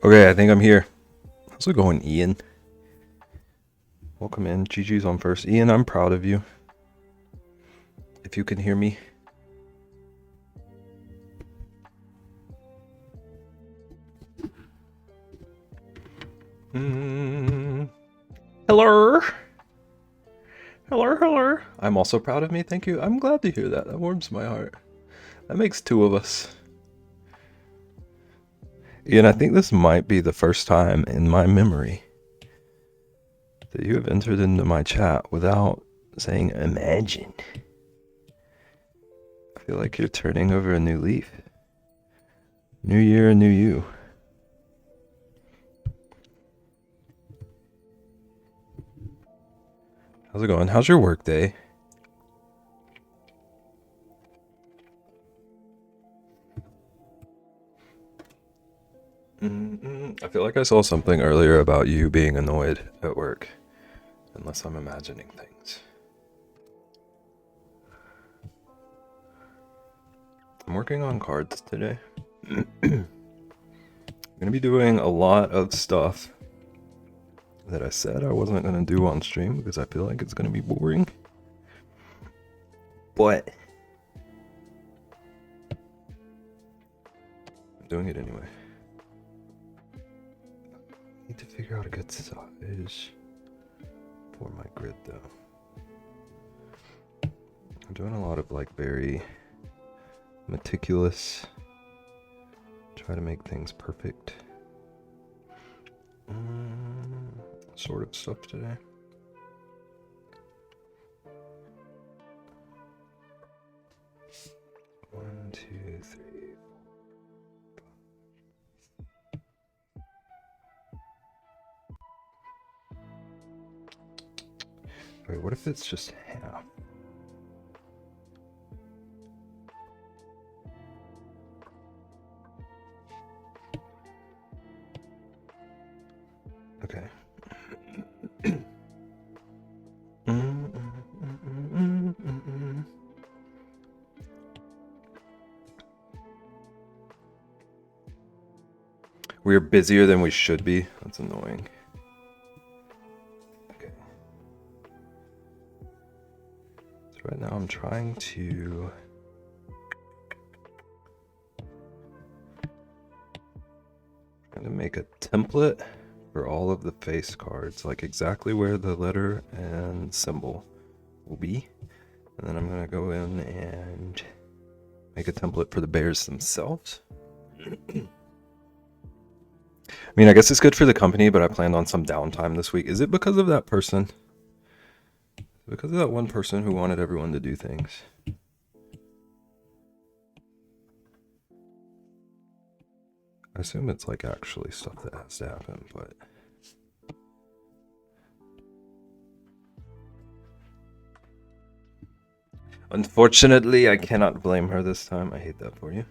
Okay, I think I'm here. How's it going, Ian? Welcome in. Gigi's on first. Ian, I'm proud of you. If you can hear me. Hello. Hello. I'm also proud of me. Thank you. I'm glad to hear that. That warms my heart. That makes two of us. Ian, I think this might be the first time in my memory that you have entered into my chat without saying imagine. I feel like you're turning over a new leaf. New year, new you. How's it going? How's your work day? I feel like I saw something earlier about you being annoyed at work. Unless I'm imagining things. I'm working on cards today. I'm going to be doing a lot of stuff that I said I wasn't going to do on stream because I feel like it's going to be boring. But I'm doing it anyway. I need to figure out a good size for my grid though. I'm doing a lot of like very meticulous, try to make things perfect sort of stuff today. One, two, three. Wait, what if it's just half? Okay. We're busier than we should be. That's annoying. Okay. So right now I'm trying to make a template for all of the face cards, like exactly where the letter and symbol will be. And then I'm going to go in and make a template for the bears themselves. I mean, I guess it's good for the company, but I planned on some downtime this week. Is it because of that person? Because of that one person who wanted everyone to do things? I assume it's like actually stuff that has to happen, but... Unfortunately, I cannot blame her this time. I hate that for you.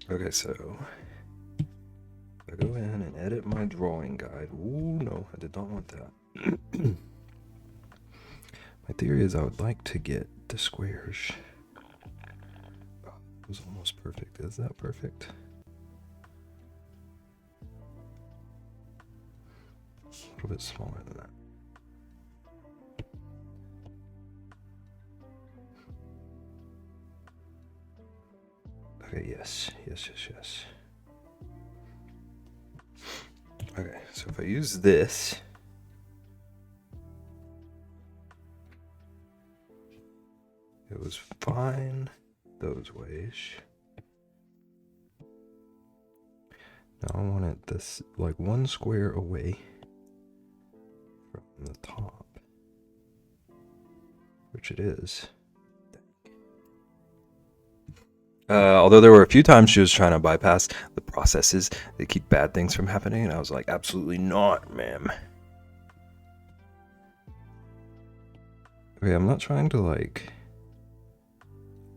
Okay, so I go in and edit my drawing guide. Ooh, no, I did not want that. My theory is I would like to get the squares. Oh, it was almost perfect. Is that perfect? A little bit smaller than that. Okay, yes. Okay, so if I use this, it was fine those ways. Now I want it this like one square away from the top, which it is. Although there were a few times she was trying to bypass the processes that keep bad things from happening, and I was like, absolutely not, ma'am. Okay, I'm not trying to like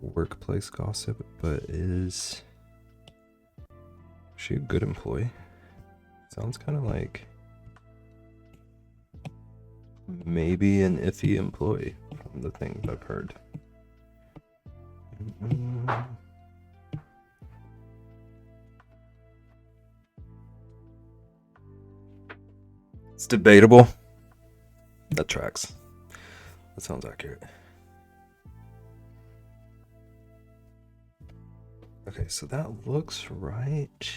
workplace gossip, but is she a good employee? Sounds kind of like maybe an iffy employee from the things I've heard. It's debatable. That tracks. That sounds accurate. Okay, so that looks right.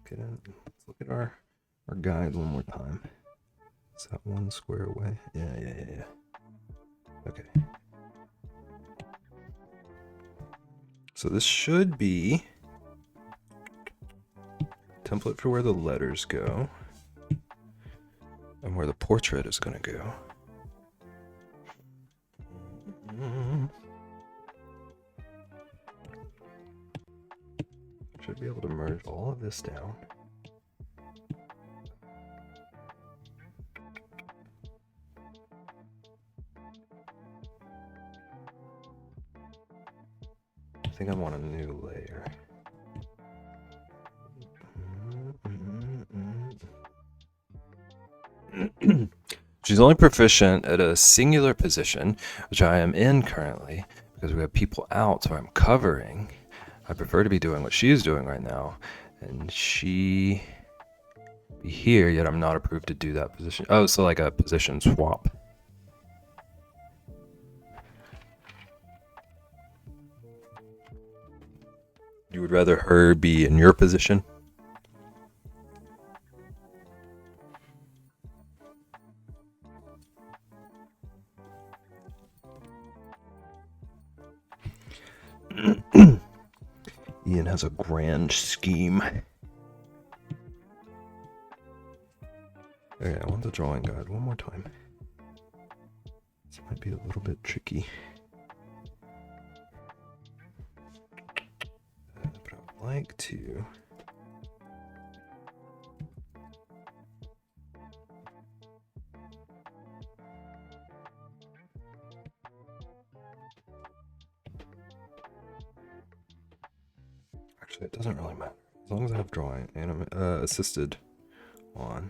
Let's look at our guide one more time. Is that one square away? Yeah. Okay. So this should be template for where the letters go and where the portrait is going to go. Should be able to merge all of this down. I think I want a new layer. She's only proficient at a singular position, which I am in currently, because we have people out, so I'm covering. I prefer to be doing what she's doing right now, and she be here, yet I'm not approved to do that position. Oh, so like a position swap. You would rather her be in your position? Ian has a grand scheme. Okay, I want the drawing guide one more time. This might be a little bit tricky. But I would like to... Actually, it doesn't really matter. As long as I have drawing and assisted on.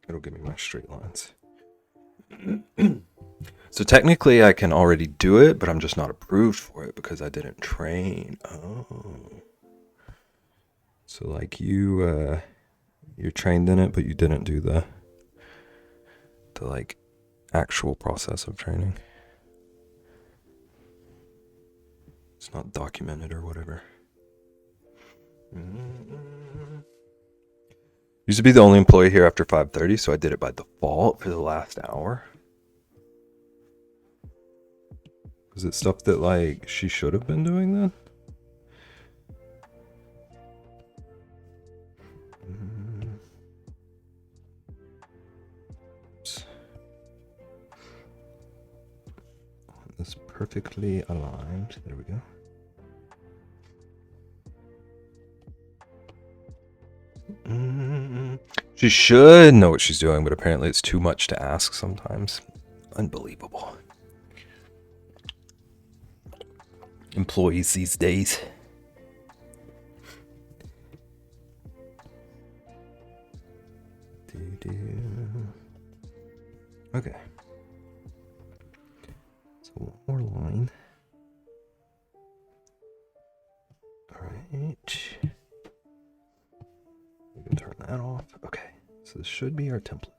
It'll give me my straight lines. So technically I can already do it, but I'm just not approved for it because I didn't train. Oh. So like you're trained in it, but you didn't do the like actual process of training. It's not documented or whatever. Used to be the only employee here after 5:30, so I did it by default for the last hour. Is it stuff that like she should have been doing then? Oops. This perfectly aligned. There we go. She should know what she's doing, but apparently it's too much to ask sometimes. Unbelievable. Employees these days. Okay. So one more line. All right. We can turn that off. Okay. So this should be our template.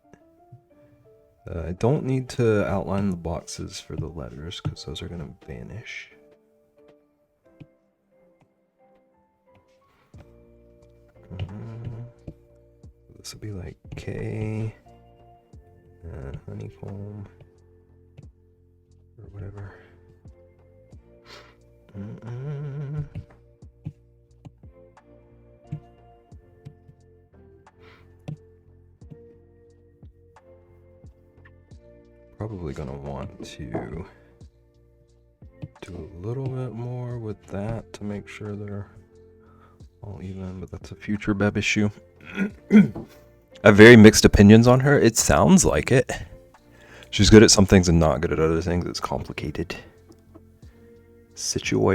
I don't need to outline the boxes for the letters because those are going to vanish. This will be like K and honeycomb or whatever. Probably gonna want to do a little bit more with that to make sure they're all even, but that's a future Beb issue. I have very mixed opinions on her. It sounds like it. She's good at some things and not good at other things. It's complicated. Situational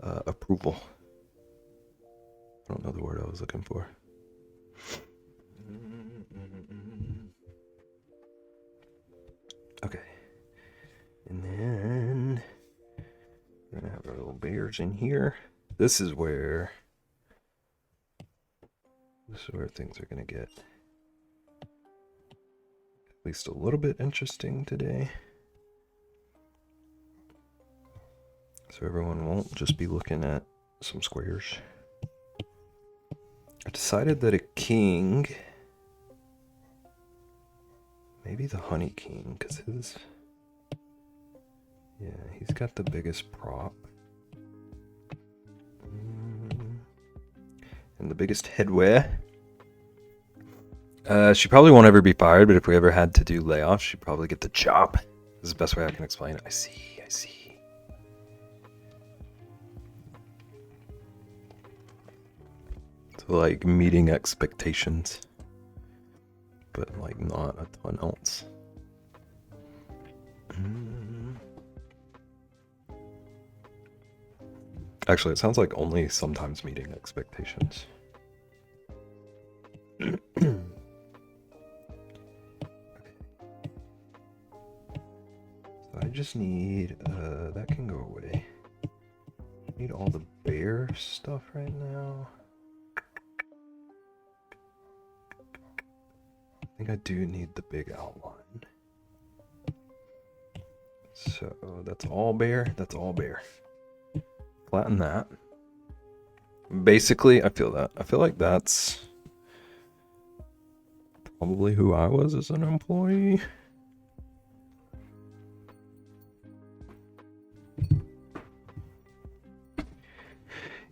approval. I don't know the word I was looking for. Okay. And then we're gonna have our little bears in here. This is where things are gonna get at least a little bit interesting today. So everyone won't just be looking at some squares. I decided that a king, maybe the honey king, because he's got the biggest prop. And the biggest headwear. She probably won't ever be fired, but if we ever had to do layoffs, she'd probably get the job. This is the best way I can explain it. I see. So like meeting expectations, but like not a ton else. Actually, it sounds like only sometimes meeting expectations. So I just need, that can go away. I need all the bear stuff right now. I think I do need the big outline. So that's all bear. Flatten that. Basically, I feel like that's probably who I was as an employee.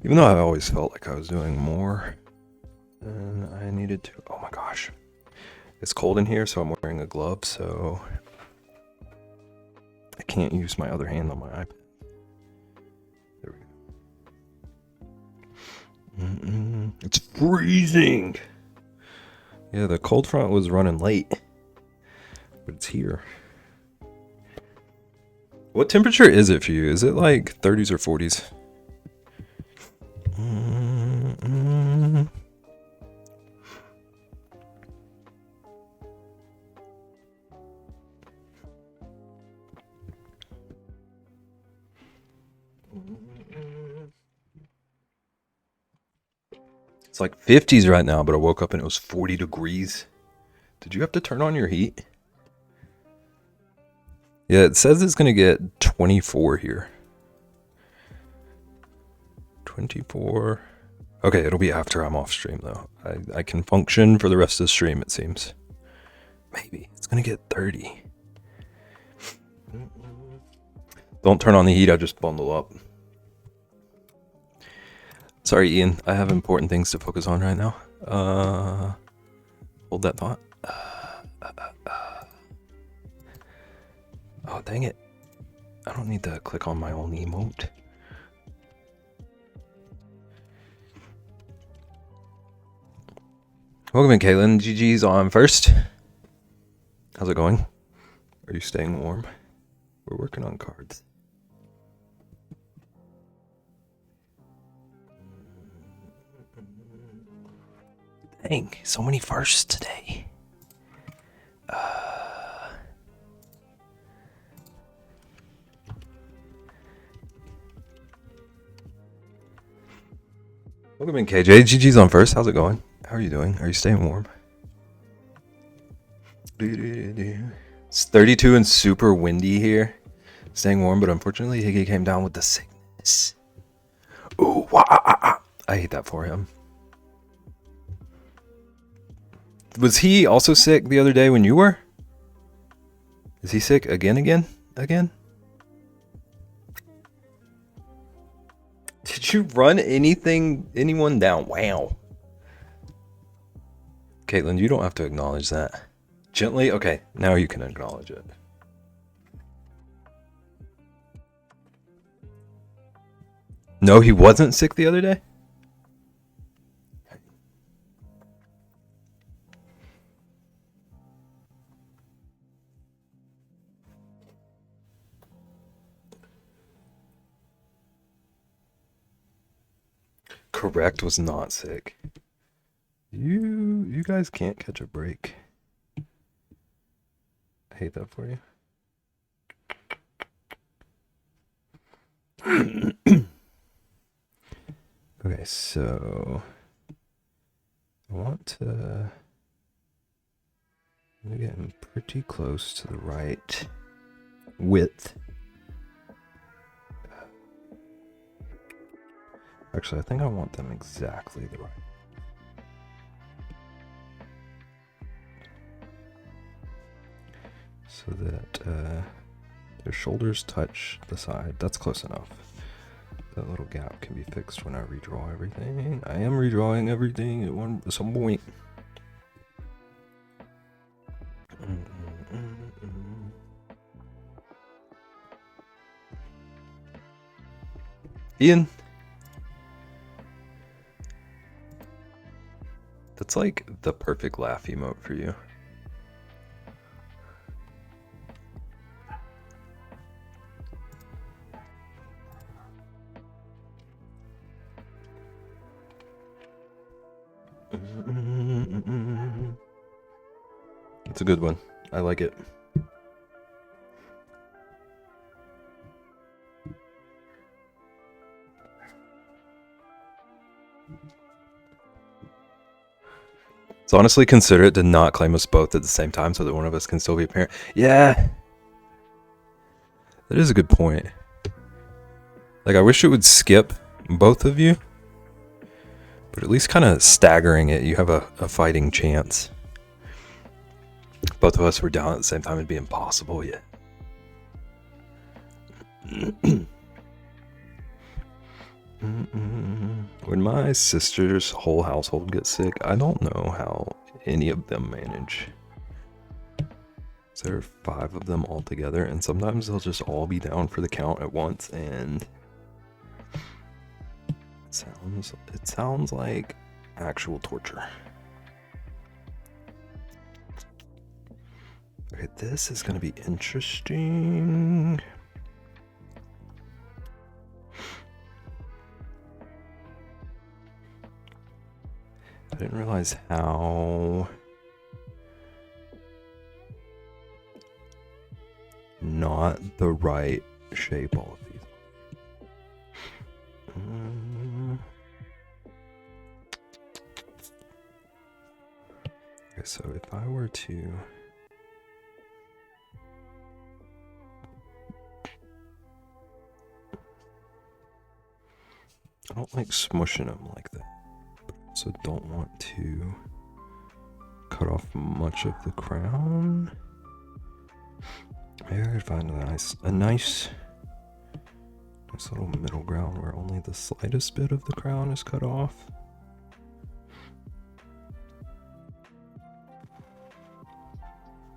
Even though I always felt like I was doing more than I needed to. Oh my gosh. It's cold in here, so I'm wearing a glove, so I can't use my other hand on my iPad. There we go. It's freezing! Yeah, the cold front was running late, but it's here. What temperature is it for you? Is it like 30s or 40s? It's like 50s right now, but I woke up and it was 40 degrees. Did you have to turn on your heat? Yeah, it says it's going to get 24 here. 24. Okay, it'll be after I'm off stream, though. I can function for the rest of the stream, it seems. Maybe. It's going to get 30. Don't turn on the heat, I just bundle up. Sorry, Ian. I have important things to focus on right now. Hold that thought. Oh, dang it. I don't need to click on my own emote. Welcome in, Caitlin. GG's on first. How's it going? Are you staying warm? We're working on cards. Dang, so many firsts today. Welcome in, KJ. GG's on first. How's it going? How are you doing? Are you staying warm? It's 32 and super windy here. Staying warm, but unfortunately, Higgy came down with the sickness. Ooh, I hate that for him. Was he also sick the other day when you were? Is he sick again? Did you run anyone down? Wow. Caitlin, you don't have to acknowledge that. Gently? Okay, now you can acknowledge it. No, he wasn't sick the other day? correct was not sick. You guys can't catch a break. I hate that for you. Okay, so I want to get him pretty close to the right width. Actually, I think I want them exactly the right. So that their shoulders touch the side. That's close enough. That little gap can be fixed when I redraw everything. I am redrawing everything at some point. Ian! That's like the perfect laugh emote for you. It's a good one. I like it. So honestly, consider it to not claim us both at the same time so that one of us can still be a parent. Yeah! That is a good point. Like, I wish it would skip both of you. But at least kind of staggering it, you have a fighting chance. If both of us were down at the same time, it'd be impossible yet. When my sister's whole household gets sick, I don't know how any of them manage. So there are 5 of them all together, and sometimes they'll just all be down for the count at once, and it sounds like actual torture. Okay, this is gonna be interesting. I didn't realize how not the right shape all of these. Okay, so if I were to I don't like smushing them like that. So don't want to cut off much of the crown. Maybe I could find a nice little middle ground where only the slightest bit of the crown is cut off.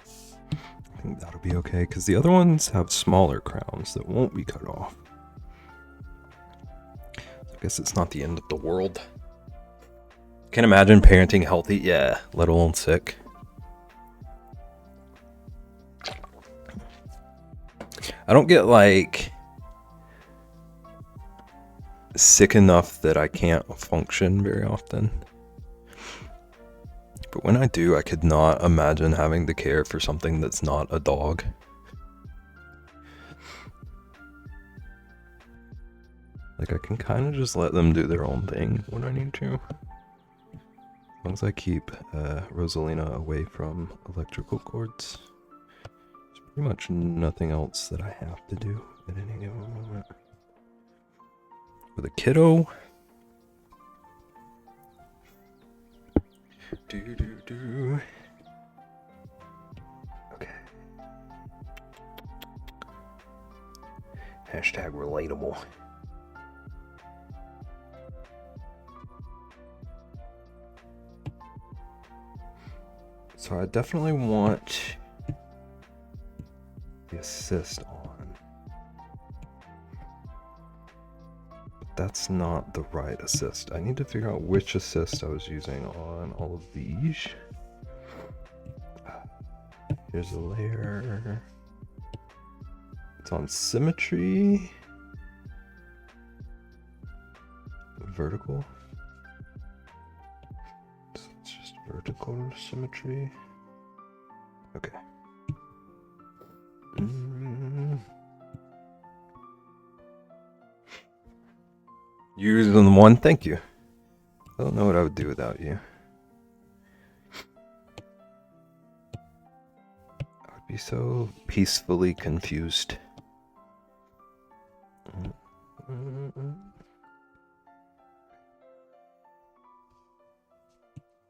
I think that'll be okay, because the other ones have smaller crowns that won't be cut off. So I guess it's not the end of the world. Can't imagine parenting healthy, yeah, let alone sick. I don't get like sick enough that I can't function very often. But when I do, I could not imagine having to care for something that's not a dog. Like, I can kind of just let them do their own thing when I need to. As long as I keep Rosalina away from electrical cords. There's pretty much nothing else that I have to do at any given moment. With a kiddo. Okay. Hashtag relatable. So I definitely want the assist on. But that's not the right assist. I need to figure out which assist I was using on all of these. Here's a layer. It's on symmetry. Vertical. Vertical symmetry. Okay. Using one, thank you. I don't know what I would do without you. I would be so peacefully confused.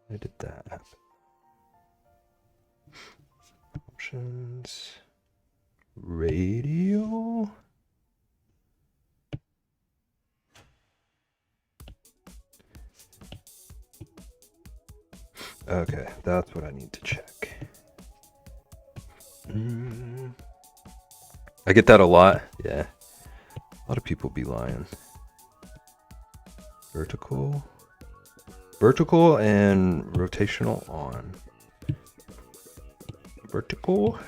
Why did that happen? Options. Radio. Okay, that's what I need to check. I get that a lot. Yeah. A lot of people be lying. Vertical and rotational on. Vertical.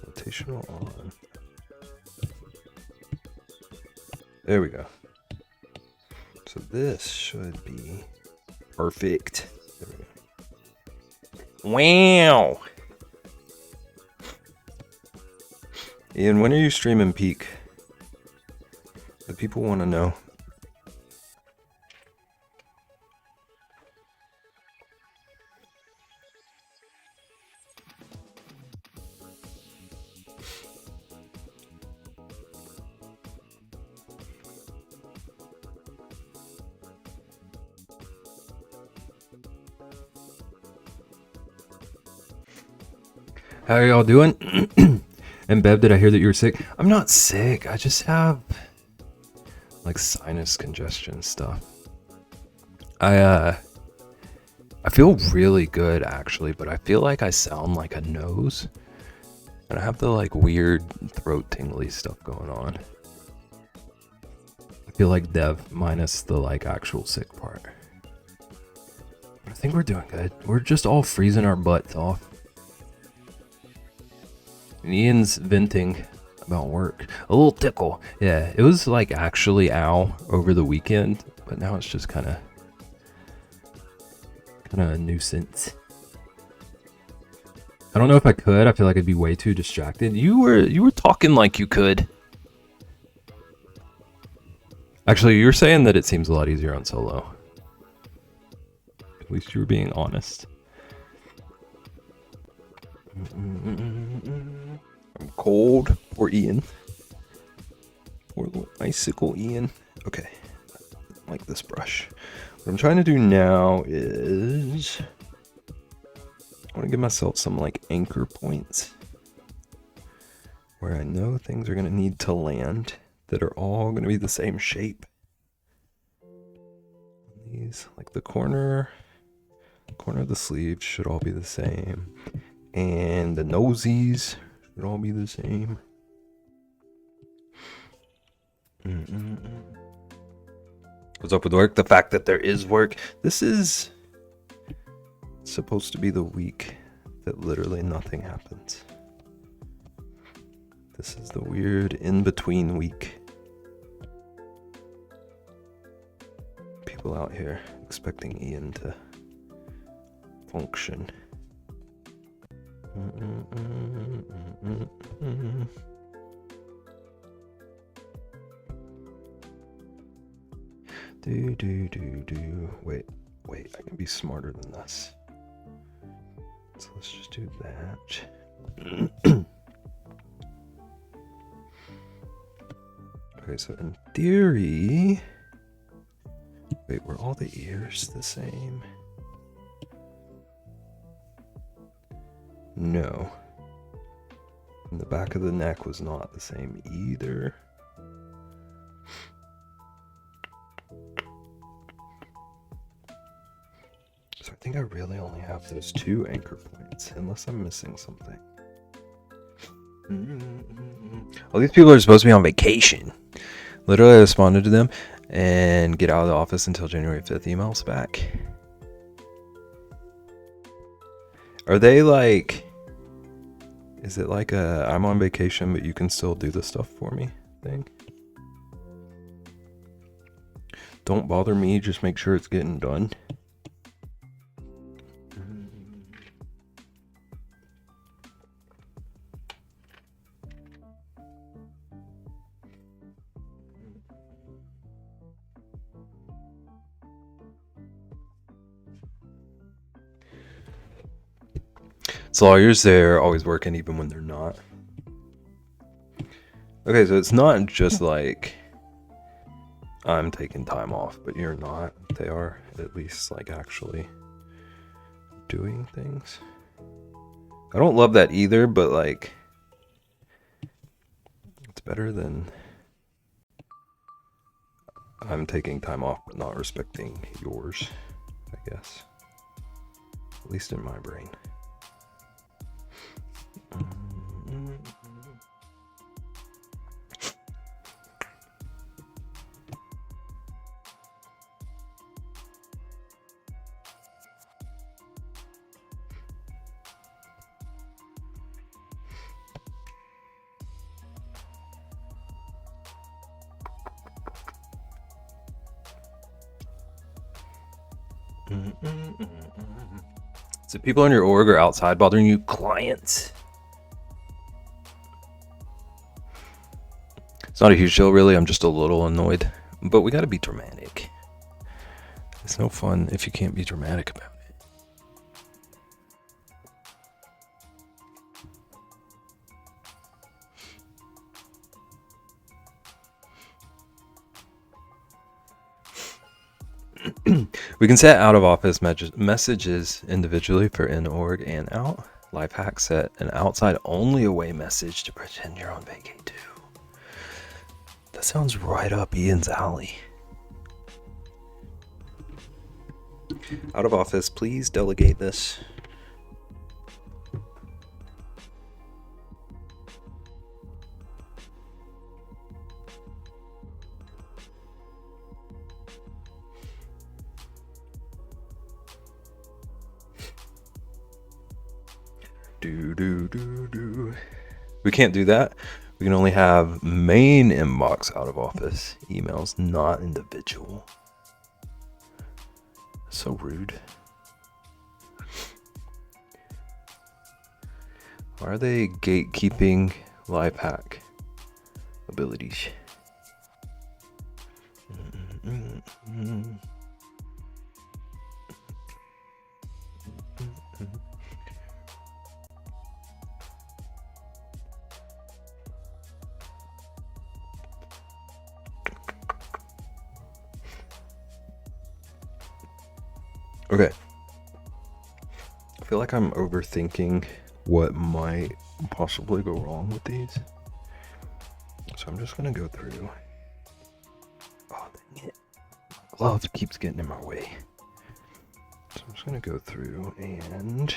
Rotational on. There we go. So this should be perfect. There we go. Wow. Ian, when are you streaming peak? The people want to know. How are y'all doing? And Bev, did I hear that you were sick? I'm not sick. I just have like sinus congestion stuff. I feel really good actually, but I feel like I sound like a nose. And I have the like weird throat tingly stuff going on. I feel like Dev minus the like actual sick part. But I think we're doing good. We're just all freezing our butts off. And Ian's venting about work. A little tickle. Yeah, it was like actually ow over the weekend, but now it's just kind of a nuisance. I don't know if I could. I feel like I'd be way too distracted. You were talking like you could. Actually, you're saying that it seems a lot easier on solo. At least you were being honest. I'm cold. Poor Ian. Poor little icicle Ian. Okay. I like this brush. What I'm trying to do now is I want to give myself some like anchor points where I know things are going to need to land that are all going to be the same shape. These, like the corner of the sleeve should all be the same. And the nosies should all be the same. What's up with work? The fact that there is work. This is supposed to be the week that literally nothing happens. This is the weird in-between week. People out here expecting Ian to function. Wait, I can be smarter than this. So let's just do that. Okay, so in theory... Wait, were all the ears the same? No. And the back of the neck was not the same either. So I think I really only have those 2 anchor points, unless I'm missing something. All these people are supposed to be on vacation. Literally, I responded to them and get out of the office until January 5th emails back. Are they like... Is it like a I'm on vacation but you can still do the stuff for me thing? Don't bother me, just make sure it's getting done. lawyers, they're always working even when they're not. Okay, so it's not just like I'm taking time off, but you're not. They are at least like actually doing things. I don't love that either, but like it's better than I'm taking time off but not respecting yours, I guess. At least in my brain. So people in your org or outside bothering you? Clients. It's not a huge deal, really. I'm just a little annoyed. But we gotta be dramatic. It's no fun if you can't be dramatic about it. We can set out of office messages individually for in org and out. Lifehack: set an outside only away message to pretend you're on vacay too. That sounds right up Ian's alley. Out of office, please delegate this. We can't do that. We can only have main inbox out of office emails, not individual. So rude. Why are they gatekeeping life hack abilities? Okay. I feel like I'm overthinking what might possibly go wrong with these. So I'm just gonna go through. Oh, dang it. My glove keeps getting in my way. So I'm just gonna go through and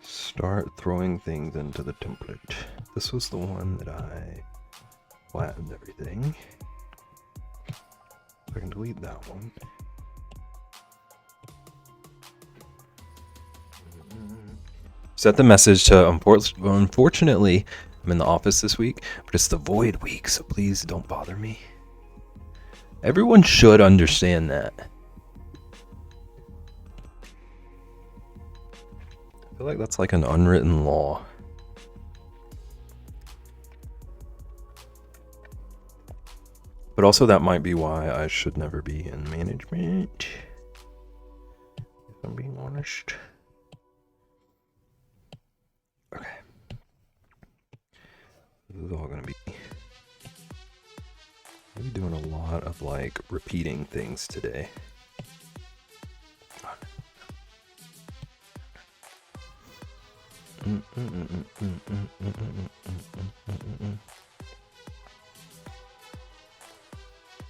start throwing things into the template. This was the one that I flattened everything. So I can delete that one. Set the message to, unfortunately, I'm in the office this week, but it's the void week, so please don't bother me. Everyone should understand that. I feel like that's like an unwritten law. But also that might be why I should never be in management, if I'm being honest. Okay. This is all gonna be doing a lot of like repeating things today.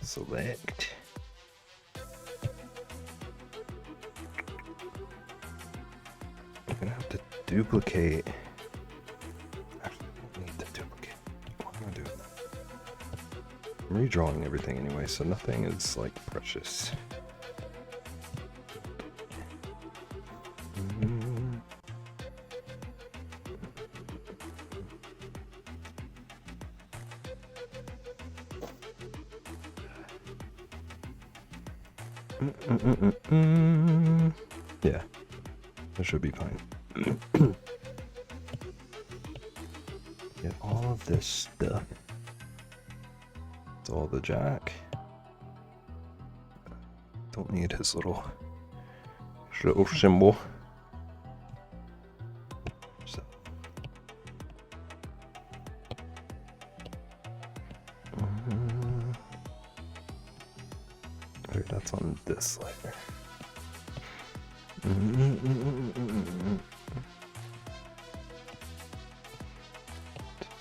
Select. I'm gonna have to duplicate. Actually, I don't need to duplicate. What am I doing? I'm redrawing everything anyway, so nothing is like precious. Yeah, that should be fine. Get all of this stuff. It's all the jack. Don't need his little symbol. slider, that's on this slider.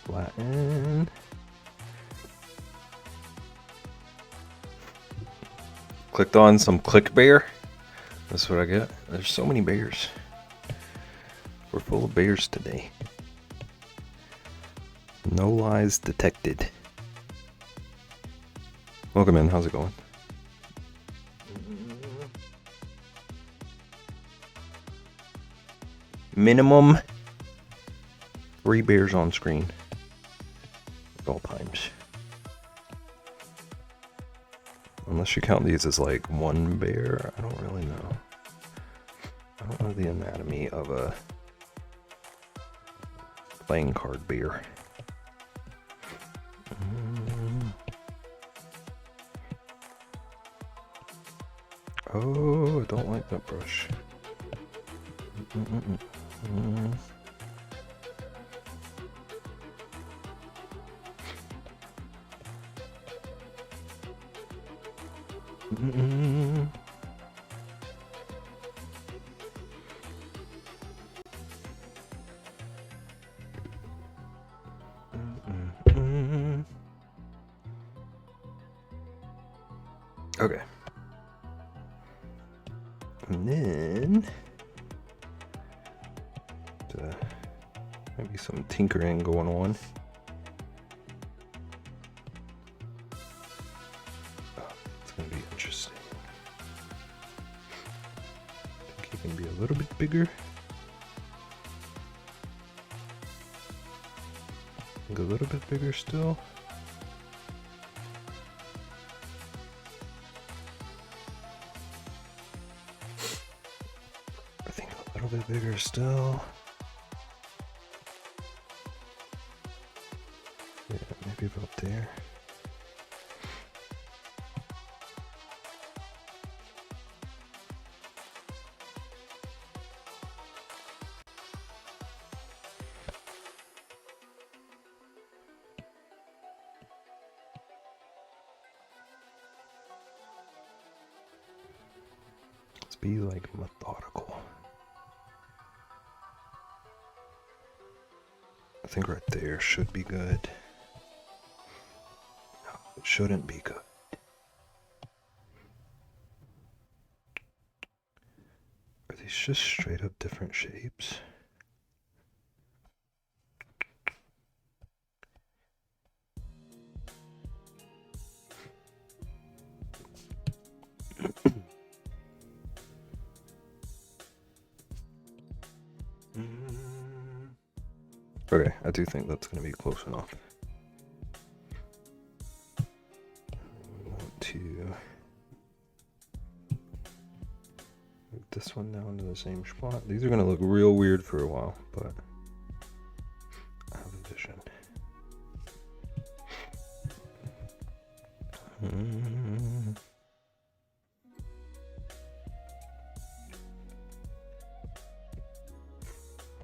Flatten. Clicked on some click bear. That's what I get. There's so many bears. We're full of bears today. No lies detected. Welcome in, how's it going? Minimum 3 bears on screen at all times. Unless you count these as like one bear, I don't really know. I don't know the anatomy of a playing card bear. Oh, I don't like that brush. Okay. And then maybe some tinkering going on. Oh, it's gonna be interesting. I think he can be a little bit bigger. I think a little bit bigger still. A little bit bigger still. Yeah, maybe about there. Let's be like methodical. I think right there should be good. No, it shouldn't be good. Are these just straight up different shapes? Okay, I do think that's going to be close enough. I want to move this one down to the same spot. These are going to look real weird for a while, but I have a vision.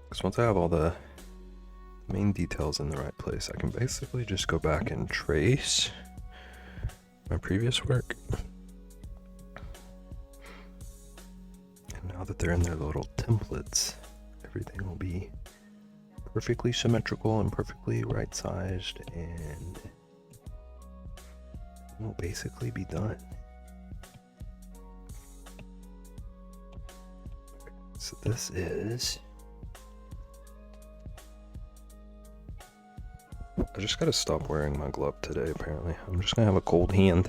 Because once I have all the main details in the right place, I can basically just go back and trace my previous work. And now that they're in their little templates, everything will be perfectly symmetrical and perfectly right-sized, and will basically be done. So this is... I just gotta stop wearing my glove today, apparently. I'm just gonna have a cold hand.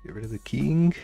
Get rid of the king.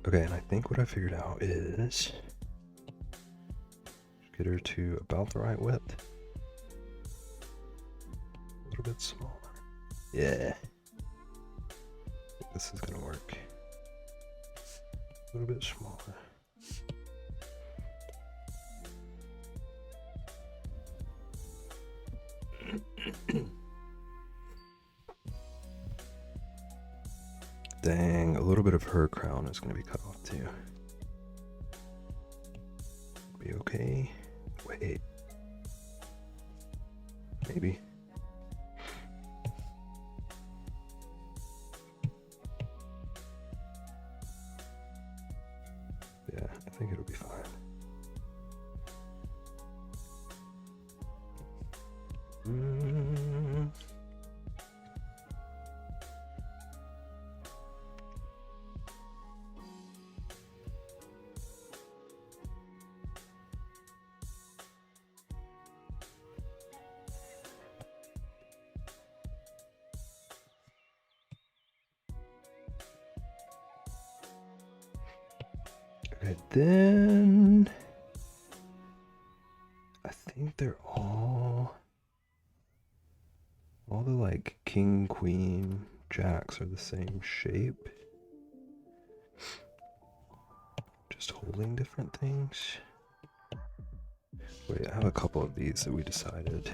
Okay, and I think what I figured out is get her to about the right width. little bit smaller. Yeah. This is gonna work. A little bit smaller. Dang, a little bit of her crown is gonna be cut off too. Be okay. Wait. Maybe. Yeah, I think it'll be fine. Okay, then I think they're all the like king, queen, jacks are the same shape. Just holding different things. Wait, I have a couple of these that we decided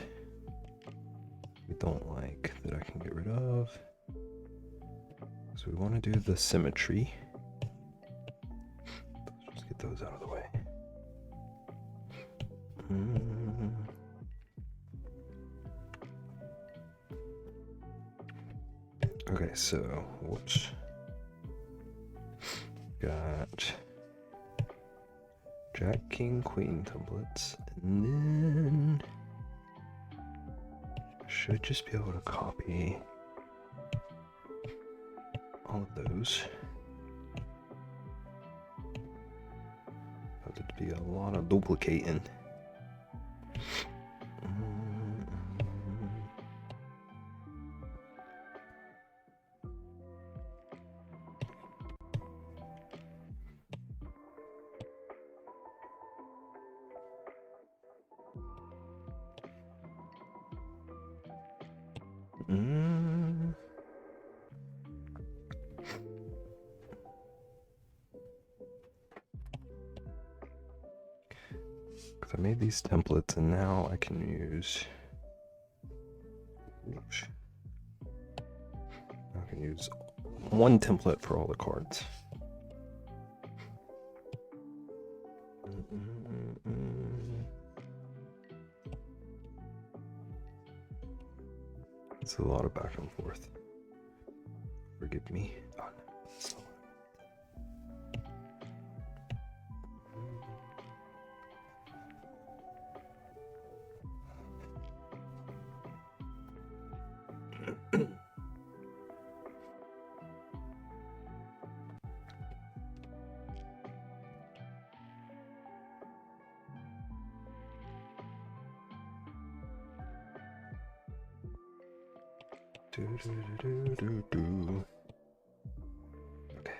we don't like that I can get rid of. So we want to do the symmetry. Let's just get those out of the way. Okay, so whoops. Got Jack, King, Queen templates, and then I should just be able to copy all of those. That'd be a lot of duplicating. Because I made these templates and now I can use. Oops. I can use one template for all the cards. It's a lot of back and forth. Forgive me. Oh, no, that's not do. Okay.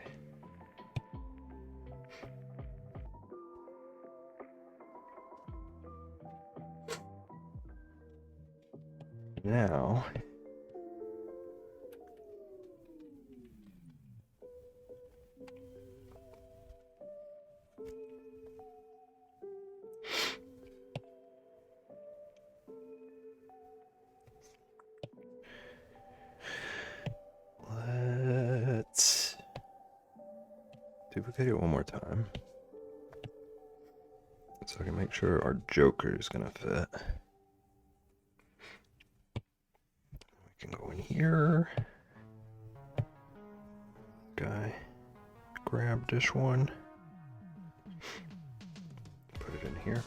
Now let's duplicate it one more time so I can make sure our Joker is gonna fit. We can go in here. Okay. Grab this one. Put it in here.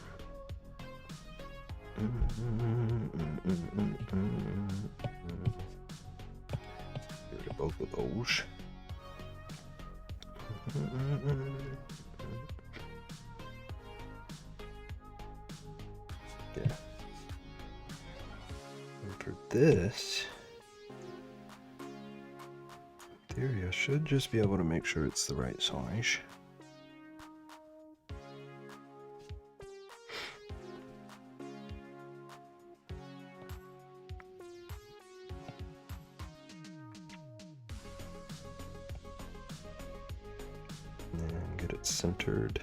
Get rid of both of those. Yeah. And for this, in theory, I should just be able to make sure it's the right size. get it centered.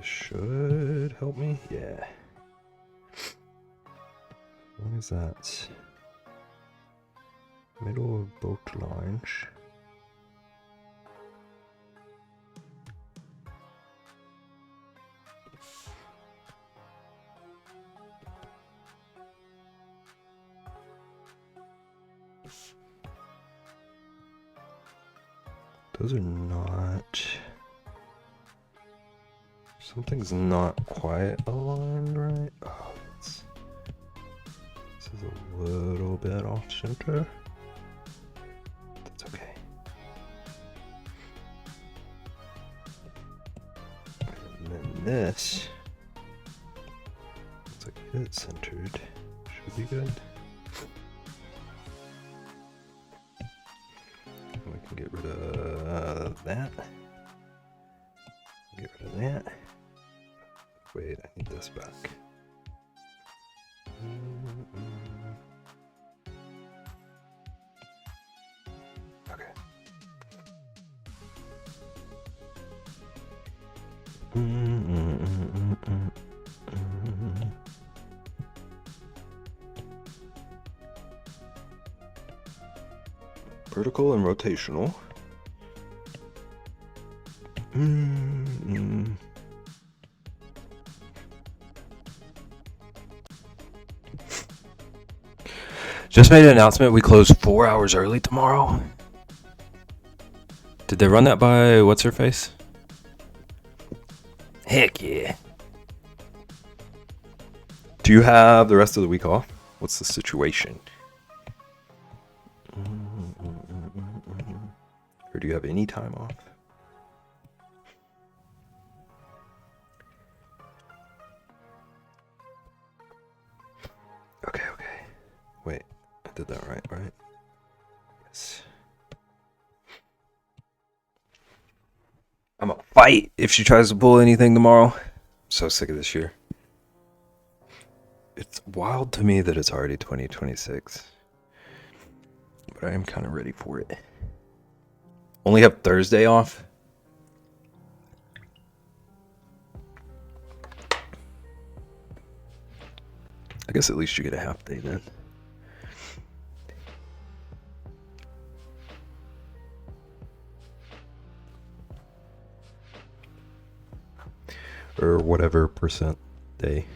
Should help me, yeah. What is that? Middle of both lines. Those are not. Something's not quite aligned right. Oh, this is a little bit off center. That's okay. And then this looks like it's centered. Should be good. We can get rid of that. Get rid of that. Wait, I need this back. Okay. Vertical and rotational. Just made an announcement. We close 4 hours early tomorrow. Did they run that by what's her face? Heck yeah. Do you have the rest of the week off? What's the situation? Or do you have any time off? Okay. Wait, I did that right? Yes. I'm gonna fight if she tries to pull anything tomorrow. I'm so sick of this year. It's wild to me that it's already 2026. But I am kind of ready for it. Only have Thursday off. I guess at least you get a half day then. Or whatever percent day.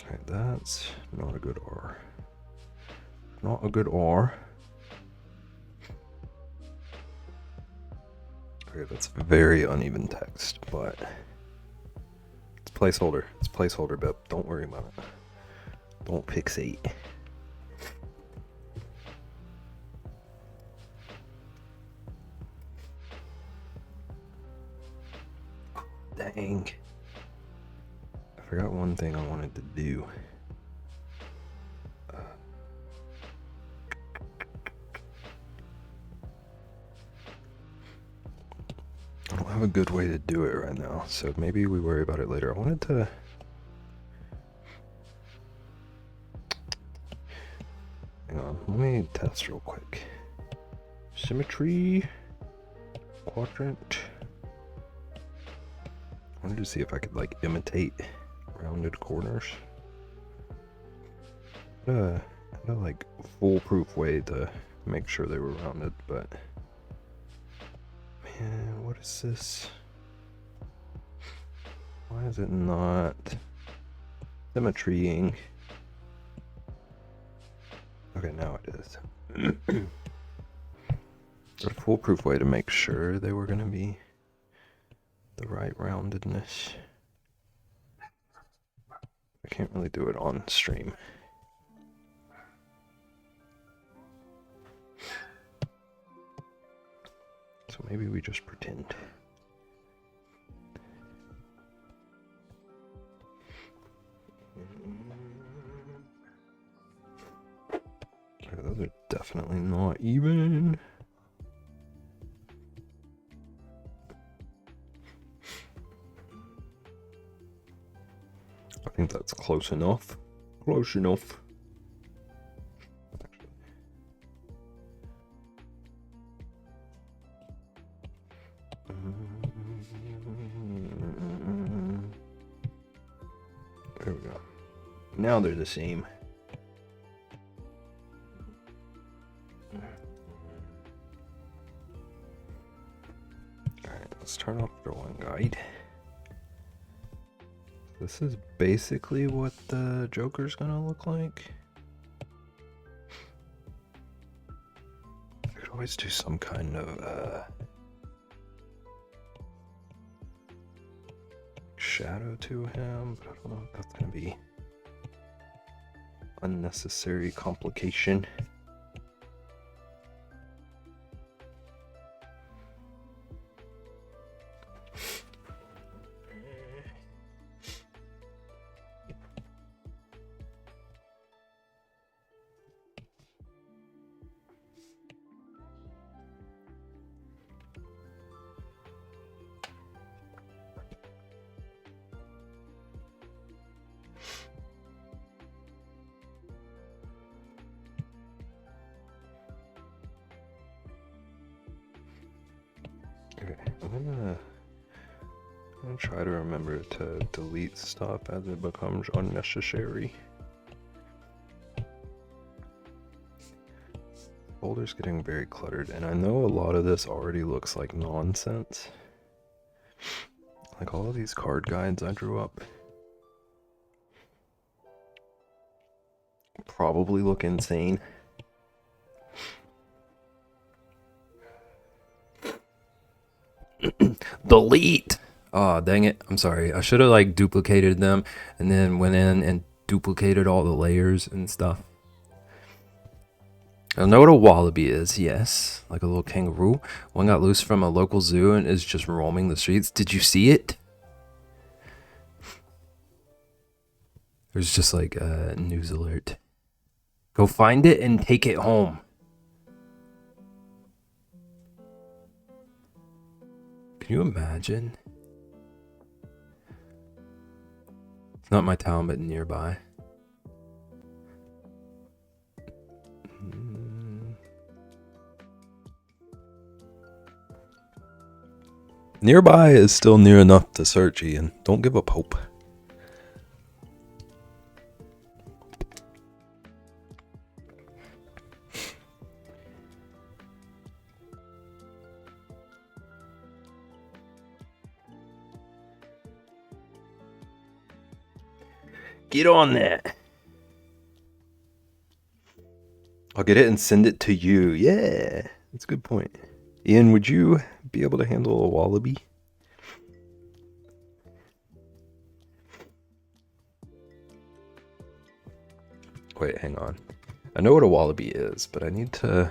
Alright, that's not a good R. Not a good R. Okay, that's very uneven text, but it's placeholder. It's placeholder, Bip. Don't worry about it. Don't fixate. Dang. I forgot one thing I wanted to do. I don't have a good way to do it right now, so maybe we worry about it later. I wanted to... Hang on, let me test real quick. Symmetry, quadrant. I wanted to see if I could like imitate rounded corners. No like foolproof way to make sure they were rounded, but man, what is this? Why is it not symmetrying? Okay, now it is. A foolproof way to make sure they were going to be the right roundedness. I can't really do it on stream. So maybe we just pretend. Okay, those are definitely not even. I think that's close enough. Close enough. There we go. Now they're the same. Alright, let's turn off drawing guide. This is basically what the Joker's gonna look like. I could always do some kind of shadow to him, but I don't know if that's gonna be unnecessary complication. Okay, I'm gonna try to remember to delete stuff as it becomes unnecessary. Folder's getting very cluttered, and I know a lot of this already looks like nonsense. Like all of these card guides I drew up probably look insane. Delete! Oh, dang it. I'm sorry. I should have like duplicated them and then went in and duplicated all the layers and stuff. I know what a wallaby is, yes. Like a little kangaroo. One got loose from a local zoo and is just roaming the streets. Did you see it? There's just like a news alert. Go find it and take it home. Can you imagine? It's not my town, but nearby. Nearby is still near enough to search, Ian. Don't give up hope. Get on that. I'll get it and send it to you. Yeah, that's a good point. Ian, would you be able to handle a wallaby? Wait, hang on. I know what a wallaby is, but I need to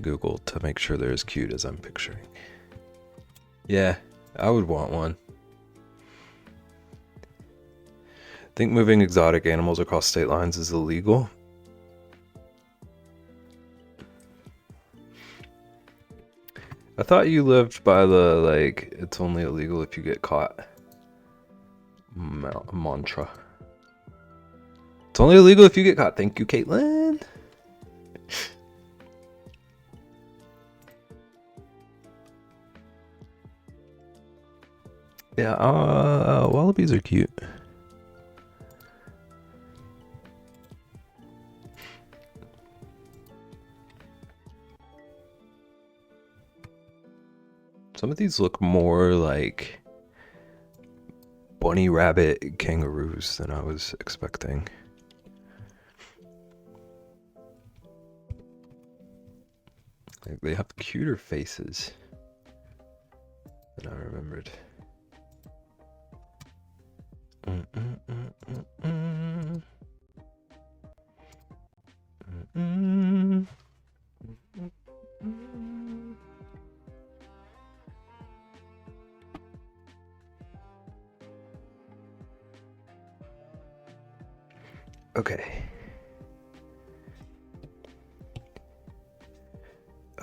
Google to make sure they're as cute as I'm picturing. Yeah, I would want one. Think moving exotic animals across state lines is illegal? I thought you lived by the, like, it's only illegal if you get caught mantra. It's only illegal if you get caught. Thank you, Caitlin. Yeah, wallabies are cute. Some of these look more like bunny rabbit kangaroos than I was expecting. Like, they have cuter faces than I remembered. Okay.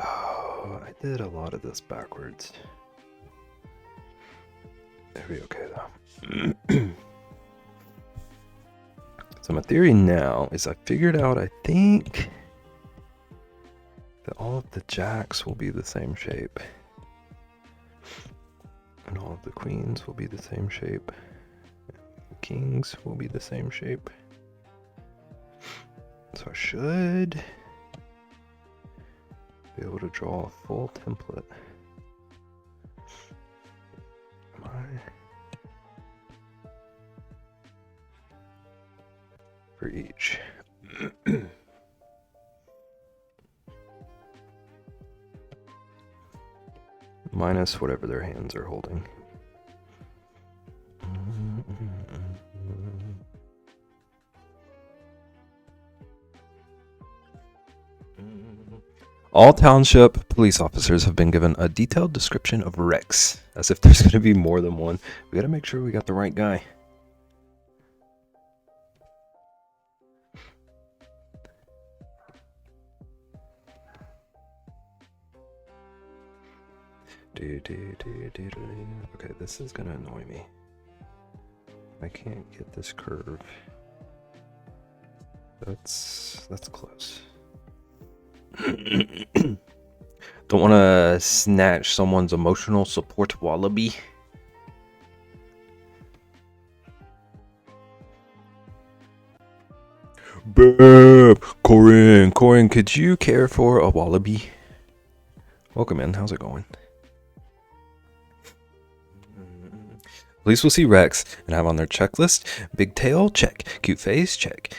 Oh, I did a lot of this backwards. It'll be okay though. So my theory now is I figured out, I think, that all of the jacks will be the same shape. And all of the queens will be the same shape. The kings will be the same shape. So I should be able to draw a full template. Am I? For each. Minus whatever their hands are holding. All township police officers have been given a detailed description of Rex, as if there's going to be more than one. We got to make sure we got the right guy. Okay, this is going to annoy me. I can't get this curve. That's close. Don't want to snatch someone's emotional support wallaby. Bab! Corin, could you care for a wallaby? Welcome in, how's it going? Police will see Rex and have on their checklist, big tail, check. Cute face, check.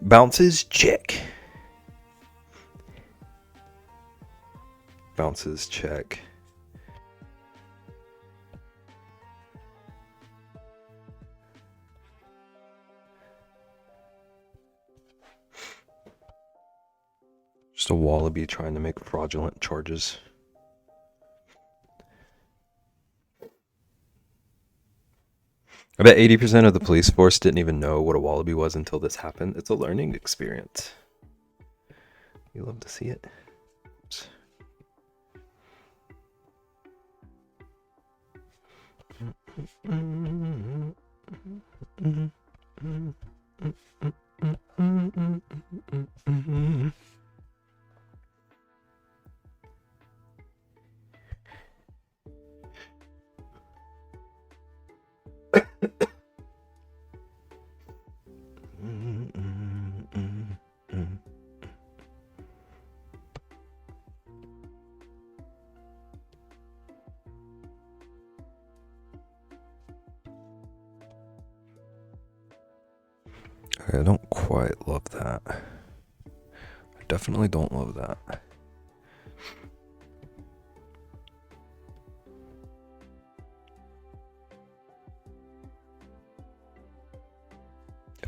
Bounces, check. Bounces, check. Just a wallaby trying to make fraudulent charges. I bet 80% of the police force didn't even know what a wallaby was until this happened. It's a learning experience. You love to see it. Oops. I don't quite love that. I definitely don't love that.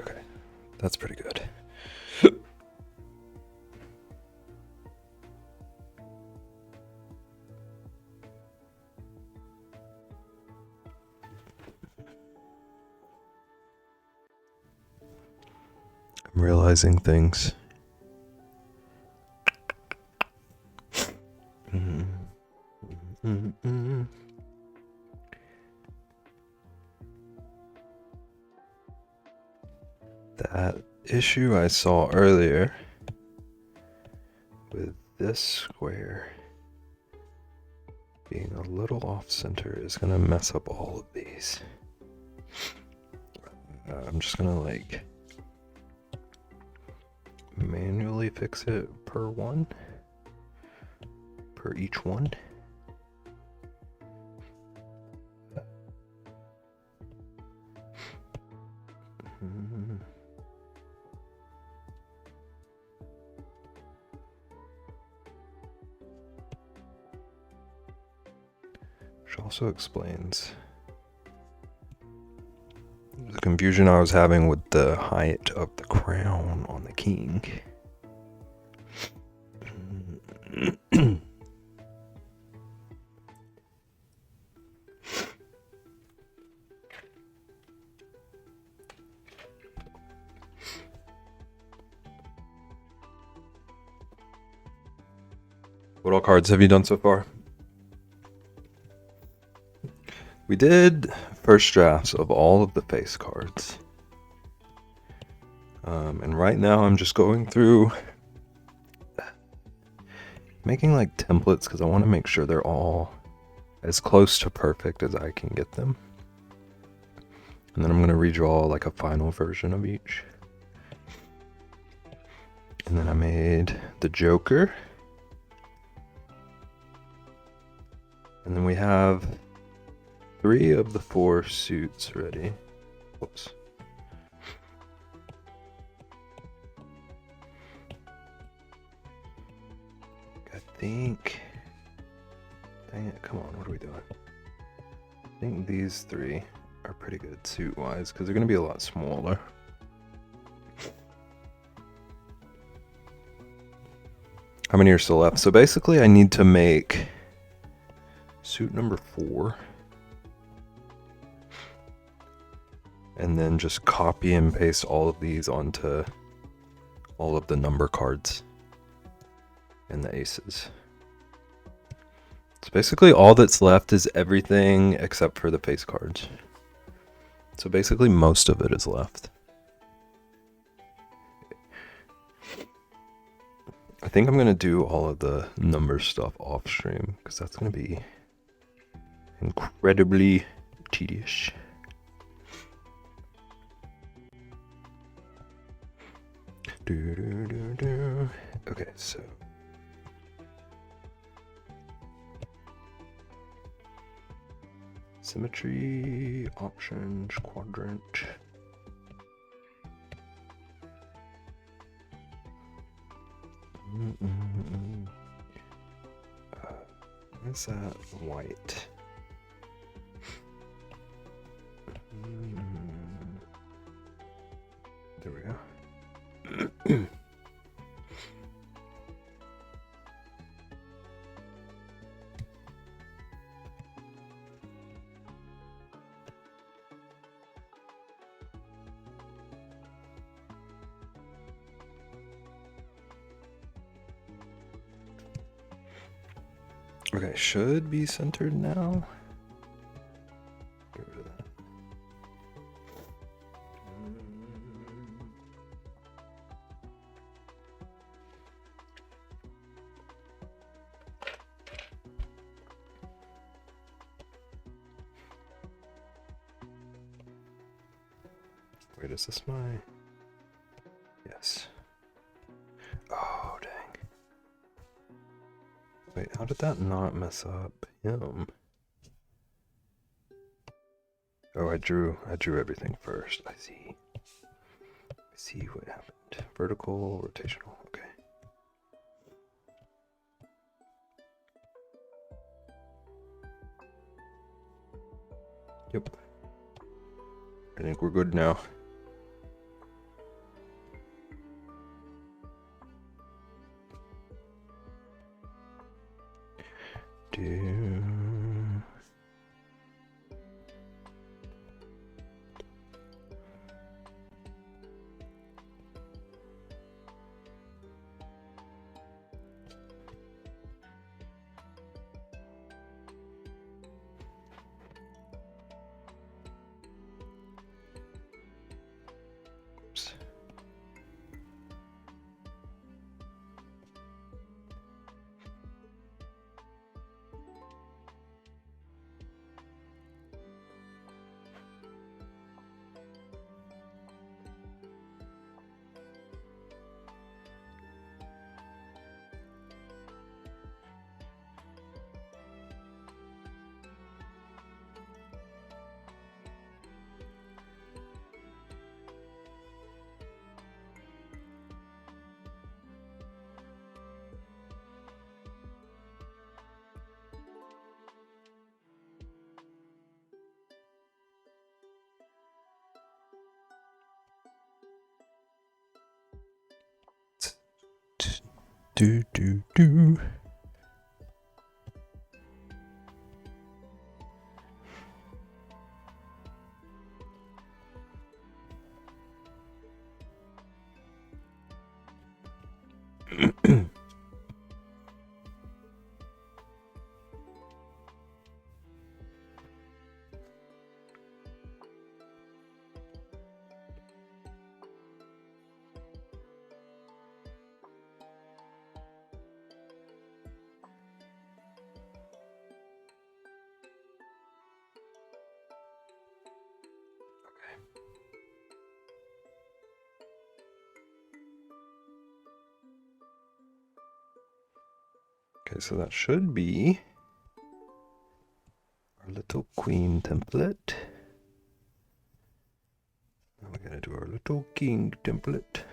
Okay, that's pretty good. I'm realizing things. That issue I saw earlier with this square being a little off center is gonna mess up all of these. I'm just gonna like manually fix it per each one. which also explains the confusion I was having with the height of the crown on the king. What all cards have you done so far? We did first drafts of all of the face cards. And right now I'm just going through making like templates because I want to make sure they're all as close to perfect as I can get them. And then I'm going to redraw like a final version of each. And then I made the Joker. And then we have 3 of the 4 suits ready. Whoops. I think... Dang it, come on, what are we doing? I think these 3 are pretty good suit-wise, because they're going to be a lot smaller. How many are still left? So basically I need to make suit number 4. And then just copy and paste all of these onto all of the number cards and the aces. So basically all that's left is everything except for the face cards. So basically most of it is left. I think I'm going to do all of the number stuff off stream because that's going to be incredibly tedious. Okay, so symmetry, options, quadrant. What's that? White. There we go. Okay, should be centered now. Get rid of that. Wait, is this my... Yes. Oh, dang. Wait, how did that not mess up him? Oh, I drew everything first. I see. I see what happened. Vertical, rotational. Okay. Yep. I think we're good now. Oops. Do do do. Okay, so that should be our little queen template. Now we're gonna do our little king template.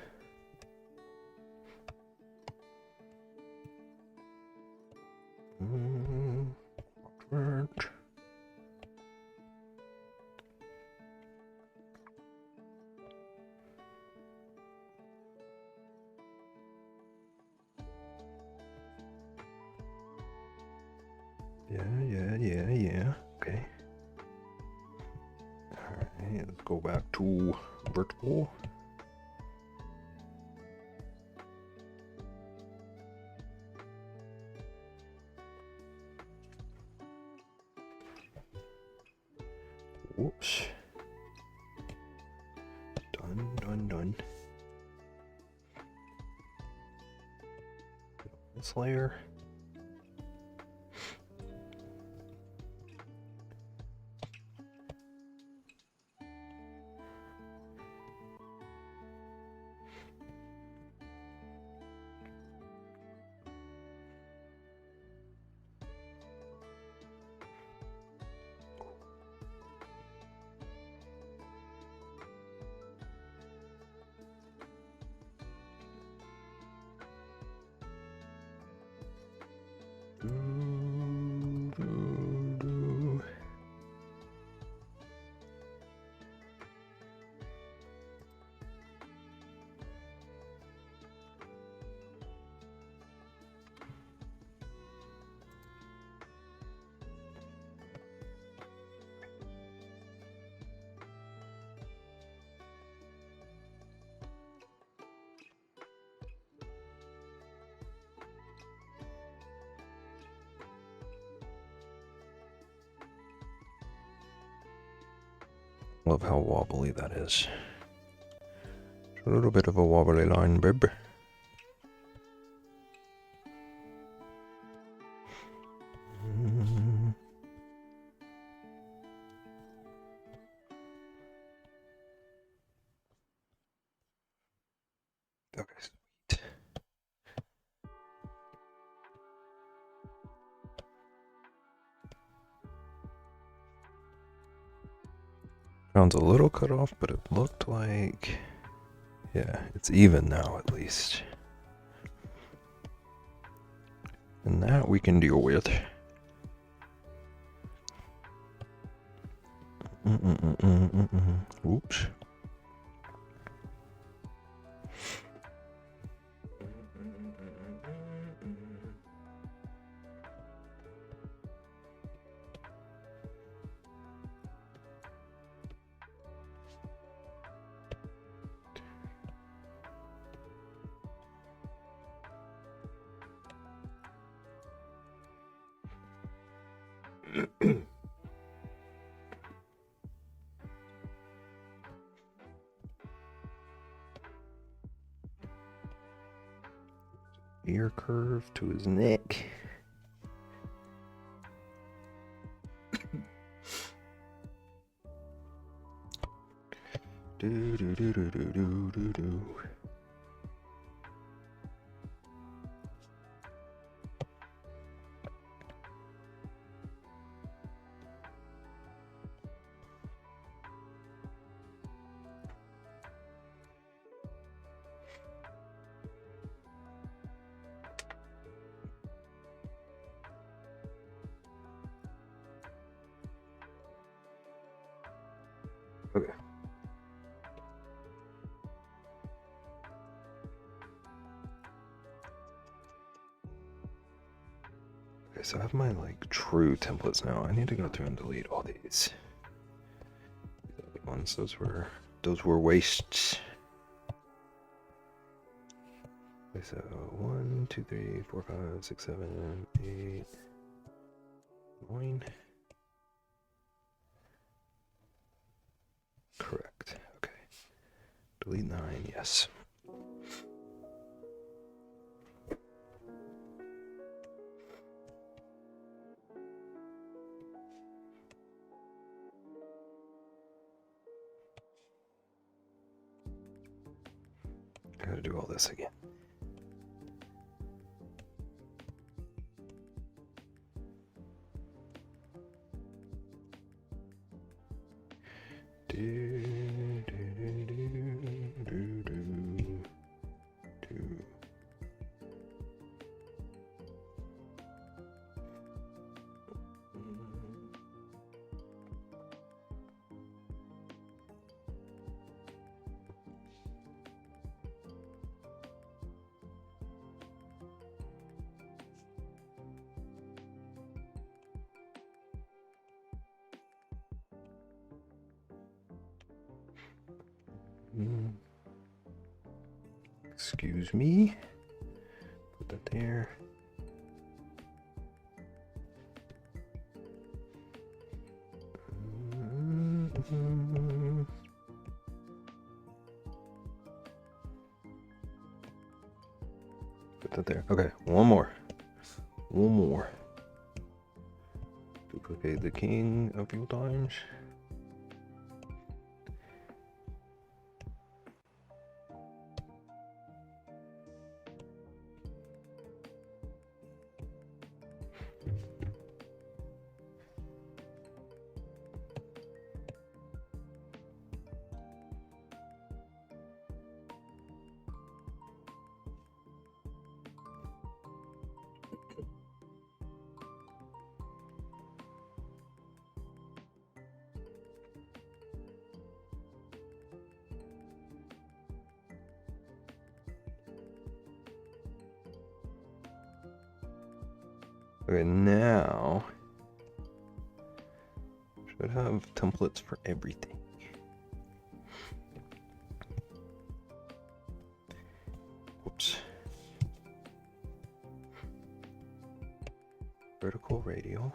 Yeah. Okay. Alright, let's go back to vertical. Whoops. Done. This layer. Love how wobbly that is. A little bit of a wobbly line, babe. Okay, sweet. Sounds a little cut off, but it looked like, yeah, it's even now at least. And that we can deal with. Oops. Ear curve to his neck. Do. Okay. so I have my like true templates now. I need to go through and delete all these ones. Those were wastes. Okay, so 1, 2, 3, 4, 5, 6, 7, 8, 9. Correct. Okay. Delete 9, yes. I gotta do all this again. Excuse me. Put that there. Put that there. Okay, one more. One more. Duplicate the king a few times. Okay, now should have templates for everything. Oops. Vertical radial.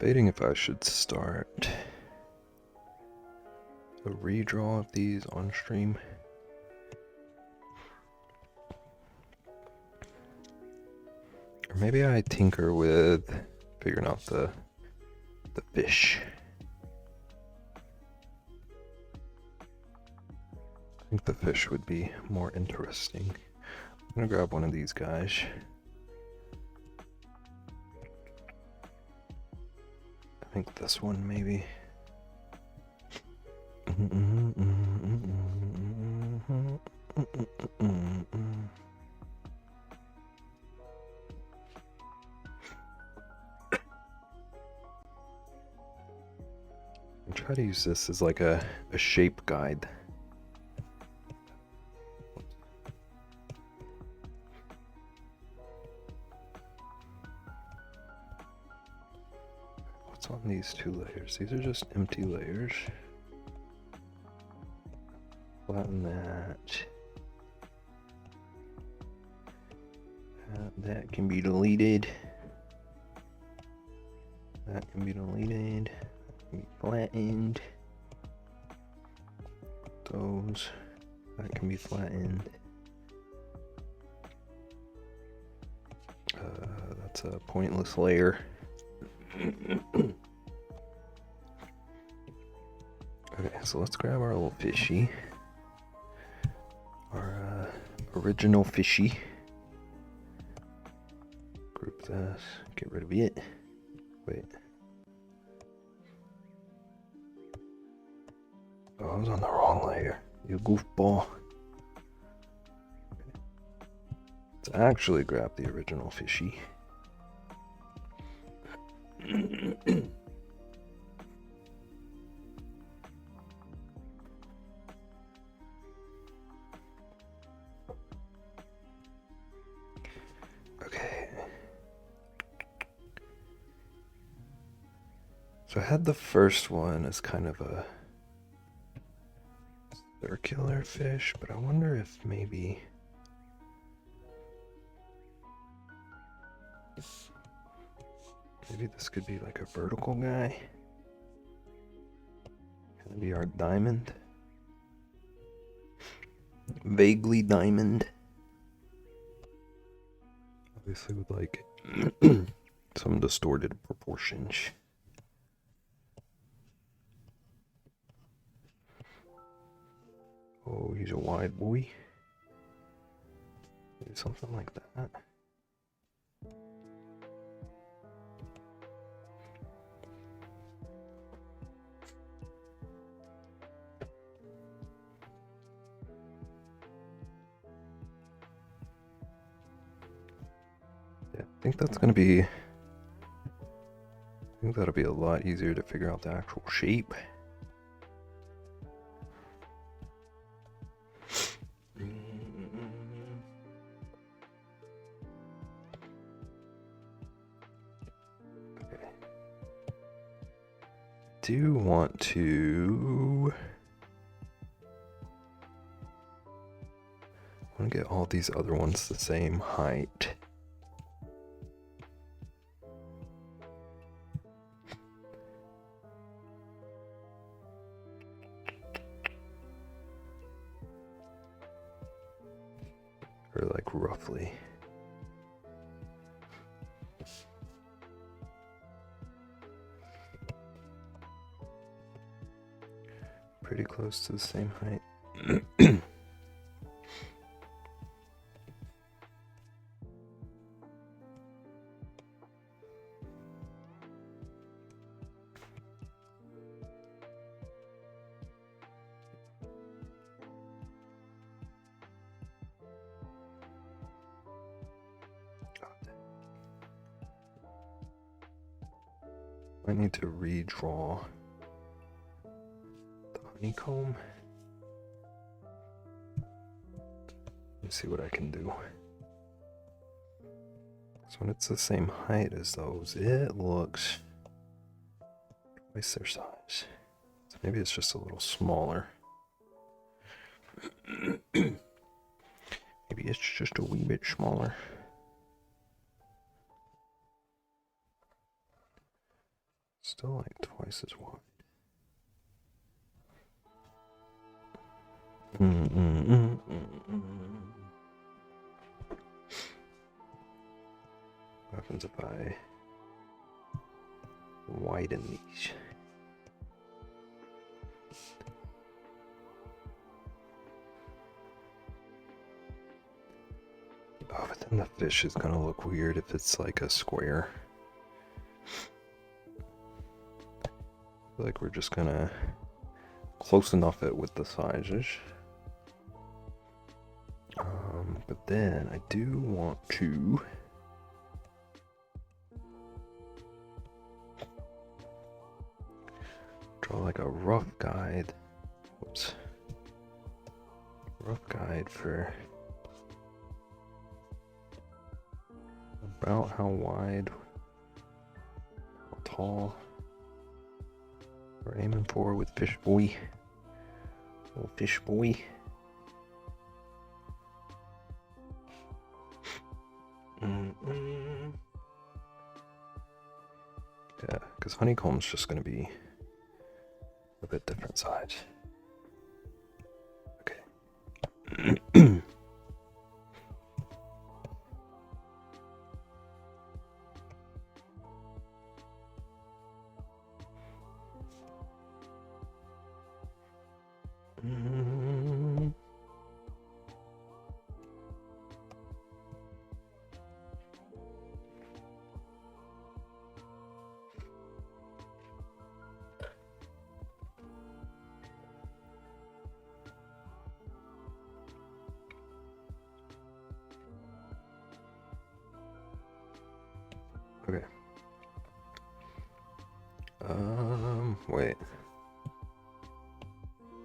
Debating if I should start a redraw of these on stream. Or maybe I tinker with figuring out the fish. I think the fish would be more interesting. I'm gonna grab one of these guys. I think this one maybe. I try to use this as like a shape guide. What's on these two layers? These are just empty layers. Flatten that. That can be deleted. That can be deleted. Can be flattened. Those. That can be flattened. That's a pointless layer. Okay, so let's grab our little fishy. Our original fishy. Group this. Get rid of it. Wait. Oh, I was on the wrong layer. You goofball. Let's actually grab the original fishy. Okay. So I had the first one as kind of a circular fish, but I wonder if maybe this could be like a vertical guy. Gonna be our diamond. Vaguely diamond. Obviously with like some distorted proportions. Oh, he's a wide boy. Maybe something like that. Yeah, I think that's gonna be. I think that'll be a lot easier to figure out the actual shape. Do want to get all these other ones the same height. Or like roughly. Pretty close to the same height. I need to redraw the honeycomb. Let me see what I can do. So when it's the same height as those, it looks twice their size. So maybe it's just a little smaller. Maybe it's just a wee bit smaller. Still like twice as wide. What happens if I widen these? Oh, but then the fish is gonna look weird if it's like a square. I feel like we're just gonna close enough it with the sizes. But then I do want to draw like a rough guide. Whoops. Rough guide for about how wide, how tall we're aiming for with Fish Boy. Little Fish Boy. Yeah, because honeycomb's just going to be a bit different size. Okay. Okay. Wait.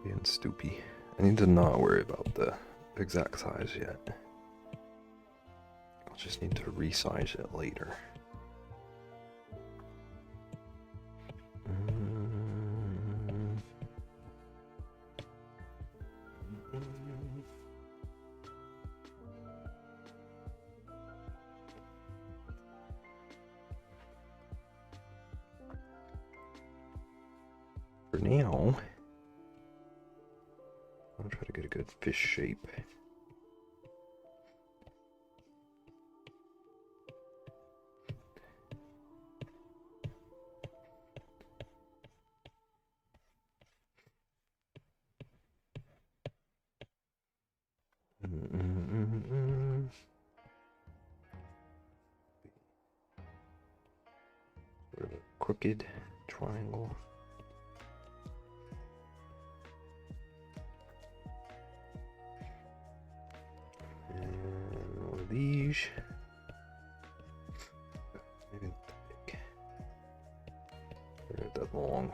Being stoopy. I need to not worry about the exact size yet. I'll just need to resize it later. For now, I'll try to get a good fish shape. Sort of a crooked triangle. And one of these. Maybe not that big. Or that long.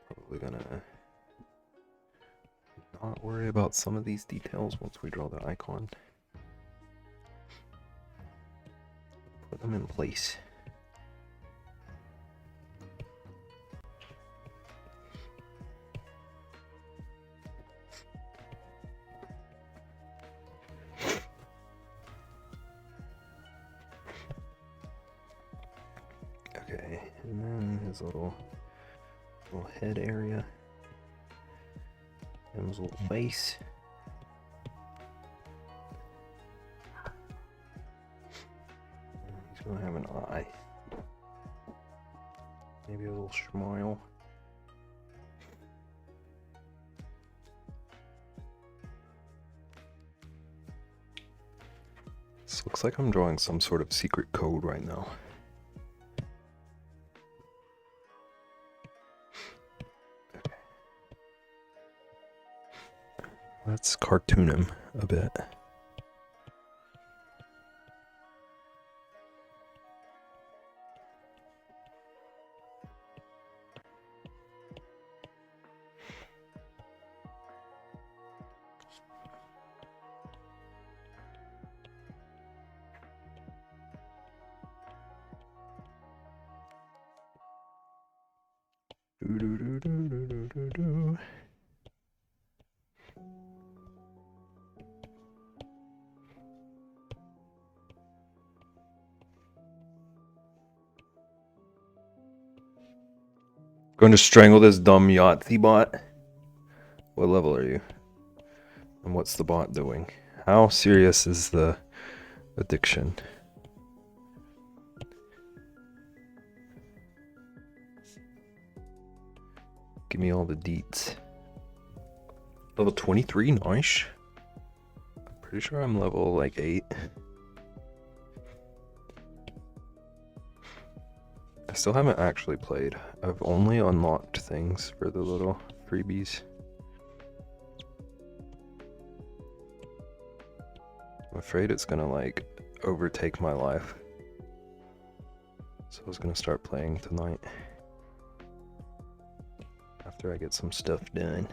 Probably gonna not worry about some of these details once we draw the icon. Put them in place. Okay, and then his little head area. And his little face. He's gonna have an eye. Maybe a little smile. This looks like I'm drawing some sort of secret code right now. Okay. Let's cartoon him a bit. Going to strangle this dumb Yahtzee bot. What level are you? And what's the bot doing? How serious is the addiction? Give me all the deets. Level 23, nice. I'm pretty sure I'm level like 8. I still haven't actually played. I've only unlocked things for the little freebies. I'm afraid it's gonna like overtake my life. So I was gonna start playing tonight. After I get some stuff done.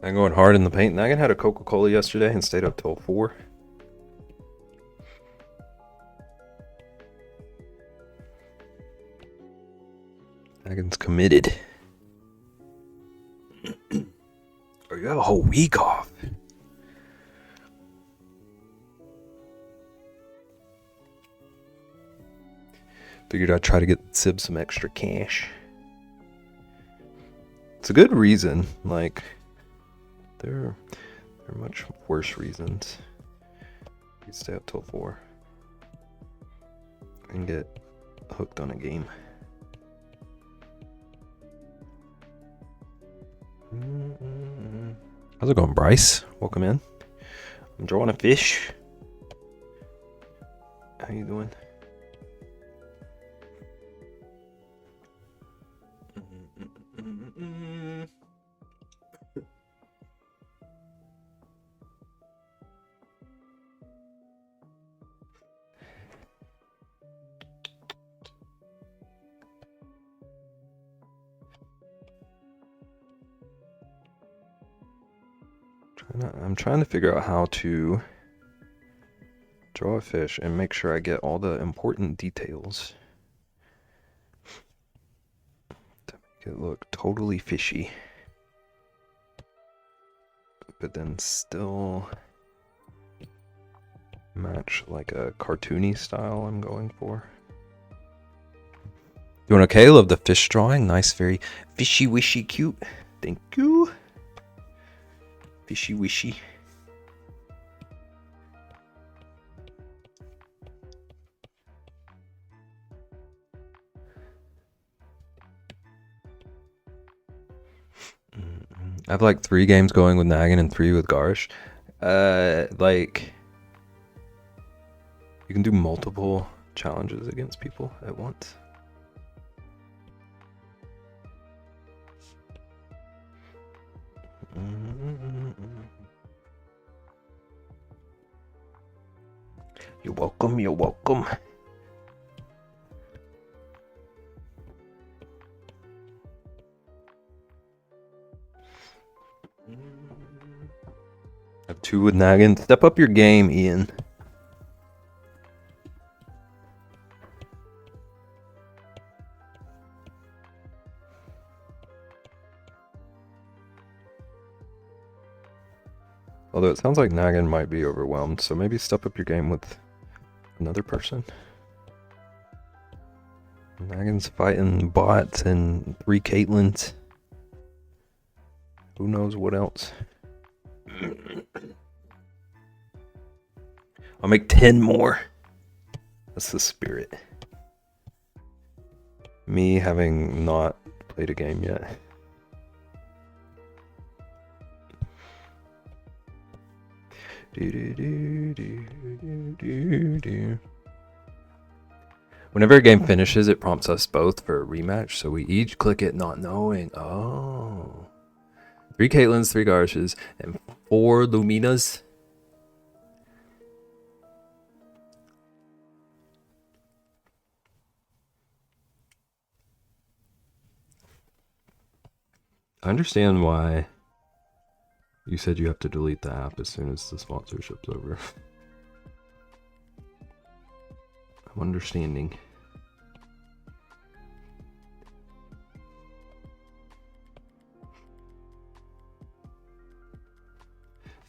I'm going hard in the paint. Nagan had a Coca-Cola yesterday and stayed up till 4. Nagan's committed. Oh, you have a whole week off. Figured I'd try to get Sib some extra cash. It's a good reason. Like, there are much worse reasons. You stay up till 4 and get hooked on a game. How's How's it going, Bryce? Welcome in. I'm drawing a fish. How you doing? I'm trying to figure out how to draw a fish and make sure I get all the important details to make it look totally fishy, but then still match like a cartoony style I'm going for. Doing okay? Love the fish drawing. Nice, very fishy wishy cute. Thank you. Fishy wishy. I have like 3 games going with Nagan and 3 with Garsh. Like you can do multiple challenges against people at once. You're welcome, you're welcome. I have 2 with Nagan. Step up your game, Ian. Although it sounds like Nagan might be overwhelmed, so maybe step up your game with another person. Nagan's fighting bots and 3 Caitlins. Who knows what else? I'll make 10 more. That's the spirit. Me having not played a game yet. Whenever a game finishes, it prompts us both for a rematch, so we each click it not knowing. Oh. 3 Caitlins, 3 Garshes, and 4 Luminas. I understand why you said you have to delete the app as soon as the sponsorship's over. I'm understanding.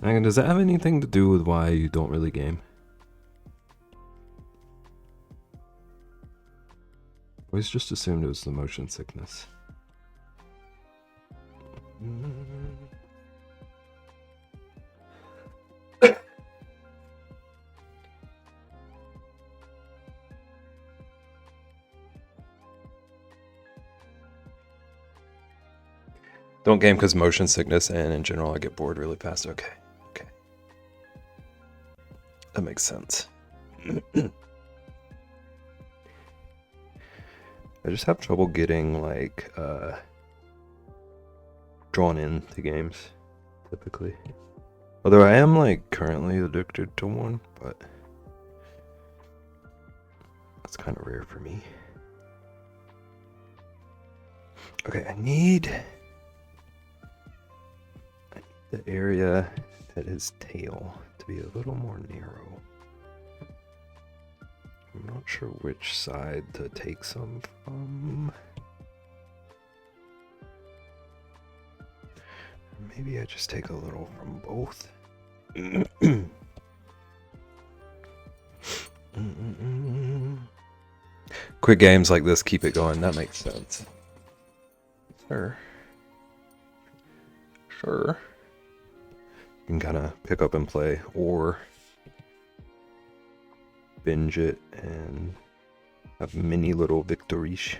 And does that have anything to do with why you don't really game? I always just assumed it was the motion sickness. Don't game because motion sickness, and in general I get bored really fast. Okay. That makes sense. I just have trouble getting like drawn into games typically. Although I am like currently addicted to one, but that's kind of rare for me. Okay, I need the area that is tail to be a little more narrow. I'm not sure which side to take some from. Maybe I just take a little from both. Quick games like this keep it going. That makes sense. Sure. You can kind of pick up and play or binge it and have mini little victories.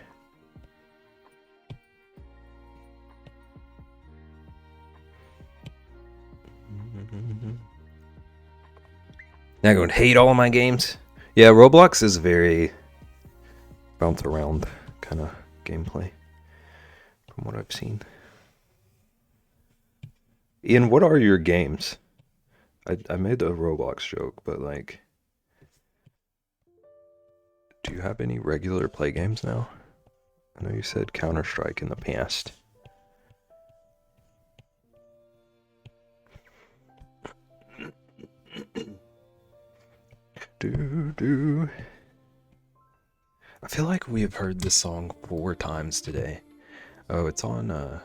Now going to hate all of my games. Yeah, Roblox is very bounce around kind of gameplay from what I've seen. Ian, what are your games? I made a Roblox joke, but like, do you have any regular play games now? I know you said Counter-Strike in the past. I feel like we have heard this song 4 times today. Oh, it's on a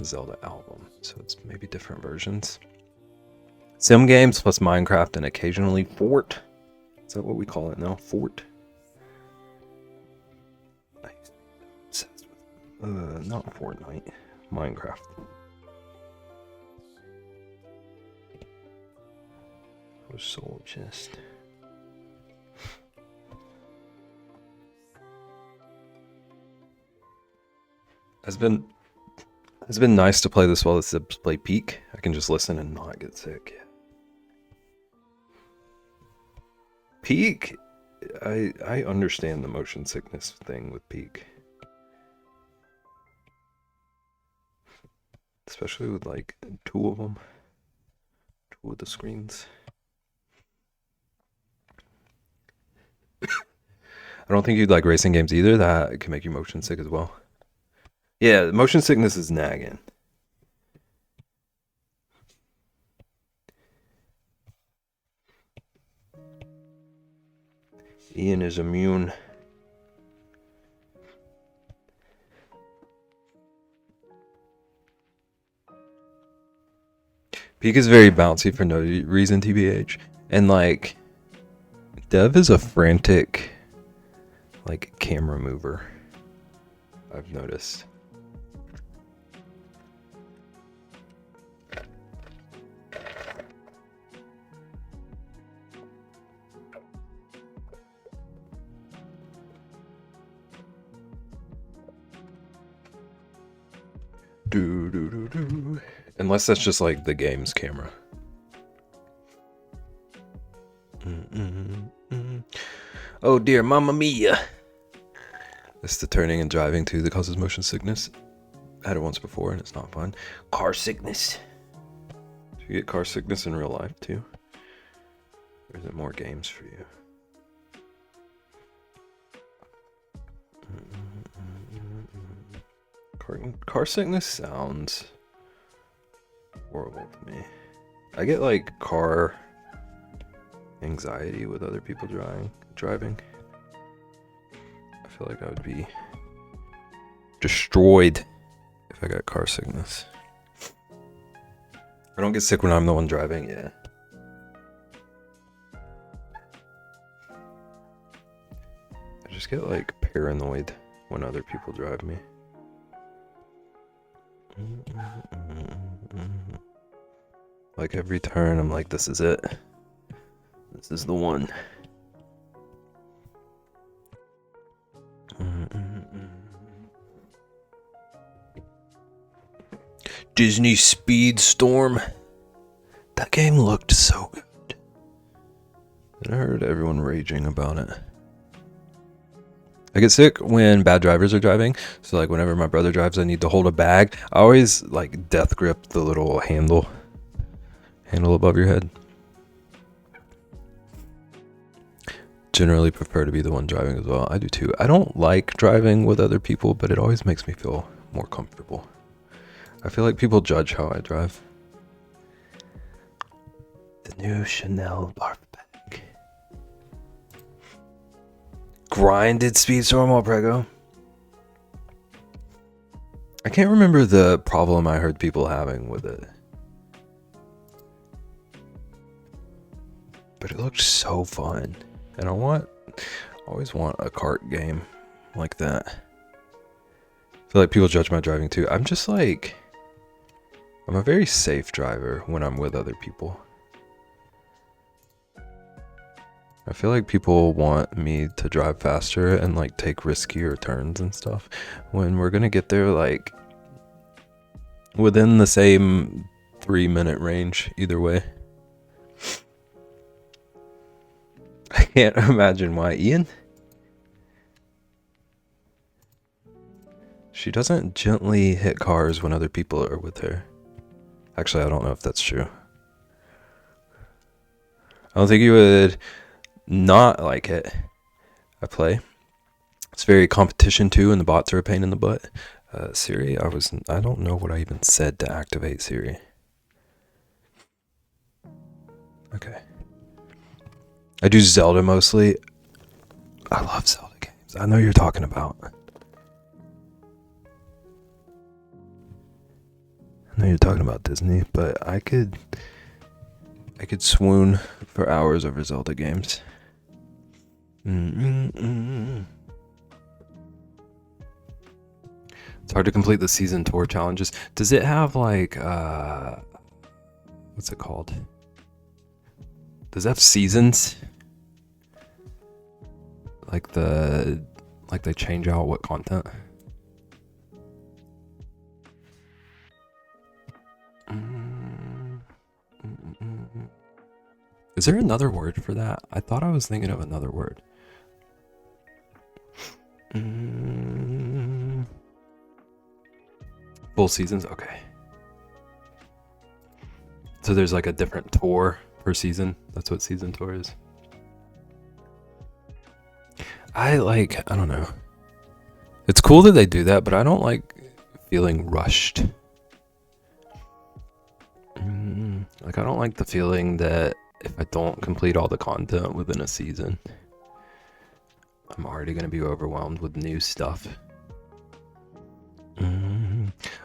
Zelda album, so it's maybe different versions. Sim games plus Minecraft and occasionally Fort. Is that what we call it now? Fort? Not Fortnite. Minecraft. Soul chest. It's been nice to play this while it's display peak. I can just listen and not get sick. Peak, I understand the motion sickness thing with peak. Especially with like 2 of them. 2 of the screens. I don't think you'd like racing games either. That can make you motion sick as well. Yeah, motion sickness is nagging. Ian is immune. Peak is very bouncy for no reason, TBH. And like, Dev is a frantic, like, camera mover. I've noticed. Unless that's just like the game's camera. Oh dear, mamma mia! It's the turning and driving too that causes motion sickness. I had it once before and it's not fun. Car sickness. Do you get car sickness in real life too? Or is it more games for you? Car sickness sounds horrible to me. I get like car anxiety with other people driving. I feel like I would be destroyed if I got car sickness. I don't get sick when I'm the one driving, yeah. I just get like paranoid when other people drive me. Like every turn I'm like, this is it. This is the one. Disney Speedstorm. That game looked so good. And I heard everyone raging about it. I get sick when bad drivers are driving. So like whenever my brother drives, I need to hold a bag. I always like death grip the little handle above your head. Generally prefer to be the one driving as well. I do too. I don't like driving with other people, but it always makes me feel more comfortable. I feel like people judge how I drive. The new Chanel barf bag. Grinded Speedstorm while prego. I can't remember the problem I heard people having with it. But it looked so fun. And I always want a kart game like that. I feel like people judge my driving too. I'm a very safe driver when I'm with other people. I feel like people want me to drive faster and like take riskier turns and stuff when we're gonna get there like within the same 3-minute range either way. I can't imagine why. Ian? She doesn't gently hit cars when other people are with her. Actually, I don't know if that's true. I don't think you would not like it. I play. It's very competition too, and the bots are a pain in the butt. Siri, I don't know what I even said to activate Siri. Okay. I do Zelda mostly. I love Zelda games. I know you're talking about. I know you're talking about Disney, but I could swoon for hours over Zelda games. It's hard to complete the season tour challenges. Does it have like what's it called? Does it have seasons? Like they change out what content? Is there another word for that? I thought I was thinking of another word. Full seasons? Okay. So there's like a different tour per season. That's what season tour is. I don't know. It's cool that they do that, but I don't like feeling rushed. Like, I don't like the feeling that if I don't complete all the content within a season, I'm already going to be overwhelmed with new stuff.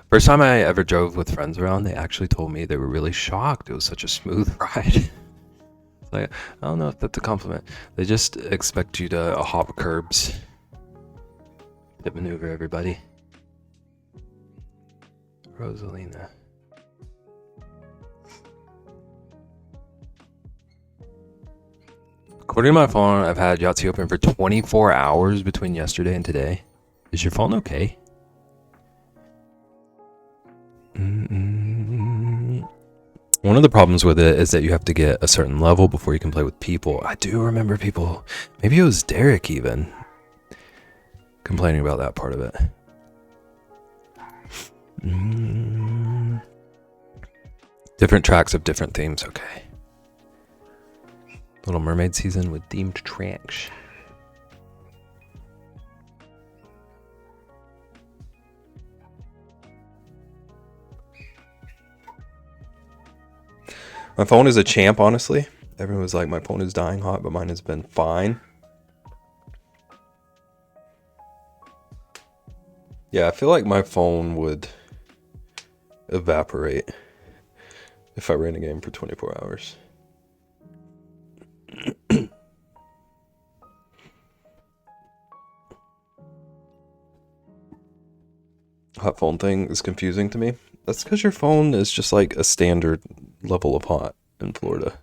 First time I ever drove with friends around, they actually told me they were really shocked. It was such a smooth ride. Like, I don't know if that's a compliment. They just expect you to hop curbs, pit maneuver everybody. Rosalina. According to my phone, I've had Yahtzee open for 24 hours between yesterday and today. Is your phone okay? One of the problems with it is that you have to get a certain level before you can play with people. I do remember people, maybe it was Derek even, complaining about that part of it. Different tracks have different themes, okay. Little Mermaid season with themed tracks. My phone is a champ, honestly. Everyone was like, my phone is dying hot, but mine has been fine. Yeah, I feel like my phone would evaporate if I ran a game for 24 hours. Hot phone thing is confusing to me. That's because your phone is just like a standard level of hot in Florida.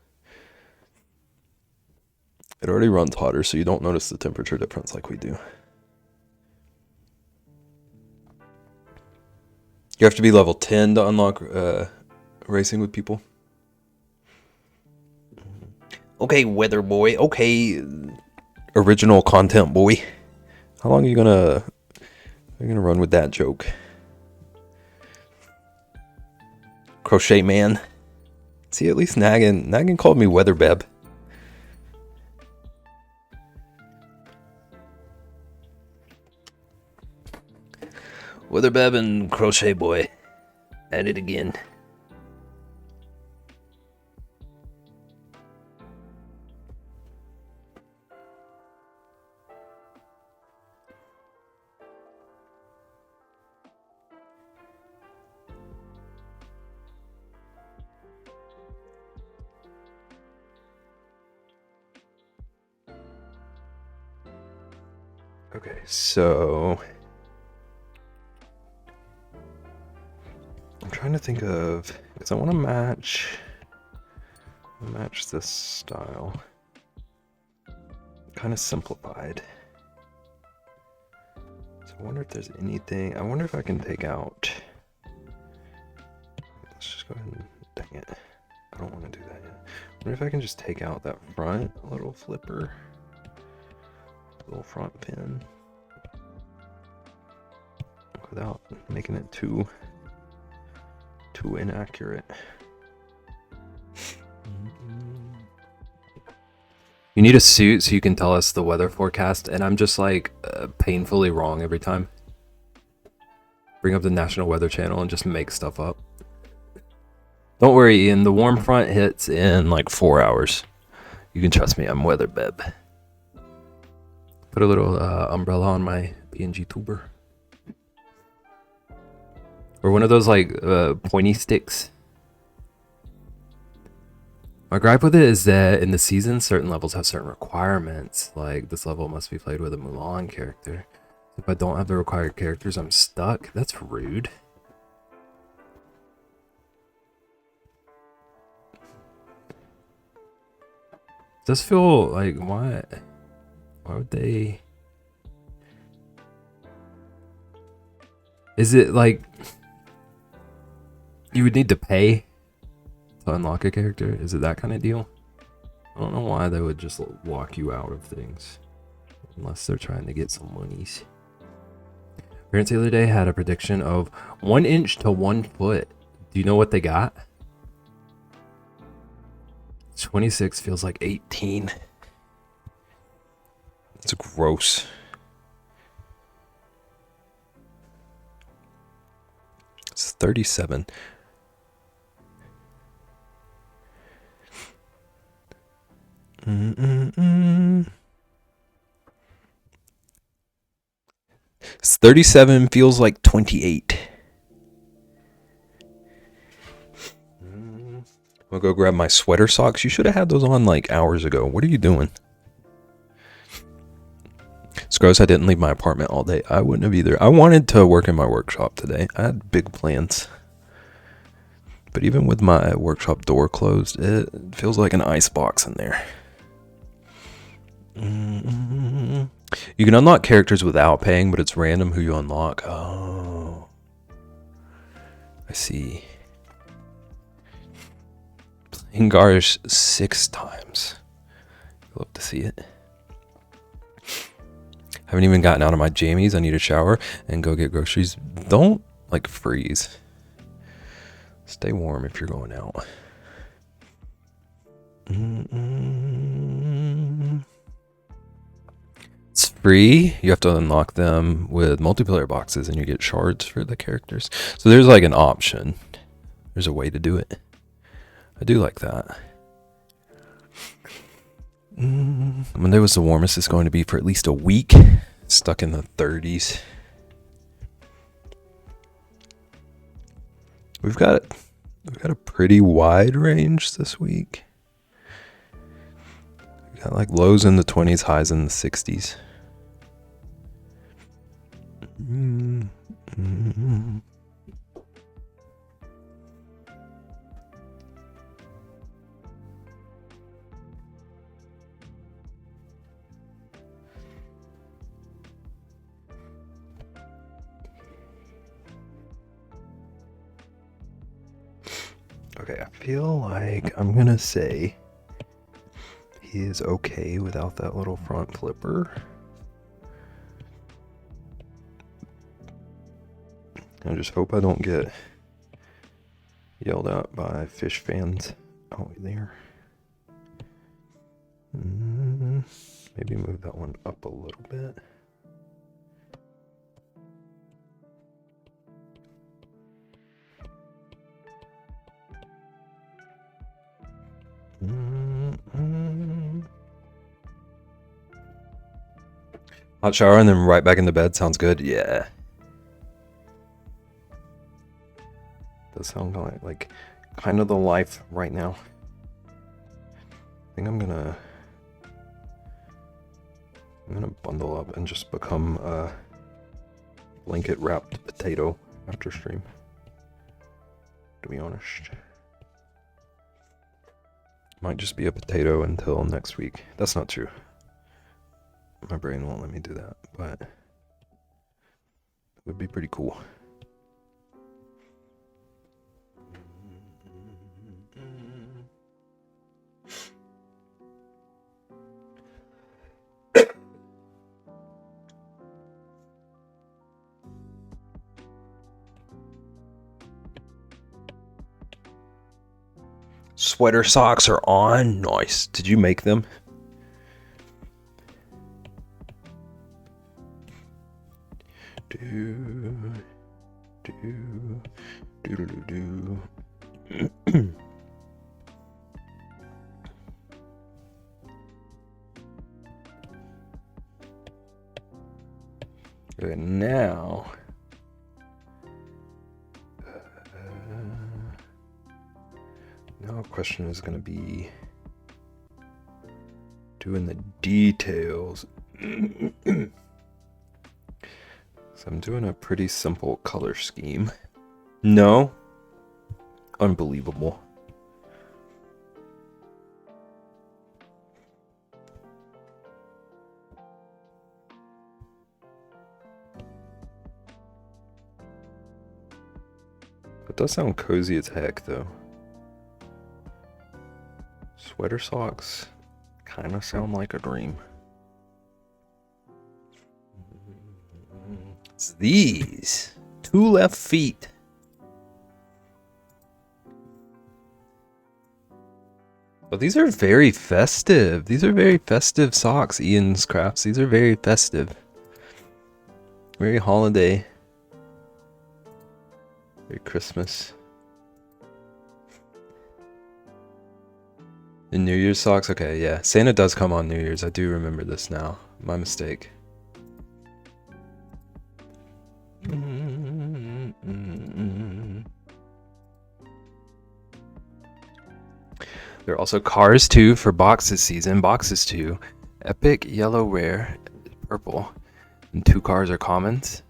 It already runs hotter, so you don't notice the temperature difference like we do. You have to be level 10 to unlock racing with people. Okay, weather boy. Okay, original content boy. How long are you gonna run with that joke? Crochet man. See, at least Naggin called me Weather Beb. Weather Beb and Crochet Boy at it again. Okay, so I'm trying to think of, because I want to match this style. Kind of simplified. So I wonder if there's anything. I wonder if I can take out. Let's just go ahead and dang it. I don't want to do that yet. What if I can just take out that front little flipper? Little front pin. Without making it too inaccurate. You need a suit so you can tell us the weather forecast, and I'm just like painfully wrong every time. Bring up the National Weather Channel and just make stuff up. Don't worry, Ian, the warm front hits in like 4 hours. You can trust me, I'm weather beb. Put a little umbrella on my PNG tuber. Or one of those like pointy sticks. My gripe with it is that in the season, certain levels have certain requirements. Like this level must be played with a Mulan character. If I don't have the required characters, I'm stuck. That's rude. It does feel like why would they? Is it like you would need to pay to unlock a character? Is it that kind of deal? I don't know why they would just walk you out of things unless they're trying to get some monies. Parents the other day had a prediction of 1 inch to 1 foot. Do you know what they got? 26 feels like 18. It's gross. It's 37. It's 37 feels like 28. I'll go grab my sweater socks. You should have had those on like hours ago. What are you doing? It's gross I didn't leave my apartment all day. I wouldn't have either. I wanted to work in my workshop today. I had big plans. But even with my workshop door closed, it feels like an icebox in there. You can unlock characters without paying, but it's random who you unlock. Oh. I see. Playing Garish 6 times. Love to see it. Haven't even gotten out of my jammies. I need a shower and go get groceries. Don't like freeze. Stay warm if you're going out. It's free. You have to unlock them with multiplayer boxes and you get shards for the characters. So there's like an option. There's a way to do it. I do like that. Monday was the warmest it's going to be for at least a week. Stuck in the 30s. We've got a pretty wide range this week. We got like lows in the 20s, highs in the 60s. Okay, I feel like I'm gonna say he is okay without that little front flipper. I just hope I don't get yelled at by fish fans out there. Maybe move that one up a little bit. Hot shower and then right back into bed sounds good. Yeah. Does sound like kind of the life right now. I think I'm gonna bundle up and just become a blanket wrapped potato after stream. To be honest. Might just be a potato until next week. That's not true. My brain won't let me do that, but it would be pretty cool. Sweater socks are on. Nice. Did you make them? Okay, now the question is going to be doing the details. So I'm doing a pretty simple color scheme. No? Unbelievable. It does sound cozy as heck, though. Sweater socks kind of sound like a dream. It's these 2 left feet. Well, these are very festive. These are very festive socks, Ian's Crafts. These are very festive. Very holiday. Very Christmas. The New Year's socks? Okay, yeah. Santa does come on New Year's. I do remember this now. My mistake. There are also cars too for boxes season. Boxes too. Epic, yellow, rare, purple. And 2 cars are commons.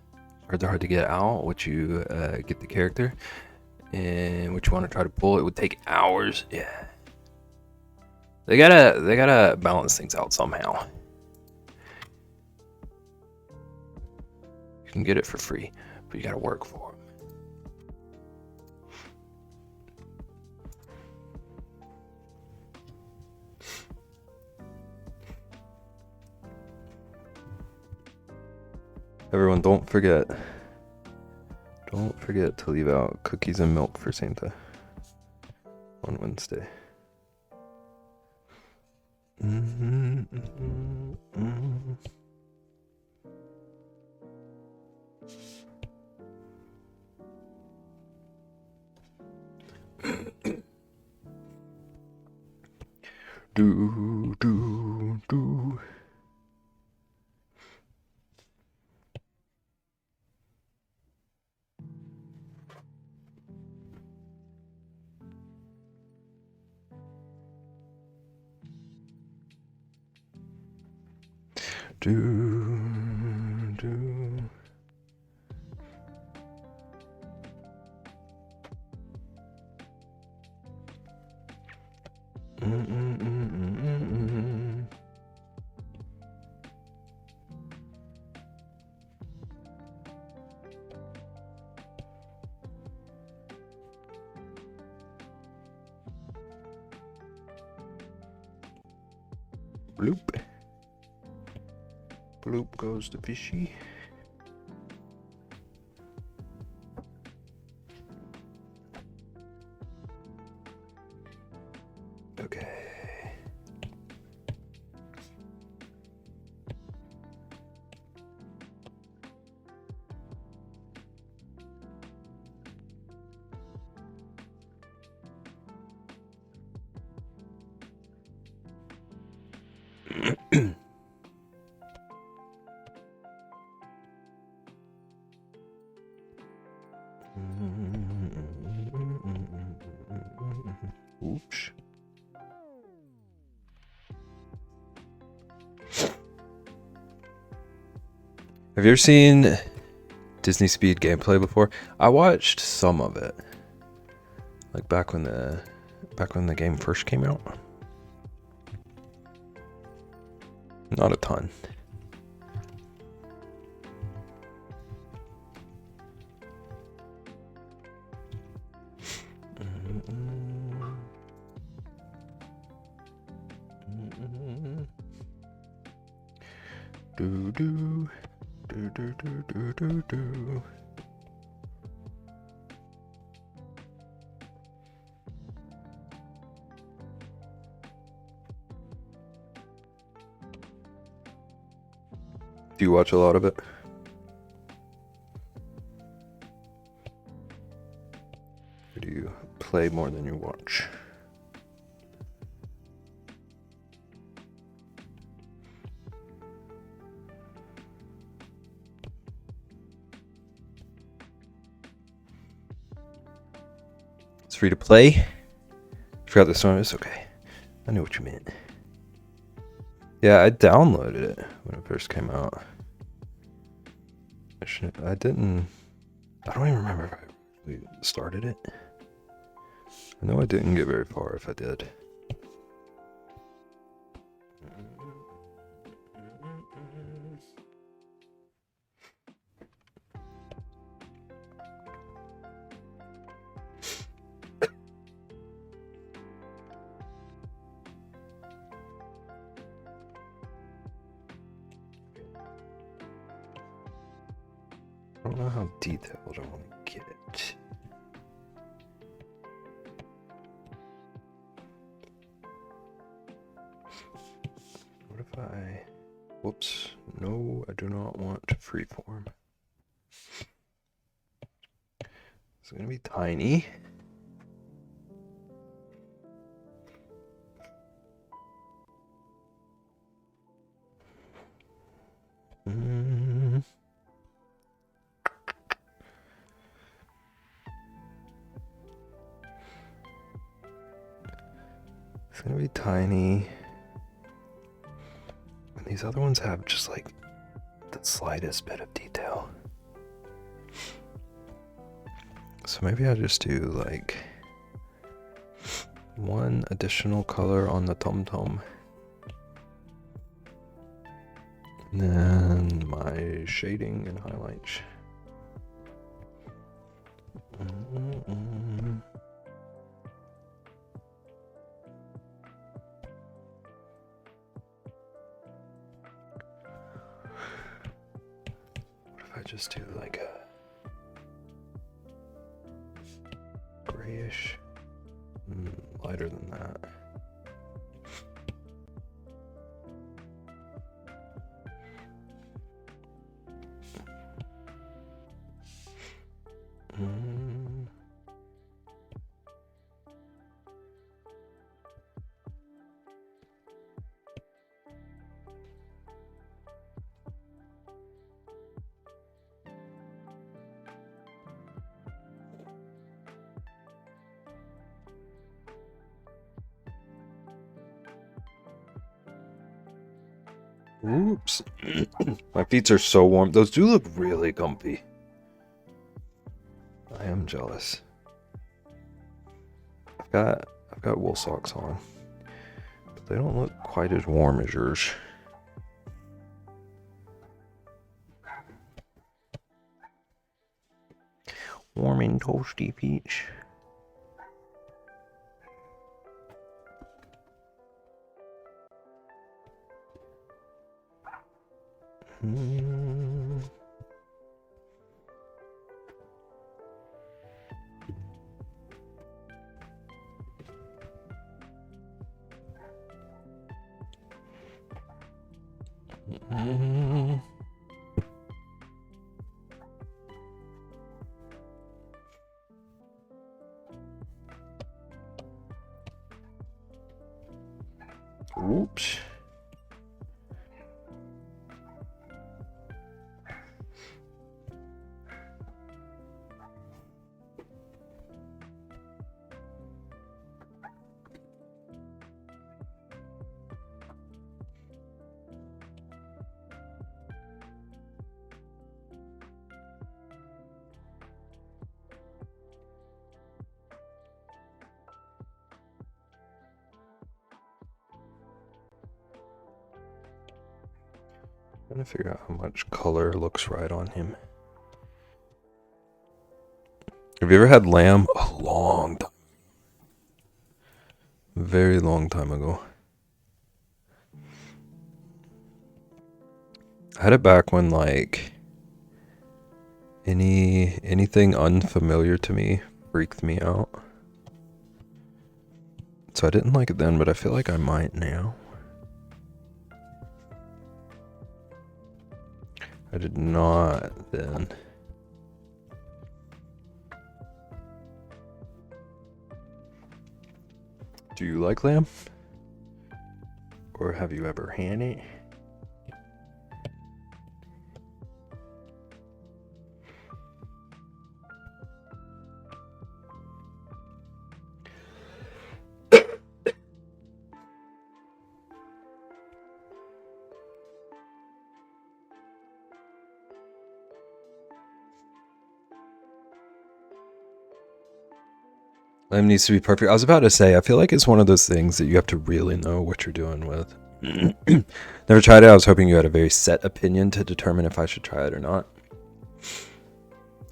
Hard to get out, which you get the character. And what you want to try to pull, it would take hours. Yeah. They gotta balance things out somehow. You can get it for free, but you gotta work for it. Everyone, don't forget to leave out cookies and milk for Santa on Wednesday. Do. Bloop. Bloop goes the fishy. Okay. Oops. Have you ever seen Disney Speed gameplay before? I watched some of it, like back when the game first came out. Not a ton. Do. Do you watch a lot of it? Or do you play more than you watch? It's free to play. Forgot the song. It's okay. I knew what you meant. Yeah, I downloaded it when it first came out. I don't even remember if I really started it. I know I didn't get very far if I did. I don't know how detailed I want to get it. What if I... Whoops. No, I do not want freeform. It's going to be tiny. It's gonna be tiny. And these other ones have just like the slightest bit of detail. So maybe I just do like one additional color on the tom-tom. And then my shading and highlights. What if I just do like a grayish, lighter than that? Oops. My feet are so warm. Those do look really comfy. I am jealous. I've got wool socks on, but they don't look quite as warm as yours. Warm and toasty feet. Oops. Trying to figure out how much color looks right on him. Have you ever had lamb? A long time. Very long time ago. I had it back when like anything unfamiliar to me freaked me out. So I didn't like it then, but I feel like I might now. I did not then. Do you like lamb? Or have you ever had it? Lamb needs to be perfect. I was about to say, I feel like it's one of those things that you have to really know what you're doing with. Never tried it. I was hoping you had a very set opinion to determine if I should try it or not.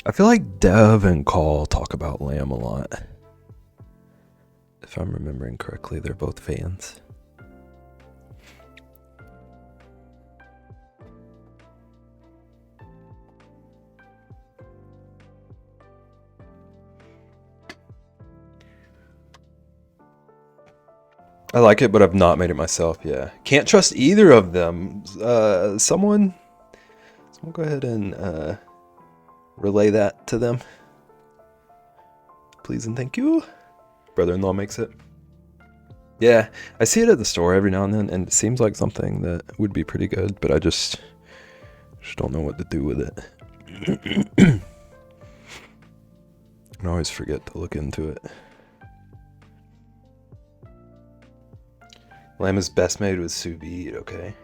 I feel like Dev and Call talk about lamb a lot. If I'm remembering correctly, they're both fans. I like it, but I've not made it myself. Yeah, can't trust either of them. Someone go ahead and relay that to them, please and thank you. Brother-in-law makes it. Yeah, I see it at the store every now and then, and it seems like something that would be pretty good, but I just don't know what to do with it. I always forget to look into it. Lamb is best made with sous vide, okay.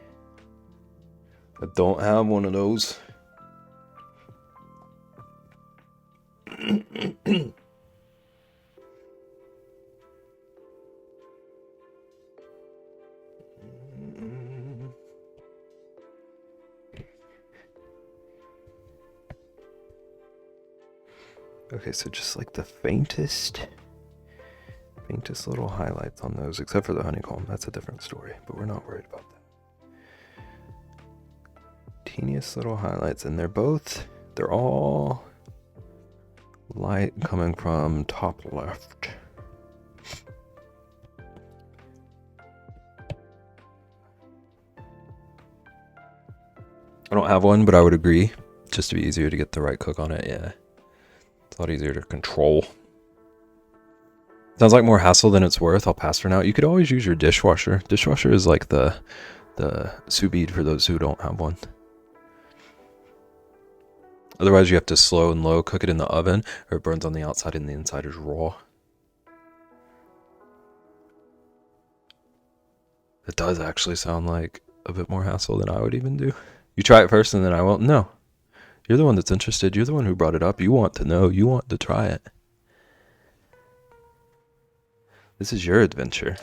I don't have one of those. Okay, so just like the faintest little highlights on those, except for the honeycomb. That's a different story, but we're not worried about that. Teeniest little highlights, and they're all light coming from top left. I don't have one, but I would agree. Just to be easier to get the right cook on it, yeah. It's a lot easier to control. Sounds like more hassle than it's worth. I'll pass for now. You could always use your dishwasher. Dishwasher is like the sous vide for those who don't have one. Otherwise, you have to slow and low cook it in the oven, or it burns on the outside and the inside is raw. It does actually sound like a bit more hassle than I would even do. You try it first and then I won't. No. You're the one that's interested. You're the one who brought it up. You want to know. You want to try it. This is your adventure.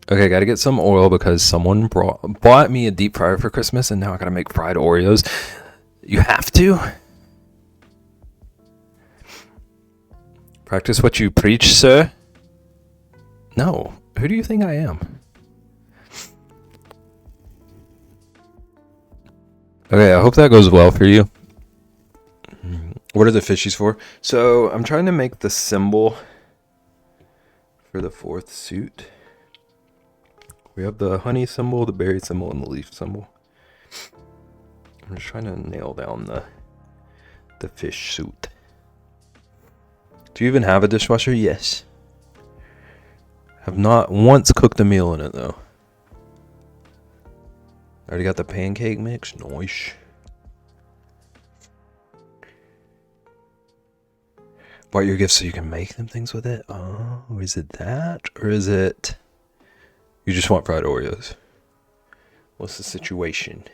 Okay, gotta get some oil because someone bought me a deep fryer for Christmas and now I gotta make fried Oreos. You have to? Practice what you preach, sir? No. Who do you think I am? Okay, I hope that goes well for you. What are the fishies for? So I'm trying to make the symbol for the fourth suit. We have the honey symbol, the berry symbol, and the leaf symbol. I'm just trying to nail down the fish suit. Do you even have a dishwasher? Yes. Have not once cooked a meal in it though. Already got the pancake mix. Nice. Bought your gift so you can make them things with it? Oh, is it that? Or is it you just want fried Oreos? What's the situation?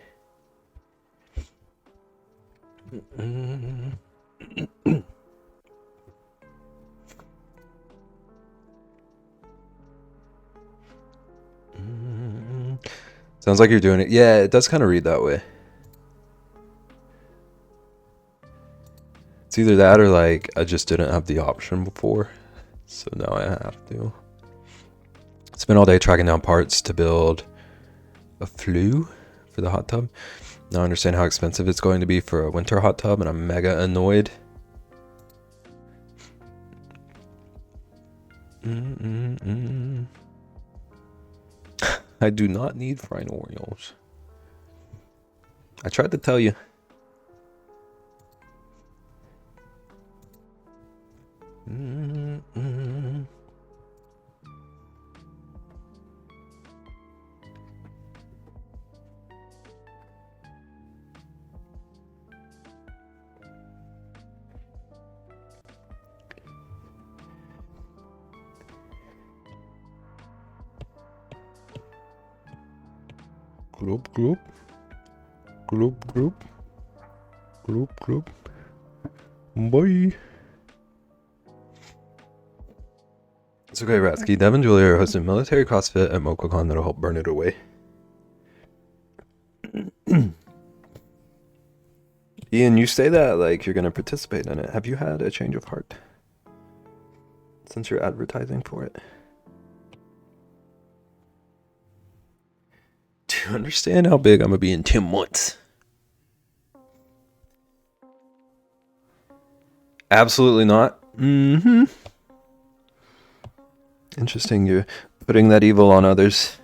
Sounds like you're doing it. Yeah, it does kind of read that way. It's either that or like I just didn't have the option before, so now I have to. Spent all day tracking down parts to build a flue for the hot tub. Now I understand how expensive it's going to be for a winter hot tub, and I'm mega annoyed. I do not need fried Oreos. I tried to tell you. Gloop, gloop. Gloop, gloop. Gloop, gloop. Bye. It's okay, Ratsky. Dev and Julia are hosting military CrossFit at MocoCon that'll help burn it away. Ian, you say that like you're going to participate in it. Have you had a change of heart since you're advertising for it? Do you understand how big I'm going to be in 10 months? Absolutely not. Interesting, you're putting that evil on others.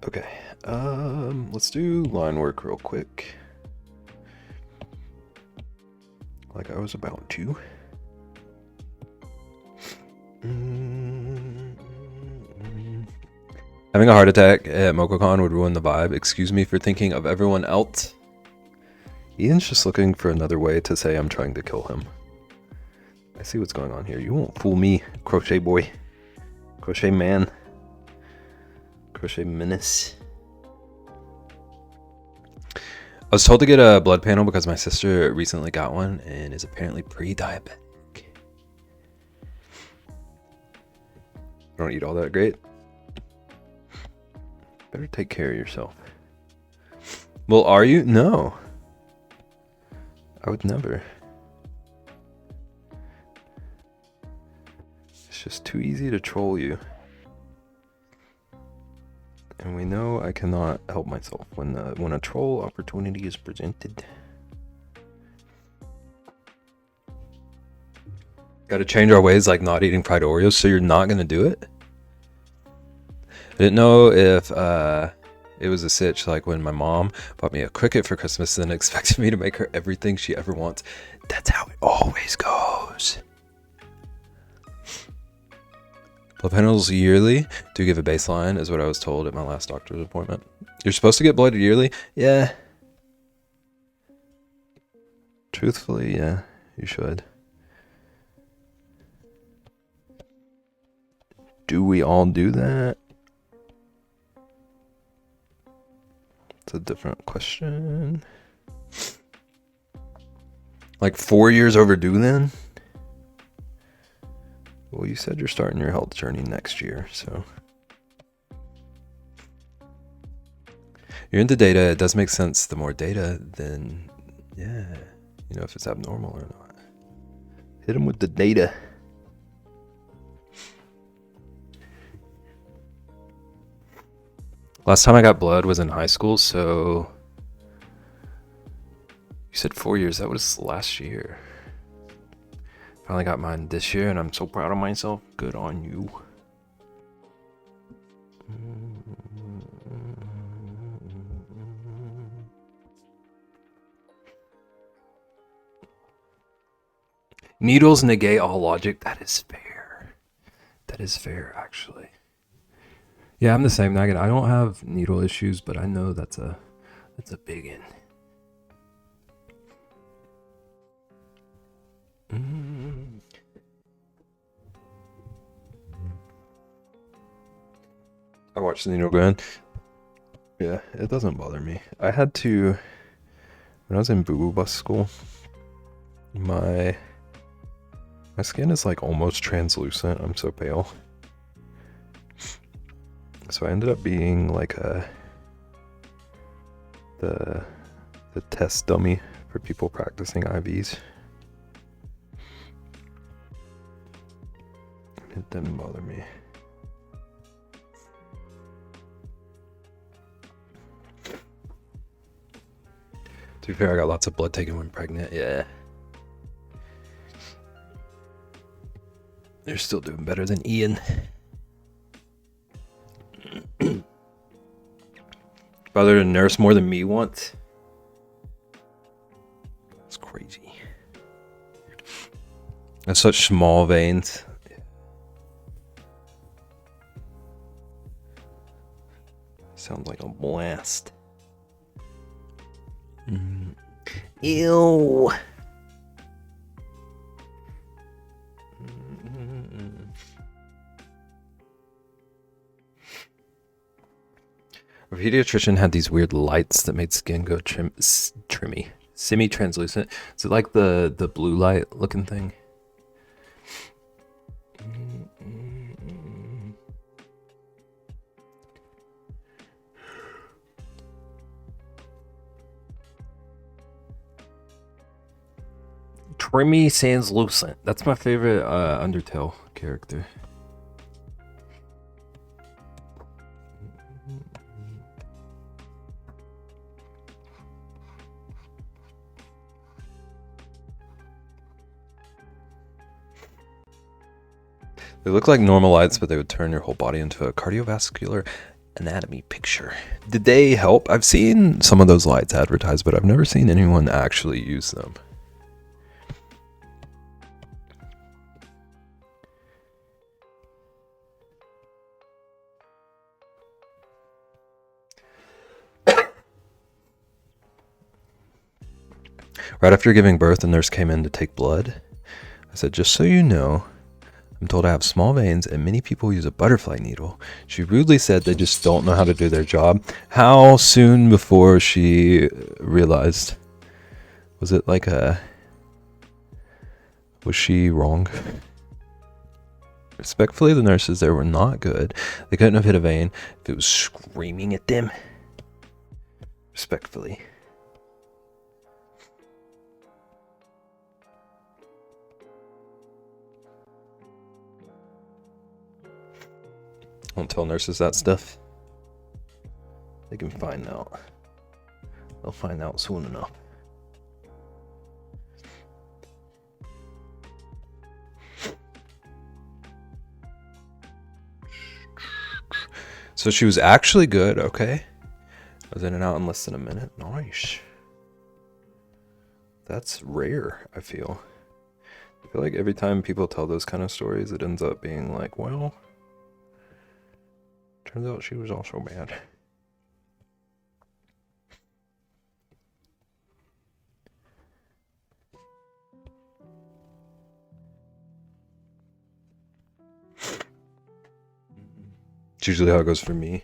Okay, let's do line work real quick. Like I was about to. Having a heart attack at MocoCon would ruin the vibe. Excuse me for thinking of everyone else. Ian's just looking for another way to say I'm trying to kill him. I see what's going on here. You won't fool me, crochet boy. Crochet man. Crochet menace. I was told to get a blood panel because my sister recently got one and is apparently pre-diabetic. Don't eat all that great. Better take care of yourself. Well, are you? No. I would never. It's just too easy to troll you. And we know I cannot help myself when a troll opportunity is presented. Gotta change our ways, like not eating fried Oreos, so you're not gonna do it? I didn't know if it was a sitch, like when my mom bought me a Cricket for Christmas and expected me to make her everything she ever wants. That's how it always goes. Blood panels yearly do give a baseline, is what I was told at my last doctor's appointment. You're supposed to get blood yearly? Yeah. Truthfully, yeah, you should. Do we all do that? It's a different question. Like 4 years overdue then? Well, you said you're starting your health journey next year, so. You're into data, it does make sense. The more data, then yeah, you know if it's abnormal or not. Hit him with the data. Last time I got blood was in high school, so you said 4 years, that was last year. Finally got mine this year and I'm so proud of myself. Good on you. Needles negate all logic. That is fair. That is fair, actually. Yeah, I'm the same, Nagin. I don't have needle issues, but I know that's a big one. I watched the needle go in. Yeah, it doesn't bother me. I had to, when I was in boo-boo bus school, my skin is like almost translucent. I'm so pale. So I ended up being like the test dummy for people practicing IVs. It didn't bother me. be fair, I got lots of blood taken when pregnant. Yeah. They're still doing better than Ian. Bothered to nurse more than me once. It's crazy. That's such small veins. Sounds like a blast. Ew. Our pediatrician had these weird lights that made skin go trimmy, semi-translucent. Is it like the blue light looking thing? Trimmy Translucent. That's my favorite Undertale character. They look like normal lights, but they would turn your whole body into a cardiovascular anatomy picture. Did they help? I've seen some of those lights advertised, but I've never seen anyone actually use them. Right after giving birth, the nurse came in to take blood. I said, just so you know, I'm told I have small veins and many people use a butterfly needle. She rudely said they just don't know how to do their job. How soon before she realized? Was it like was she wrong? Respectfully, the nurses there were not good. They couldn't have hit a vein if it was screaming at them. Respectfully. Don't tell nurses that stuff. They can find out. They'll find out soon enough. So she was actually good, okay. I was in and out in less than a minute. Nice. That's rare, I feel. I feel like every time people tell those kind of stories, it ends up being like, well, turns out she was also bad. It's usually how it goes for me.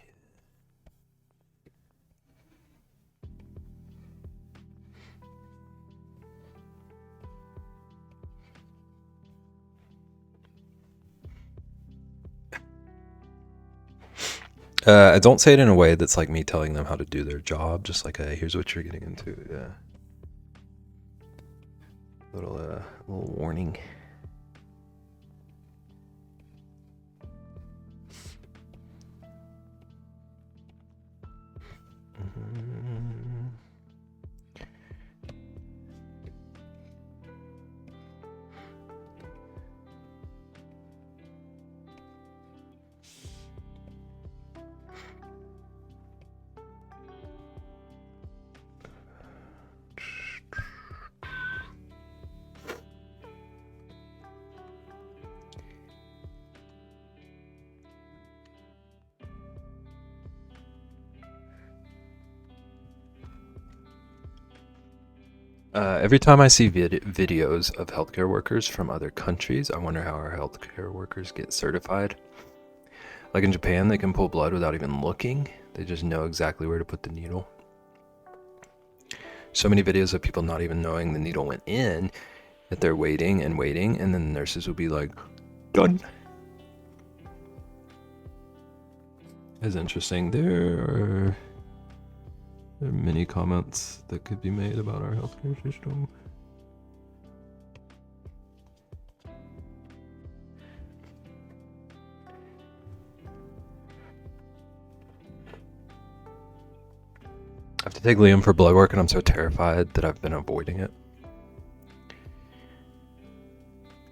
I don't say it in a way that's like me telling them how to do their job, just like, here's what you're getting into. Yeah. Little warning. Every time I see videos of healthcare workers from other countries, I wonder how our healthcare workers get certified. Like in Japan, they can pull blood without even looking. They just know exactly where to put the needle. So many videos of people not even knowing the needle went in, that they're waiting and waiting, and then the nurses will be like, done. It's interesting. There are many comments that could be made about our healthcare system. I have to take Liam for blood work, and I'm so terrified that I've been avoiding it.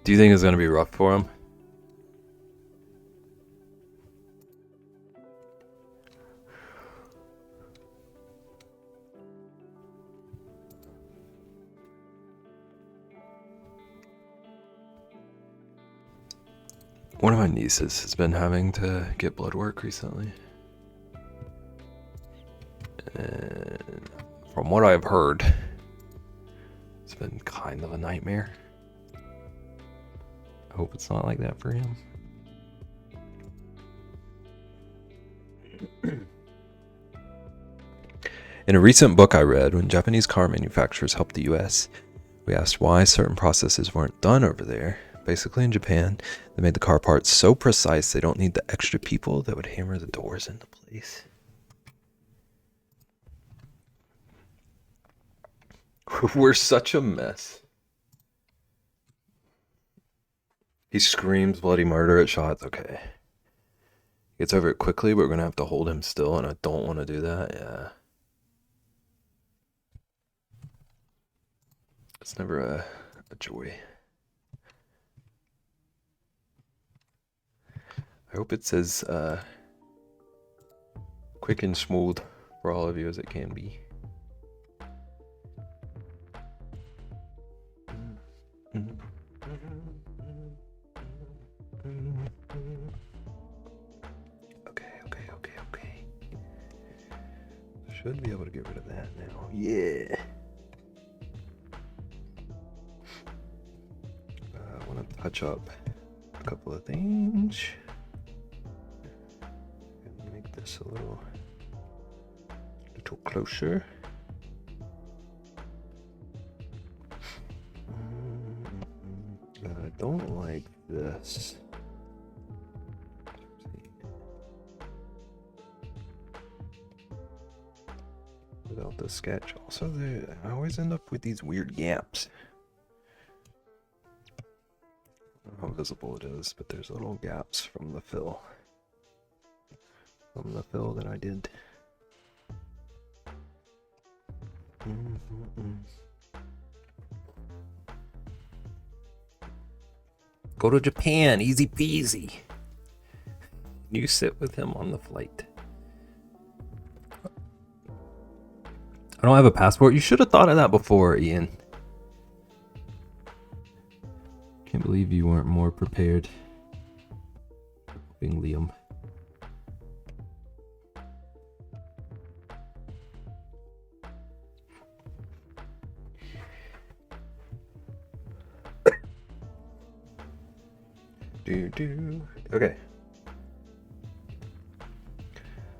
Do you think it's gonna be rough for him? One of my nieces has been having to get blood work recently. And from what I've heard, it's been kind of a nightmare. I hope it's not like that for him. In a recent book I read, when Japanese car manufacturers helped the US, we asked why certain processes weren't done over there. Basically, in Japan, they made the car parts so precise they don't need the extra people that would hammer the doors into place. We're such a mess. He screams bloody murder at shots. Okay. He gets over it quickly, but we're going to have to hold him still, and I don't want to do that. Yeah. It's never a joy. I hope it's as quick and smooth for all of you as it can be. Okay. Should be able to get rid of that now. Yeah. I want to touch up a couple of things. Make this a little closer. I don't like this. Without the sketch. Also, I always end up with these weird gaps. I don't know how visible it is, but there's little gaps from the fill. That I did. Go to Japan, easy peasy. You sit with him on the flight. I don't have a passport. You should have thought of that before, Ian. Can't believe you weren't more prepared. Being Liam. Okay.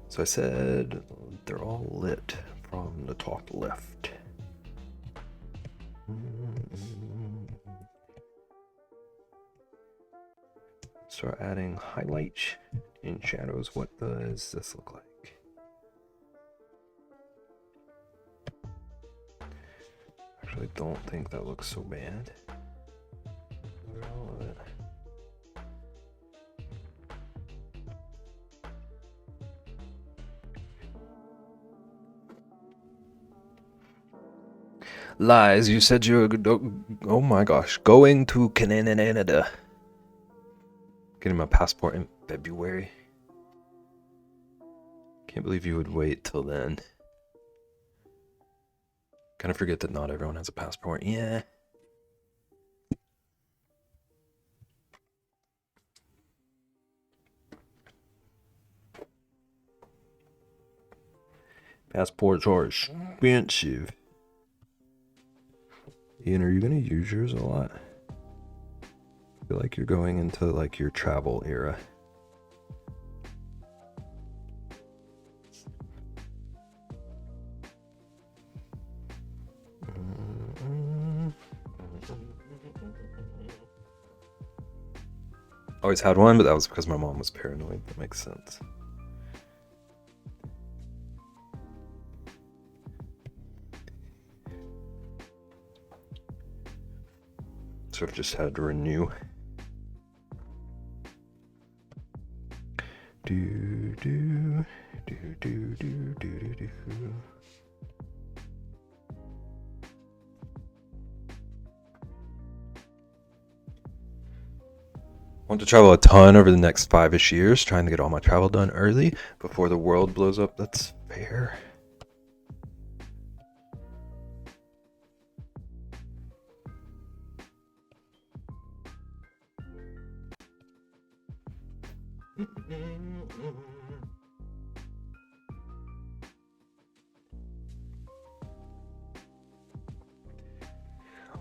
So I said they're all lit from the top left. Start adding highlights and shadows. What does this look like? Actually, don't think that looks so bad. All of it. Lies, you said you were, oh my gosh, going to Canada. Getting my passport in February. Can't believe you would wait till then. Kind of forget that not everyone has a passport. Yeah. Passports are expensive. Ian, are you going to use yours a lot? I feel like you're going into like your travel era. Always had one, but that was because my mom was paranoid. That makes sense. So I've just had to renew. Do. Want to travel a ton over the next 5-ish years, trying to get all my travel done early before the world blows up. That's fair.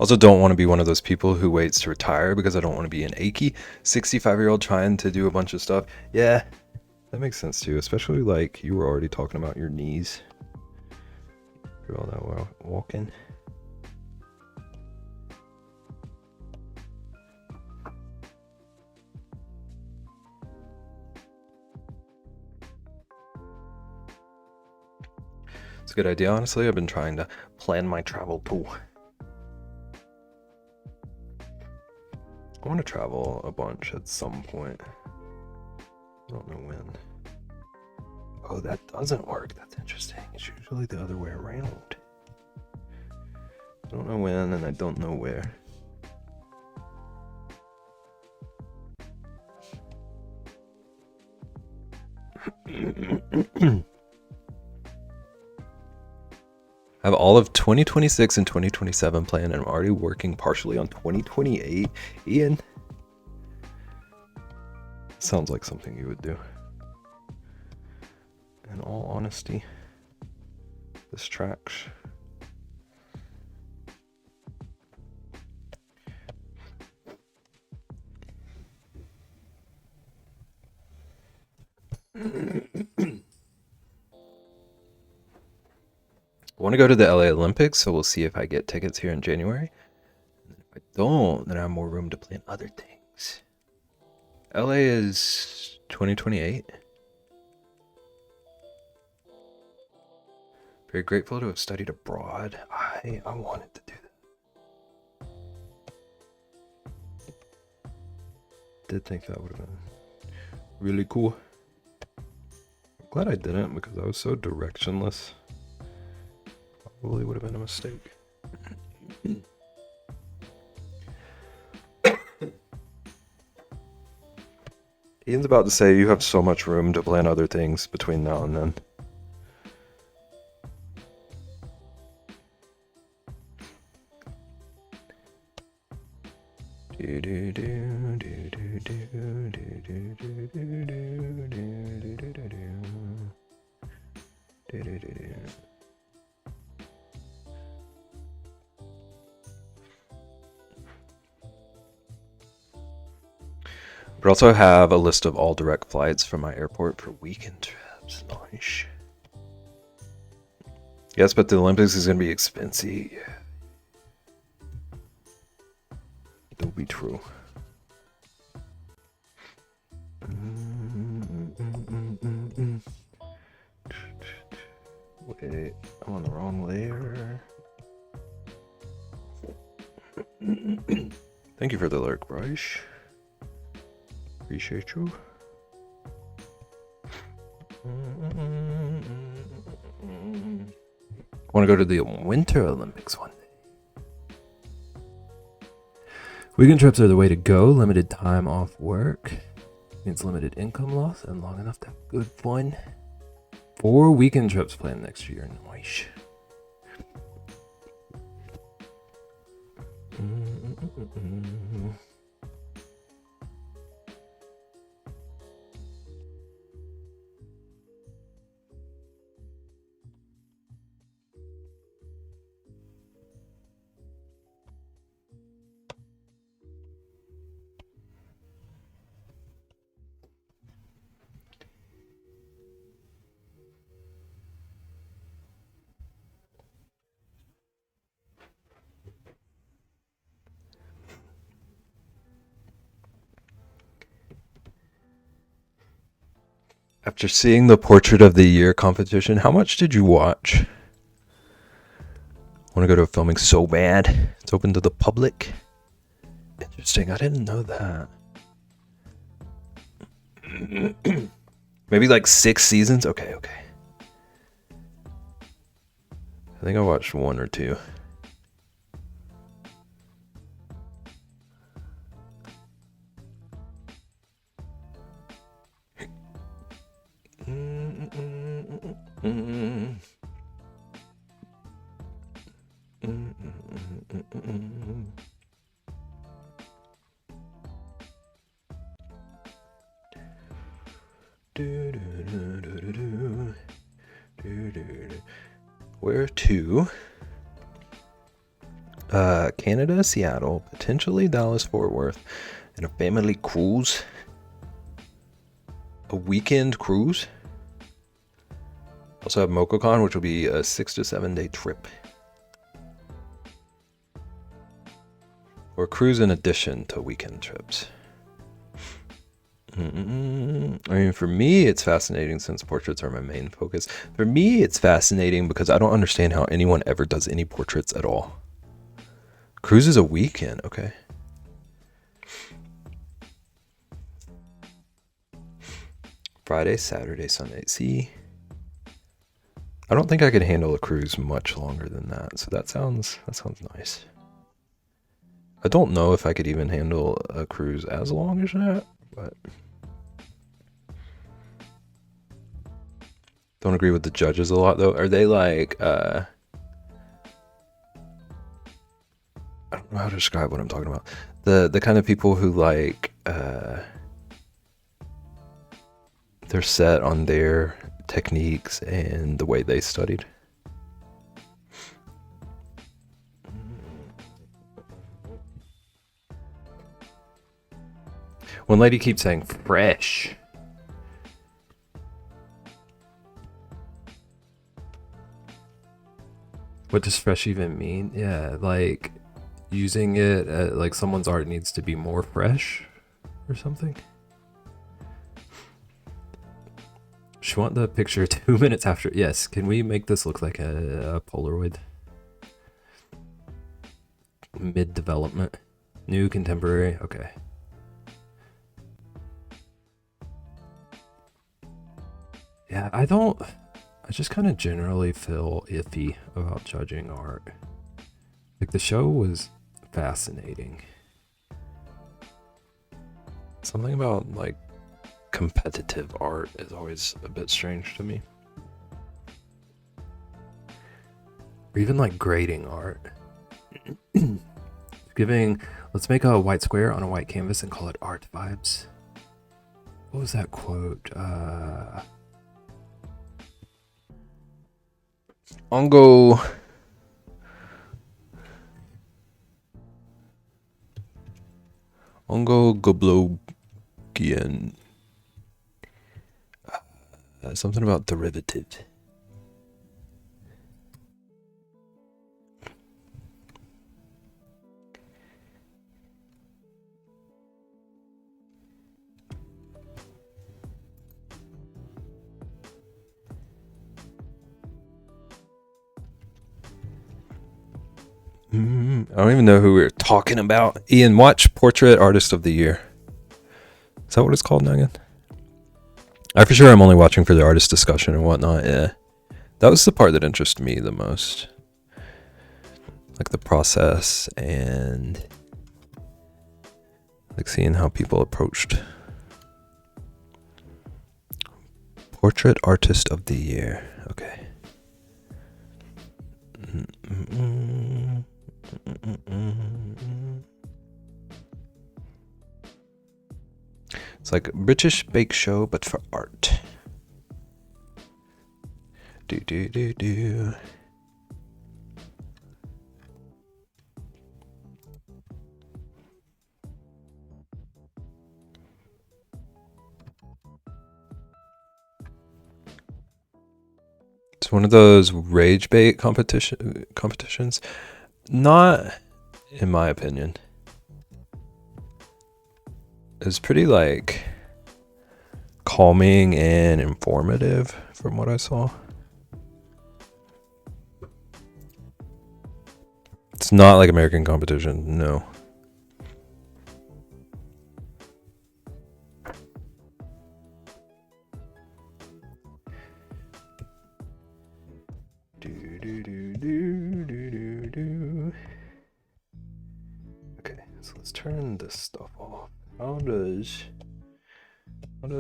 Also, don't want to be one of those people who waits to retire because I don't want to be an achy 65-year-old trying to do a bunch of stuff. Yeah, that makes sense too, especially like you were already talking about your knees. Do all that walking. It's a good idea, honestly. I've been trying to plan my travel too. I want to travel a bunch at some point. I don't know when. Oh, that doesn't work. That's interesting. It's usually the other way around. I don't know when and I don't know where. I have all of 2026 and 2027 planned, and I'm already working partially on 2028. Ian, sounds like something you would do. In all honesty, this tracks. I want to go to the LA Olympics, so we'll see if I get tickets here in January. If I don't, then I have more room to plan other things. LA is 2028. Very grateful to have studied abroad. I wanted to do that. Did think that would have been really cool. I'm glad I didn't because I was so directionless. Probably would have been a mistake. Ian's about to say you have so much room to plan other things between now and then. But also have a list of all direct flights from my airport for weekend trips. Nice. Yes, but the Olympics is going to be expensive. It'll be true. Wait, I'm on the wrong layer. Thank you for the lurk, Bryce. Appreciate you. I want to go to the Winter Olympics one day. Weekend trips are the way to go. Limited time off work means limited income loss and long enough to have good fun. 4 weekend trips planned next year. Nice. After seeing the Portrait of the Year competition, how much did you watch? I want to go to a filming so bad. It's open to the public. Interesting. I didn't know that. Maybe like 6 seasons? Okay. I think I watched 1 or 2. Mm. Mm. Where to? Canada, Seattle, potentially Dallas, Fort Worth, and a family cruise. A weekend cruise. Also have MocoCon, which will be a 6 to 7 day trip. Or cruise in addition to weekend trips. I mean, for me, it's fascinating since portraits are my main focus. For me, it's fascinating because I don't understand how anyone ever does any portraits at all. Cruise is a weekend, okay. Friday, Saturday, Sunday. See, I don't think I could handle a cruise much longer than that. So that sounds nice. I don't know if I could even handle a cruise as long as that, but don't agree with the judges a lot though. Are they like I don't know how to describe what I'm talking about. The kind of people who like they're set on their techniques and the way they studied. One lady keeps saying fresh. What does fresh even mean? Yeah, like using it like someone's art needs to be more fresh or something. She want the picture 2 minutes after. Yes, can we make this look like a Polaroid? Mid-development. New contemporary, okay. Yeah, I just kind of generally feel iffy about judging art. Like, the show was fascinating. Something about, like, competitive art is always a bit strange to me. Or even, like, grading art. Let's make a white square on a white canvas and call it art vibes. What was that quote? Ongo Goblogian. Something about derivative. I don't even know who we were talking about. Ian, watch Portrait Artist of the Year. Is that what it's called now again? I for sure am only watching for the artist discussion and whatnot. Yeah, that was the part that interested me the most, like the process and like seeing how people approached. Portrait Artist of the Year. Okay. It's like a British bake show, but for art. Do. It's one of those rage bait competitions. Not, in my opinion. It's pretty like calming and informative from what I saw. It's not like American competition, no. Okay, so let's turn this stuff off. How does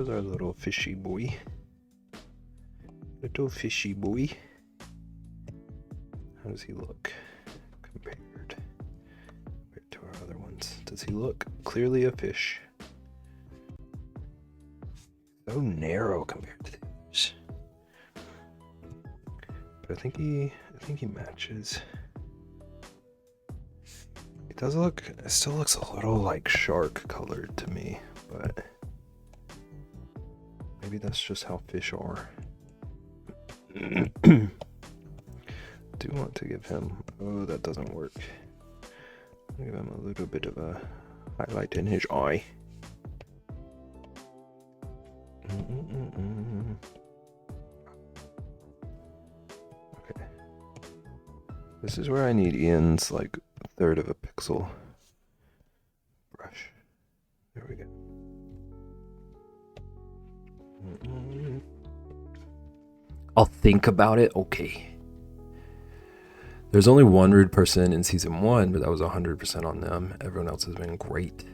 our little fishy boy Little fishy boy. How does he look compared to our other ones? Does he look clearly a fish? So narrow compared to the others. But I think he matches. It does look, it still looks a little like shark colored to me, but maybe that's just how fish are. Do want to give him, oh, that doesn't work. I'll give him a little bit of a highlight in his eye. Okay. This is where I need Ian's like third of a pixel brush. There we go. I'll think about it. Okay. There's only one rude person in season 1, but that was 100% on them. Everyone else has been great.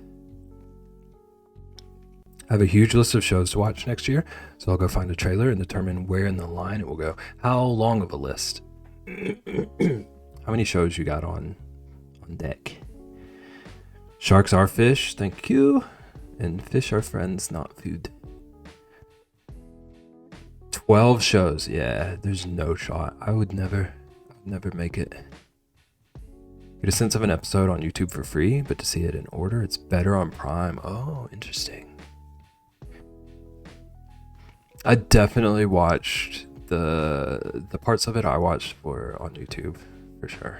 I have a huge list of shows to watch next year, so I'll go find a trailer and determine where in the line it will go. How long of a list? How many shows you got on deck? Sharks are fish, thank you. And fish are friends, not food. 12 shows, yeah, there's no shot. I would never make it. Get a sense of an episode on YouTube for free, but to see it in order, it's better on Prime. Oh, interesting. I definitely watched the parts of it I watched for on YouTube, for sure.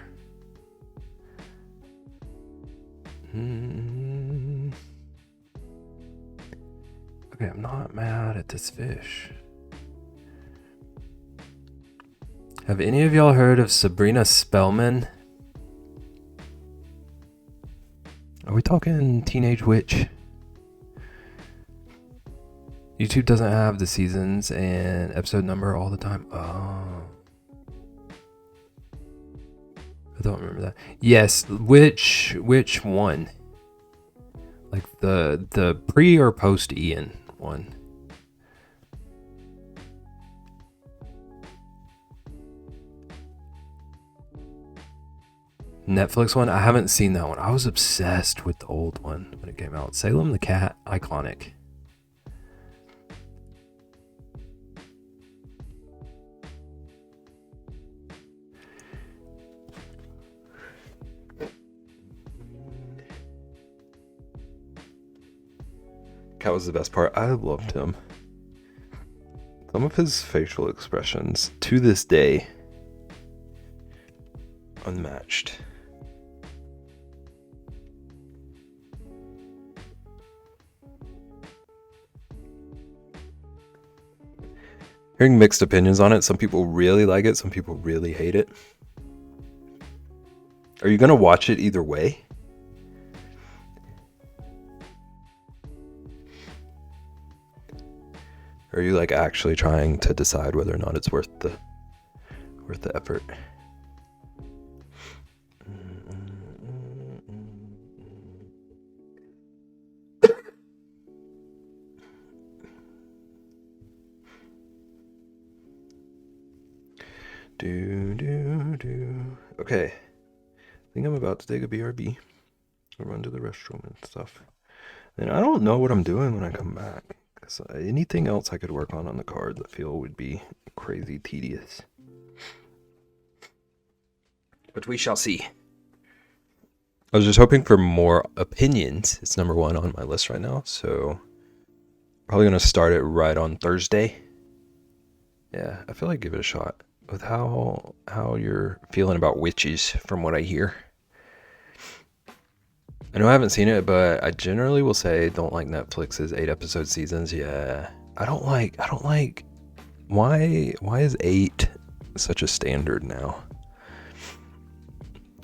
Okay, I'm not mad at this fish. Have any of y'all heard of Sabrina Spellman? Are we talking Teenage Witch? YouTube doesn't have the seasons and episode number all the time. Oh. I don't remember that. Yes, which one? Like the pre or post Ian one? Netflix one? I haven't seen that one. I was obsessed with the old one when it came out. Salem the Cat, iconic. Cat was the best part. I loved him. Some of his facial expressions, to this day, unmatched. Hearing mixed opinions on it. Some people really like it. Some people really hate it. Are you going to watch it either way? Or are you like actually trying to decide whether or not it's worth the effort? Okay. I think I'm about to take a BRB. I'll run to the restroom and stuff. And I don't know what I'm doing when I come back. Because anything else I could work on the cards, I feel would be crazy tedious. But we shall see. I was just hoping for more opinions. It's number 1 on my list right now. So probably going to start it right on Thursday. Yeah, I feel like give it a shot. With how you're feeling about witches from what I hear. I know I haven't seen it, but I generally will say don't like Netflix's 8-episode seasons. Yeah. I don't like why is 8 such a standard now?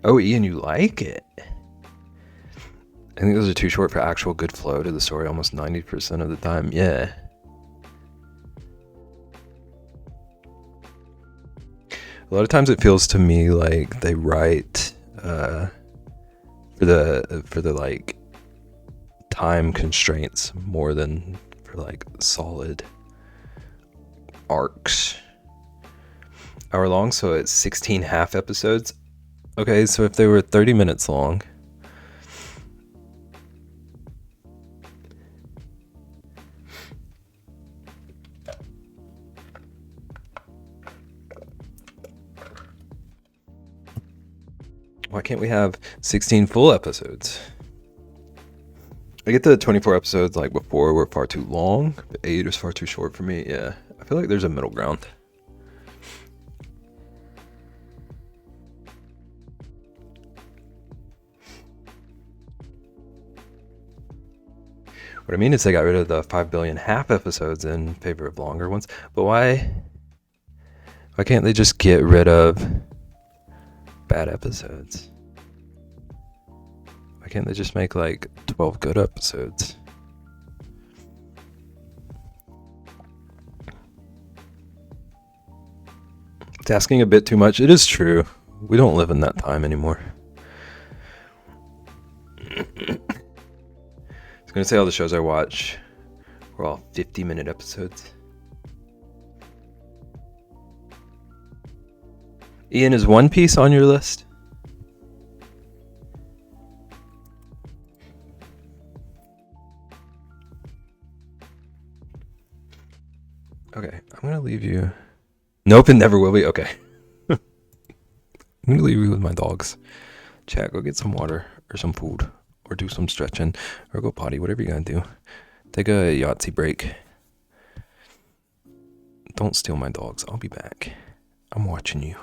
Oh, Ian, you like it? I think those are too short for actual good flow to the story almost 90% of the time. Yeah. A lot of times it feels to me like they write for the like time constraints more than for like solid arcs. hour long, so it's 16 half episodes. Okay, so if they were 30 minutes long, why can't we have 16 full episodes? I get the 24 episodes like before were far too long, but 8 is far too short for me. Yeah, I feel like there's a middle ground. What I mean is they got rid of the 5 billion half episodes in favor of longer ones. But why can't they just get rid of bad episodes? Why can't they just make like 12 good episodes? It's asking a bit too much. It is true. We don't live in that time anymore. I was gonna say all the shows I watch were all 50-minute episodes. Ian, is One Piece on your list? Okay, I'm gonna leave you. Nope, it never will be. Okay. I'm gonna leave you with my dogs. Chat, go get some water or some food or do some stretching or go potty, whatever you gotta do. Take a Yahtzee break. Don't steal my dogs. I'll be back. I'm watching you.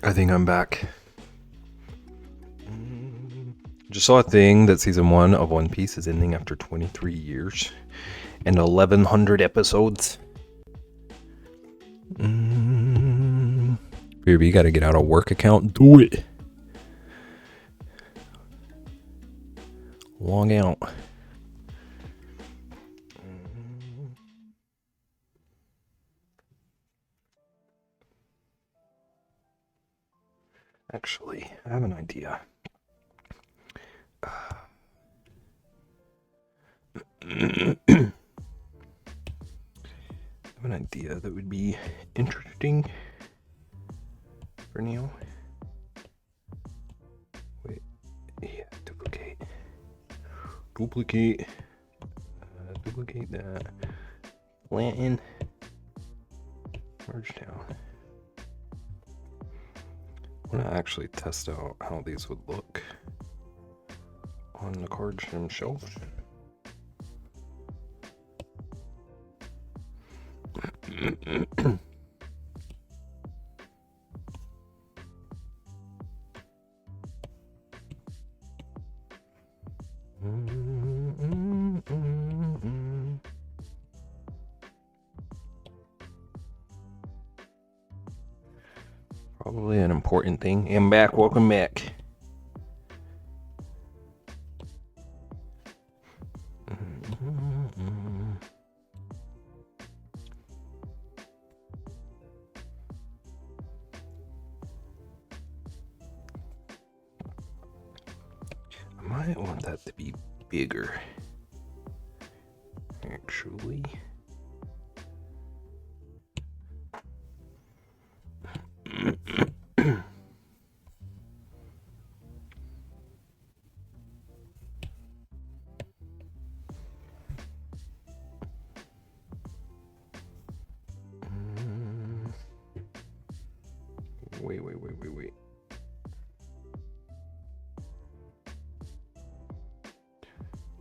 I think I'm back. Just saw a thing that season 1 of One Piece is ending after 23 years and 1,100 episodes. Baby, you gotta get out a work account. Do it. Log out. Actually, I have an idea. I have an idea that would be interesting for Neil. Wait, yeah, duplicate. Duplicate that. Flatten. Merge down. I want to actually test out how these would look on the card trim shelf. Probably an important thing. I'm back. Welcome back. I might want that to be bigger. Actually. Wait.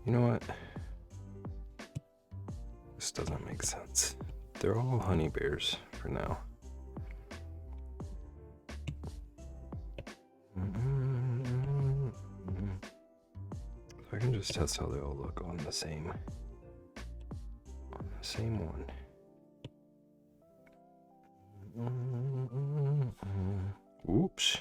You know what? This doesn't make sense. They're all honey bears for now. So I can just test how they all look on the same one. Oops.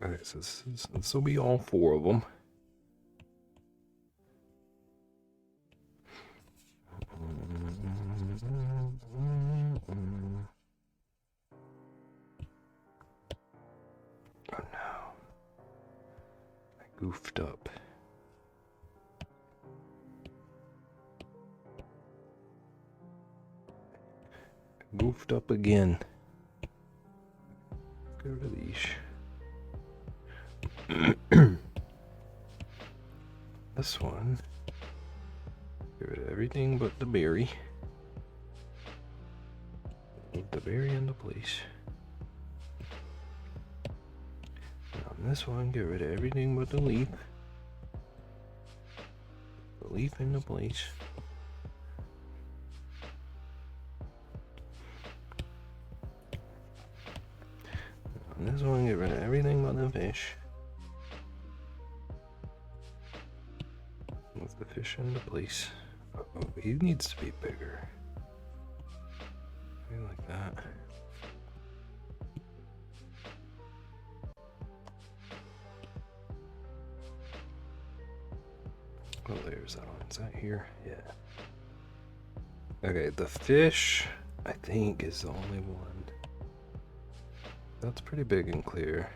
Okay, so this will be all 4 of them. Oh no. I goofed up. Goofed up again. Go to these. This one. Get rid of everything but the berry. Put the berry into place. On this one, get rid of everything but the leaf. The leaf into place. On this one, get rid of everything but the fish. Move the fish into place. Oh, he needs to be bigger. Maybe like that. Oh, there's that one. Is that here? Yeah. Okay, the fish, I think, is the only one. That's pretty big and clear.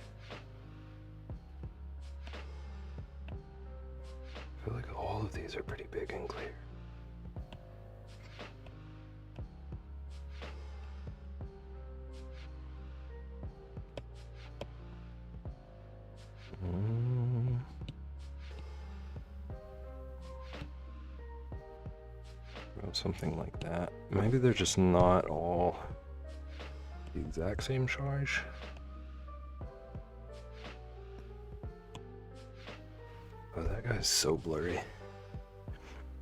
I feel like all of these are pretty big and clear. Something like that. Maybe they're just not all the exact same size. Oh, that guy's so blurry.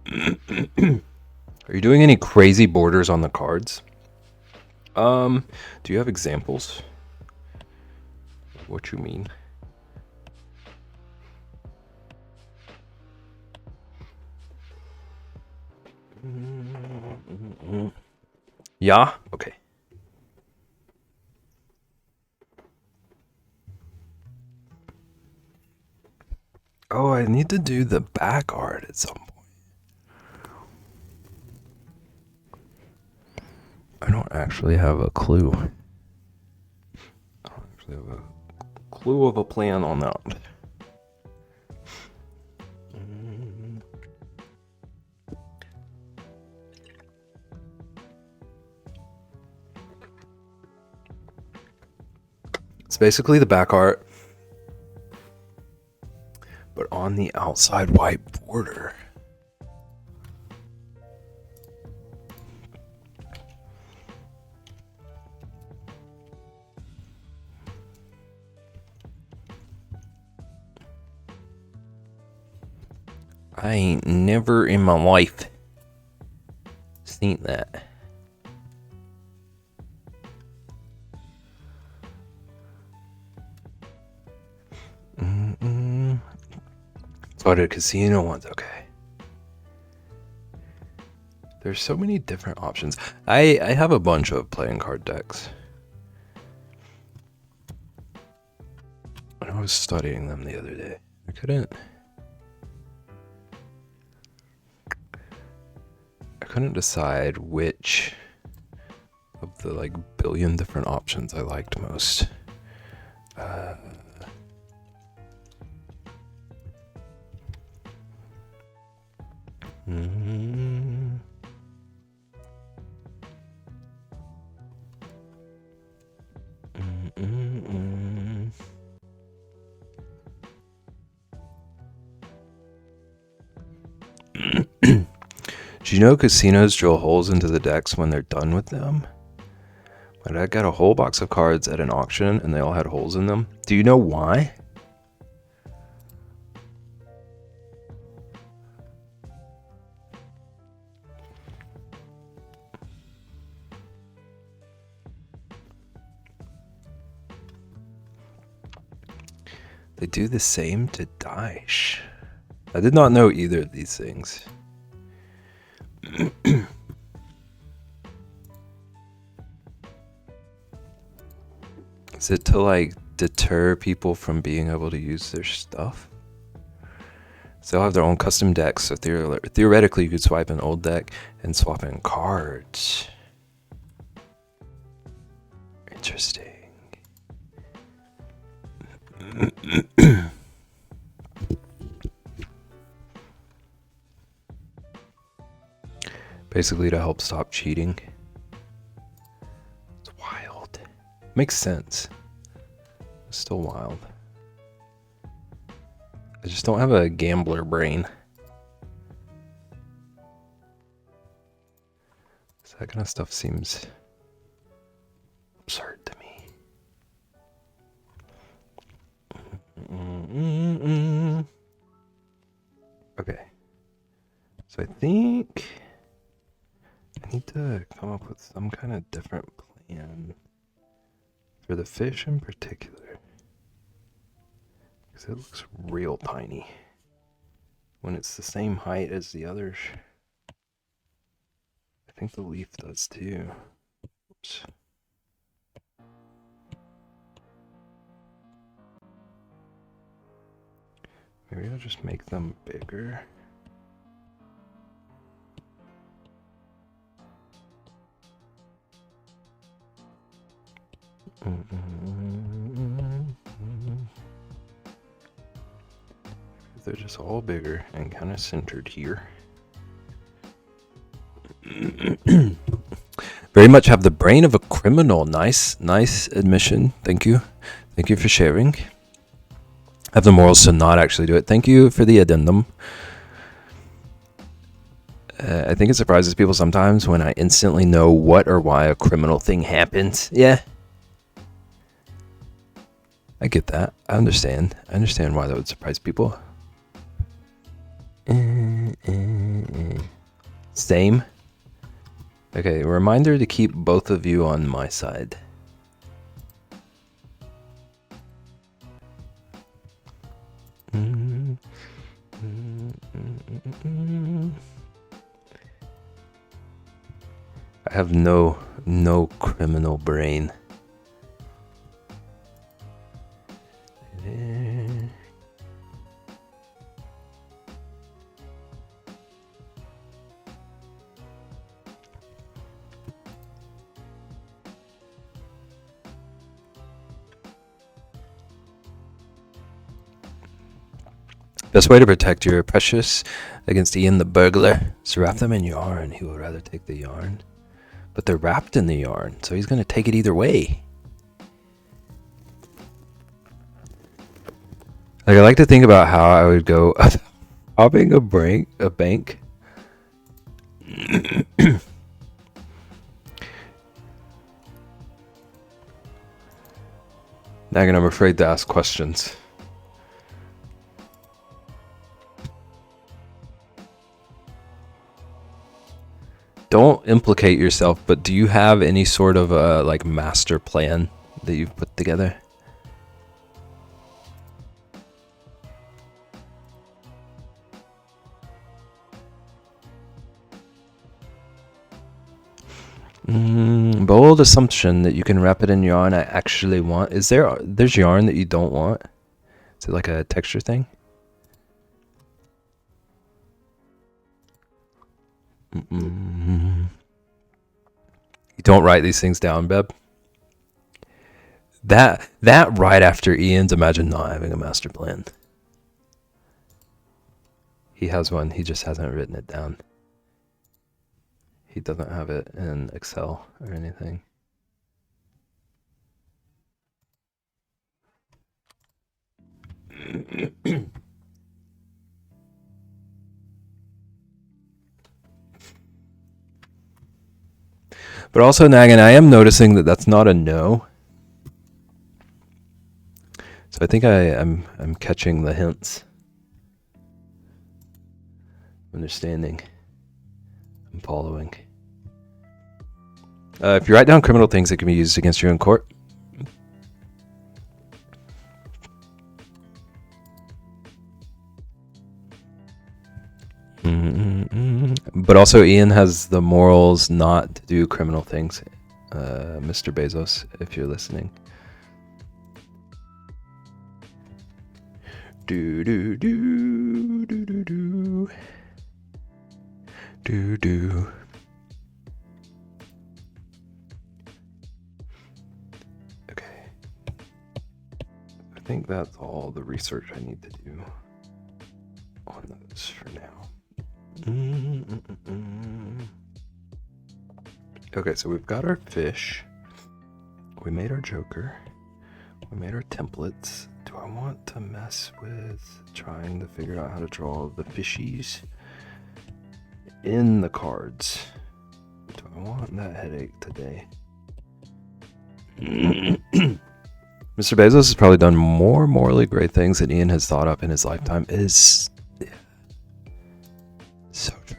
Are you doing any crazy borders on the cards? Do you have examples? What you mean? Yeah? Okay. Oh, I need to do the back art at some point. I don't actually have a clue. I don't actually have a clue of a plan on that. It's basically the back art, but on the outside white border. I ain't never in my life seen that. Oh, the casino ones, okay. There's so many different options. I have a bunch of playing card decks. I was studying them the other day. I couldn't decide which of the like billion different options I liked most. Do you know casinos drill holes into the decks when they're done with them? I got a whole box of cards at an auction and they all had holes in them. Do you know why? They do the same to Daesh. I did not know either of these things. Is it to like deter people from being able to use their stuff? So they'll have their own custom decks, so theoretically you could swipe an old deck and swap in cards. Interesting. Basically to help stop cheating. It's wild. Makes sense. It's still wild. I just don't have a gambler brain. So that kind of stuff seems absurd to me. Okay. So I think I need to come up with some kind of different plan for the fish in particular. Because it looks real tiny when it's the same height as the others. I think the leaf does too. Oops. Maybe I'll just make them bigger. They're just all bigger and kind of centered here. Very much have the brain of a criminal. Nice admission. Thank you for sharing. Have the morals to not actually do it. Thank you for the addendum. I think it surprises people sometimes when I instantly know what or why a criminal thing happens. Yeah. I get that. I understand why that would surprise people. same? Okay, reminder to keep both of you on my side. I have no criminal brain. Best way to protect your precious against Ian the burglar is to wrap them in yarn. He would rather take the yarn. But they're wrapped in the yarn, so he's going to take it either way. Like, I like to think about how I would go robbing a bank. Nagan, I'm afraid to ask questions. Don't implicate yourself, but do you have any sort of like master plan that you've put together? Bold assumption that you can wrap it in yarn I actually want. There's yarn that you don't want? Is it like a texture thing? You don't write these things down, Beb? That right after Ian's, imagine not having a master plan. He has one, he just hasn't written it down. He doesn't have it in Excel or anything. But also, Nagan, I am noticing that that's not a no. So I think I'm catching the hints. Understanding. I'm following. If you write down criminal things that can be used against you in court. But also Ian has the morals not to do criminal things. Mr. Bezos, if you're listening. Do do do do do do do do. Okay. I think that's all the research I need to do on those for now. Okay, so we've got our fish. We made our Joker. We made our templates. Do I want to mess with trying to figure out how to draw the fishies in the cards? Do I want that headache today? Mr. Bezos has probably done more morally great things than Ian has thought up in his lifetime. It is so true.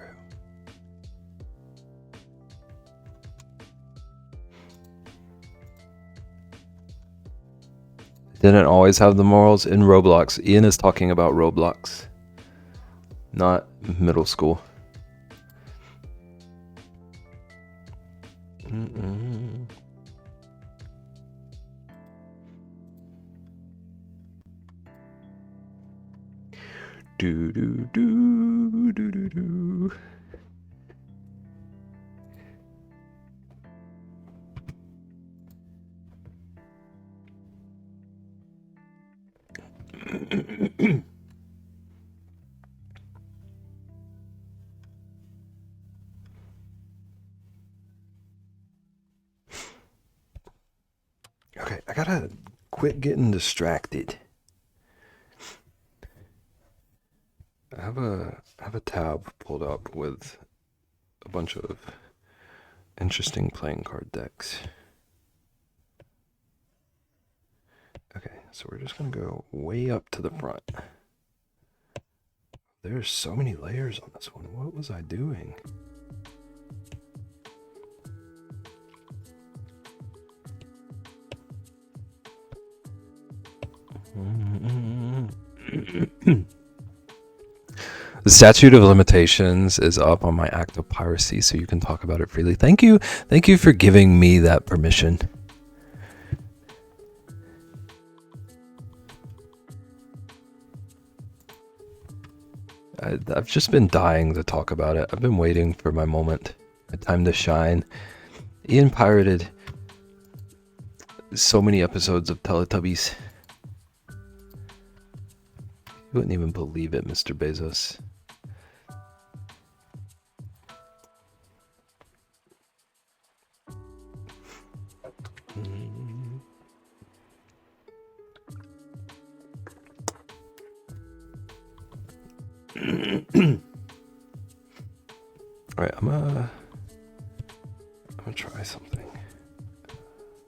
Didn't always have the morals in Roblox. Ian is talking about Roblox, not middle school. Do do do do do do. Okay, I gotta quit getting distracted. I have a tab pulled up with a bunch of interesting playing card decks. Okay, so we're just gonna go way up to the front. There's so many layers on this one. What was I doing? The statute of limitations is up on my act of piracy, so you can talk about it freely. Thank you for giving me that permission. I've just been dying to talk about it. I've been waiting for my moment, my time to shine. Ian pirated so many episodes of Teletubbies. You wouldn't even believe it, Mr. Bezos. All right, I'm gonna try something.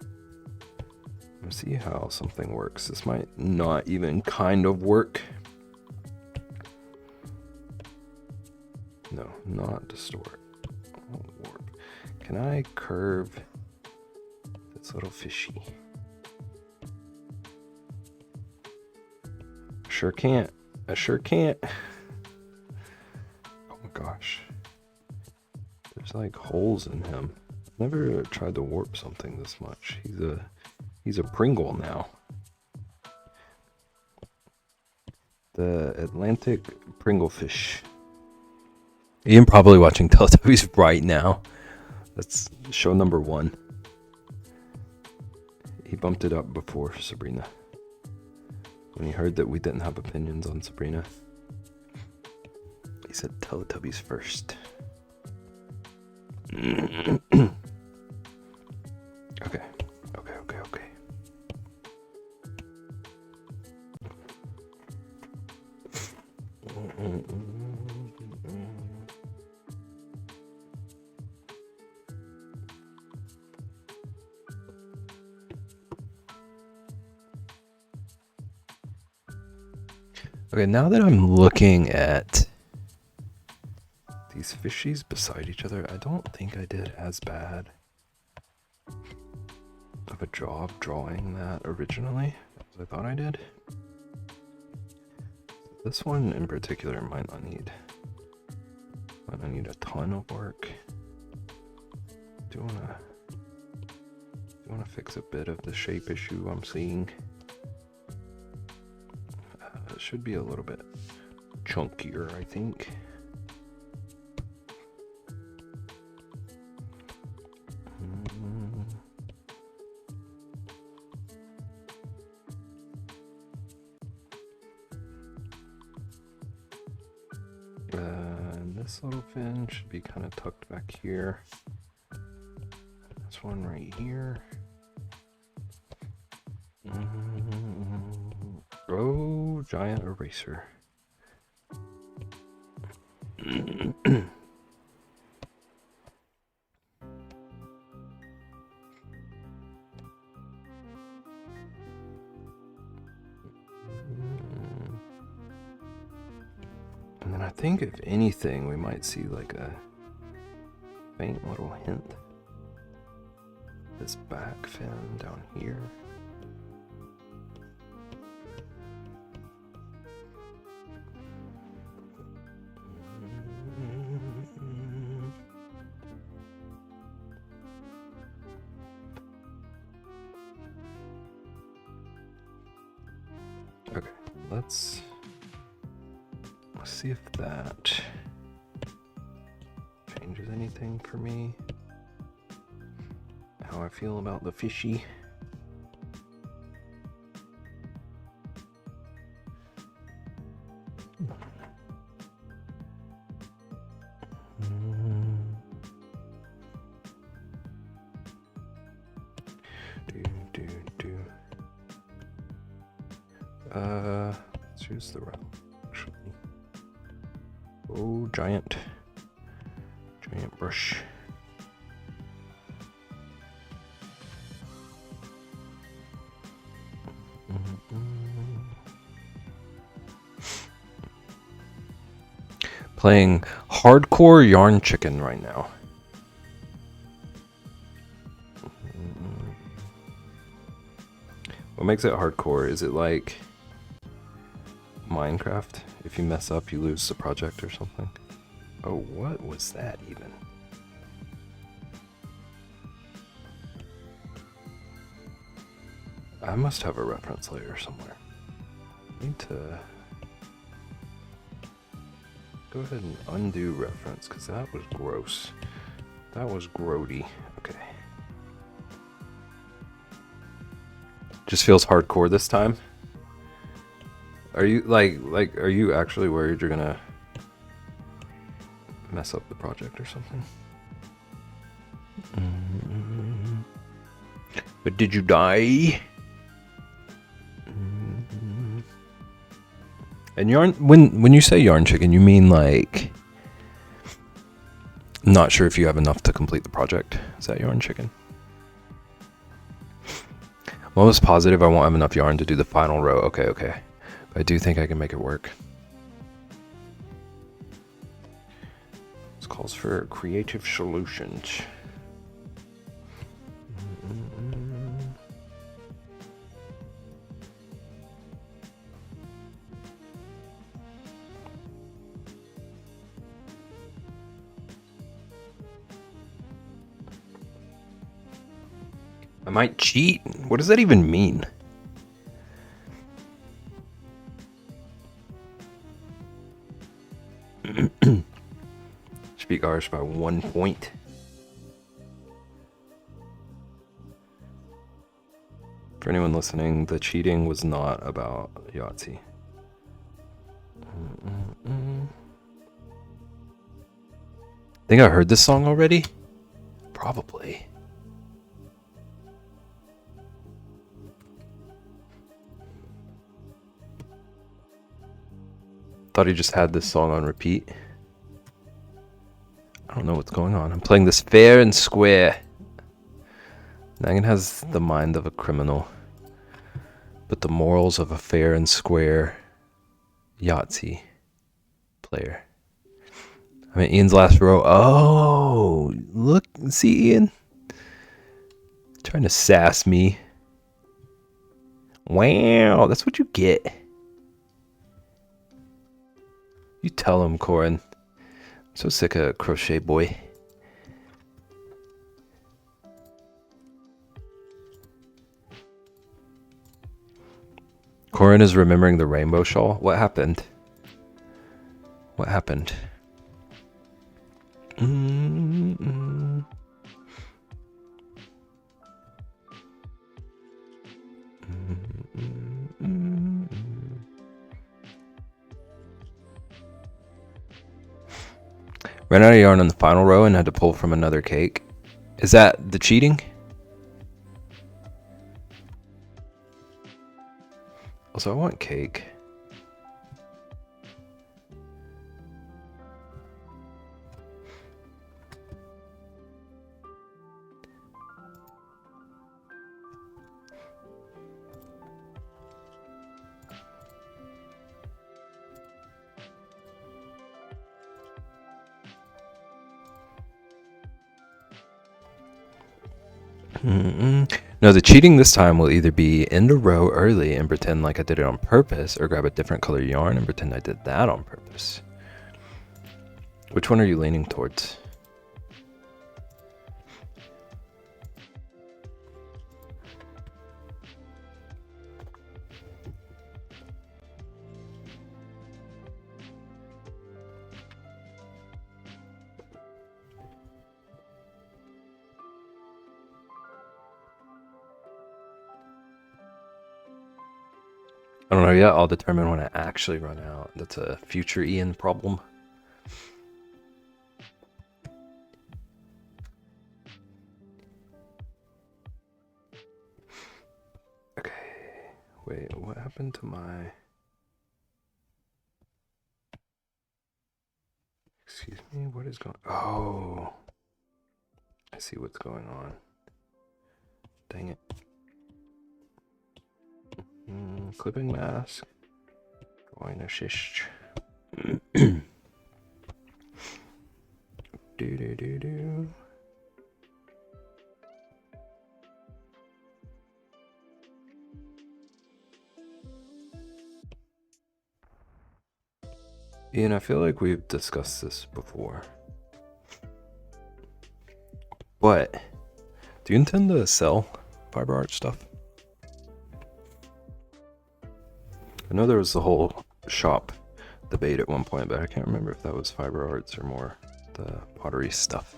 I'm gonna see how something works. This might not even kind of work. No, not distort. Warp. Can I curve this little fishy? Sure can't. I sure can't. Oh my gosh. There's like holes in him. I've never tried to warp something this much. He's a Pringle now. The Atlantic Pringlefish. Ian probably watching Teletubbies right now. That's show number 1. He bumped it up before Sabrina. When he heard that we didn't have opinions on Sabrina, he said Teletubbies first. Okay. Okay, now that I'm looking at these fishies beside each other, I don't think I did as bad of a job drawing that originally as I thought I did. This one in particular might not need a ton of work. Do wanna fix a bit of the shape issue I'm seeing. It should be a little bit chunkier, I think. And this little fin should be kind of tucked back here. This one right here. Oh, giant eraser. And then I think if anything, we might see like a faint little hint. This back fin down here. Okay, let's see if that changes anything for me. How I feel about the fishy. Let's use the round, actually. Oh, giant brush. Playing hardcore yarn chicken right now. What makes it hardcore? Is it like Minecraft? if you mess up, you lose the project or something. Oh, what was that even? I must have a reference layer somewhere. I need to go ahead and undo reference, because that was gross. That was grody. Okay. Just feels hardcore this time. Are you are you actually worried you're gonna mess up the project or something? But did you die? And yarn, when you say yarn chicken, you mean like not sure if you have enough to complete the project. Is that yarn chicken? I'm almost positive I won't have enough yarn to do the final row. Okay, okay. But I do think I can make it work. This calls for creative solutions. I might cheat? What does that even mean? Speak Irish by 1 point. For anyone listening, the cheating was not about Yahtzee. Think I heard this song already? Probably. Thought he just had this song on repeat. I don't know what's going on. I'm playing this fair and square. Nagan has the mind of a criminal, but the morals of a fair and square Yahtzee player. I'm in Ian's last row. Oh, look, see Ian? Trying to sass me. Wow, that's what you get. You tell him, Corin. I'm so sick of Crochet Boy. Corin is remembering the rainbow shawl. What happened? What happened? Ran out of yarn on the final row and had to pull from another cake. Is that the cheating? Also, I want cake. No, the cheating this time will either be end a row early and pretend like I did it on purpose, or grab a different color yarn and pretend I did that on purpose. Which one are you leaning towards? I don't know yet. I'll determine when I actually run out. That's a future Ian problem. Okay. Wait, what happened to my... Excuse me, what is going... Oh. I see what's going on. Dang it. Clipping mask. Going to shish. Do. Ian, I feel like we've discussed this before. But do you intend to sell fiber art stuff? I know there was the whole shop debate at one point, but I can't remember if that was fiber arts or more the pottery stuff.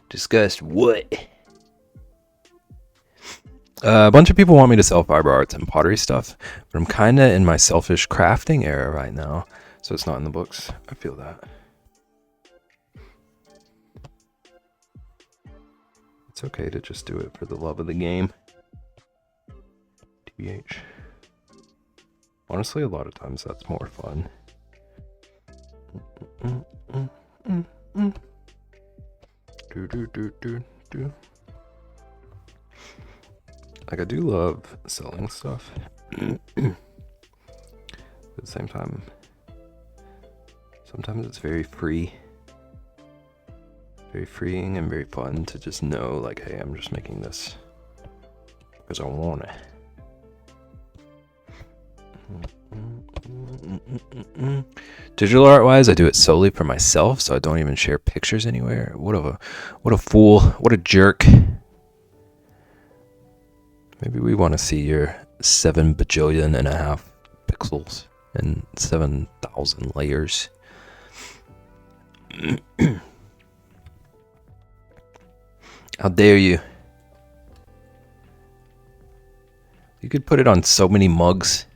Discussed what? A bunch of people want me to sell fiber arts and pottery stuff, but I'm kind of in my selfish crafting era right now, so it's not in the books. I feel that. It's okay to just do it for the love of the game. TBH. Honestly, a lot of times that's more fun. Do. Like, I do love selling stuff. At the same time, sometimes it's very free. Very freeing and very fun to just know, like, hey, I'm just making this because I want it. Digital art wise, I do it solely for myself, so I don't even share pictures anywhere. What a fool, what a jerk. Maybe we want to see your 7 bajillion and a half pixels and 7,000 layers. How dare you? You could put it on so many mugs.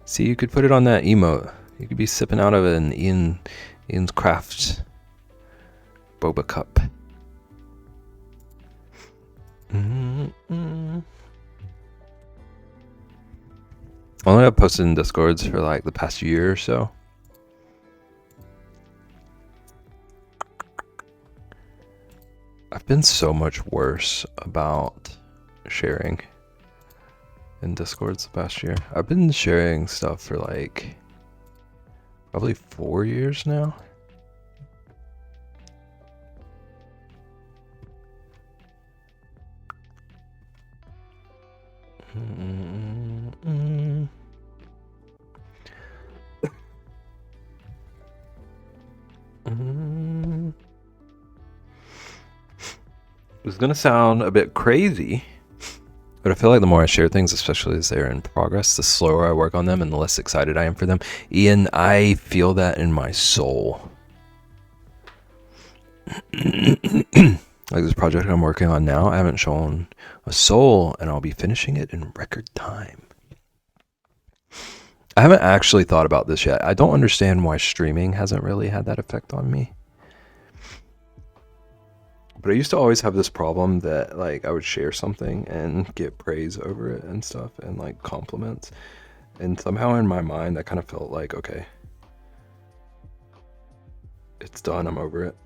See, you could put it on that emote. You could be sipping out of an Ian's Crafts boba cup. Only I've posted in Discords for like the past year or so. I've been so much worse about sharing in Discords the past year. I've been sharing stuff for like probably 4 years now. It's gonna sound a bit crazy, but I feel like the more I share things, especially as they're in progress, the slower I work on them and the less excited I am for them. Ian, I feel that in my soul. Like this project I'm working on now, I haven't shown a soul, and I'll be finishing it in record time. I haven't actually thought about this yet. I don't understand why streaming hasn't really had that effect on me. But I used to always have this problem that like I would share something and get praise over it and stuff and like compliments. And somehow in my mind I kind of felt like, okay, it's done, I'm over it.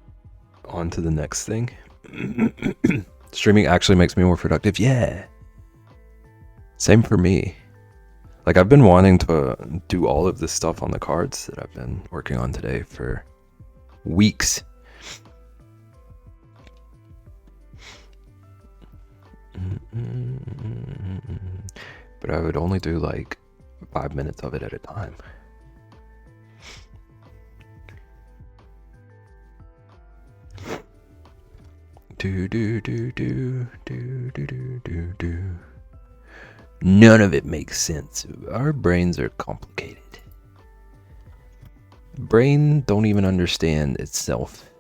On to the next thing. Streaming actually makes me more productive. Yeah. Same for me. Like I've been wanting to do all of this stuff on the cards that I've been working on today for weeks. But I would only do like 5 minutes of it at a time. None of it makes sense. Our brains are complicated. Brain don't even understand itself.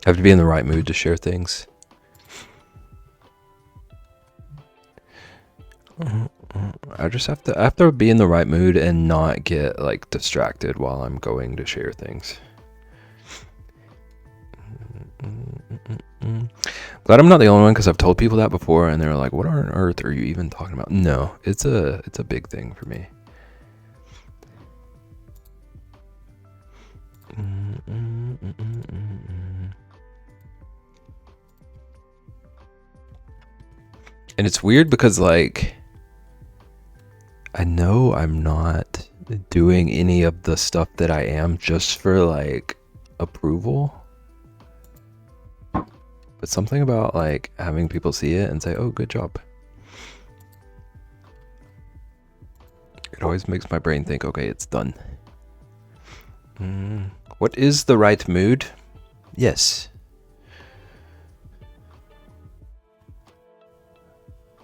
Have to be in the right mood to share things. I just have to be in the right mood and not get like distracted while I'm going to share things. Glad I'm not the only one, because I've told people that before, and they're like, "What on earth are you even talking about?" No, it's a big thing for me. And it's weird because, like, I know I'm not doing any of the stuff that I am just for, like, approval. But something about, like, having people see it and say, "Oh, good job." It always makes my brain think, okay, it's done. What is the right mood? Yes.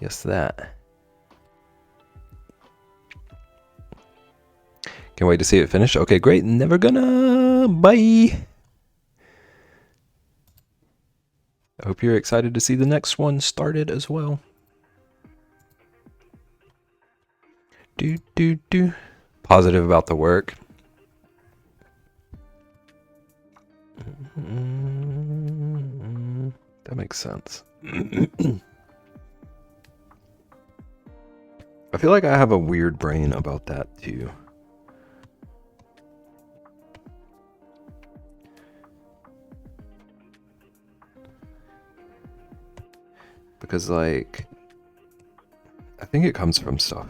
Yes, that. Can't wait to see it finish. Okay, great. Never gonna. Bye. I hope you're excited to see the next one started as well. Do. Positive about the work. That makes sense. I feel like I have a weird brain about that too. Because, like, I think it comes from stuff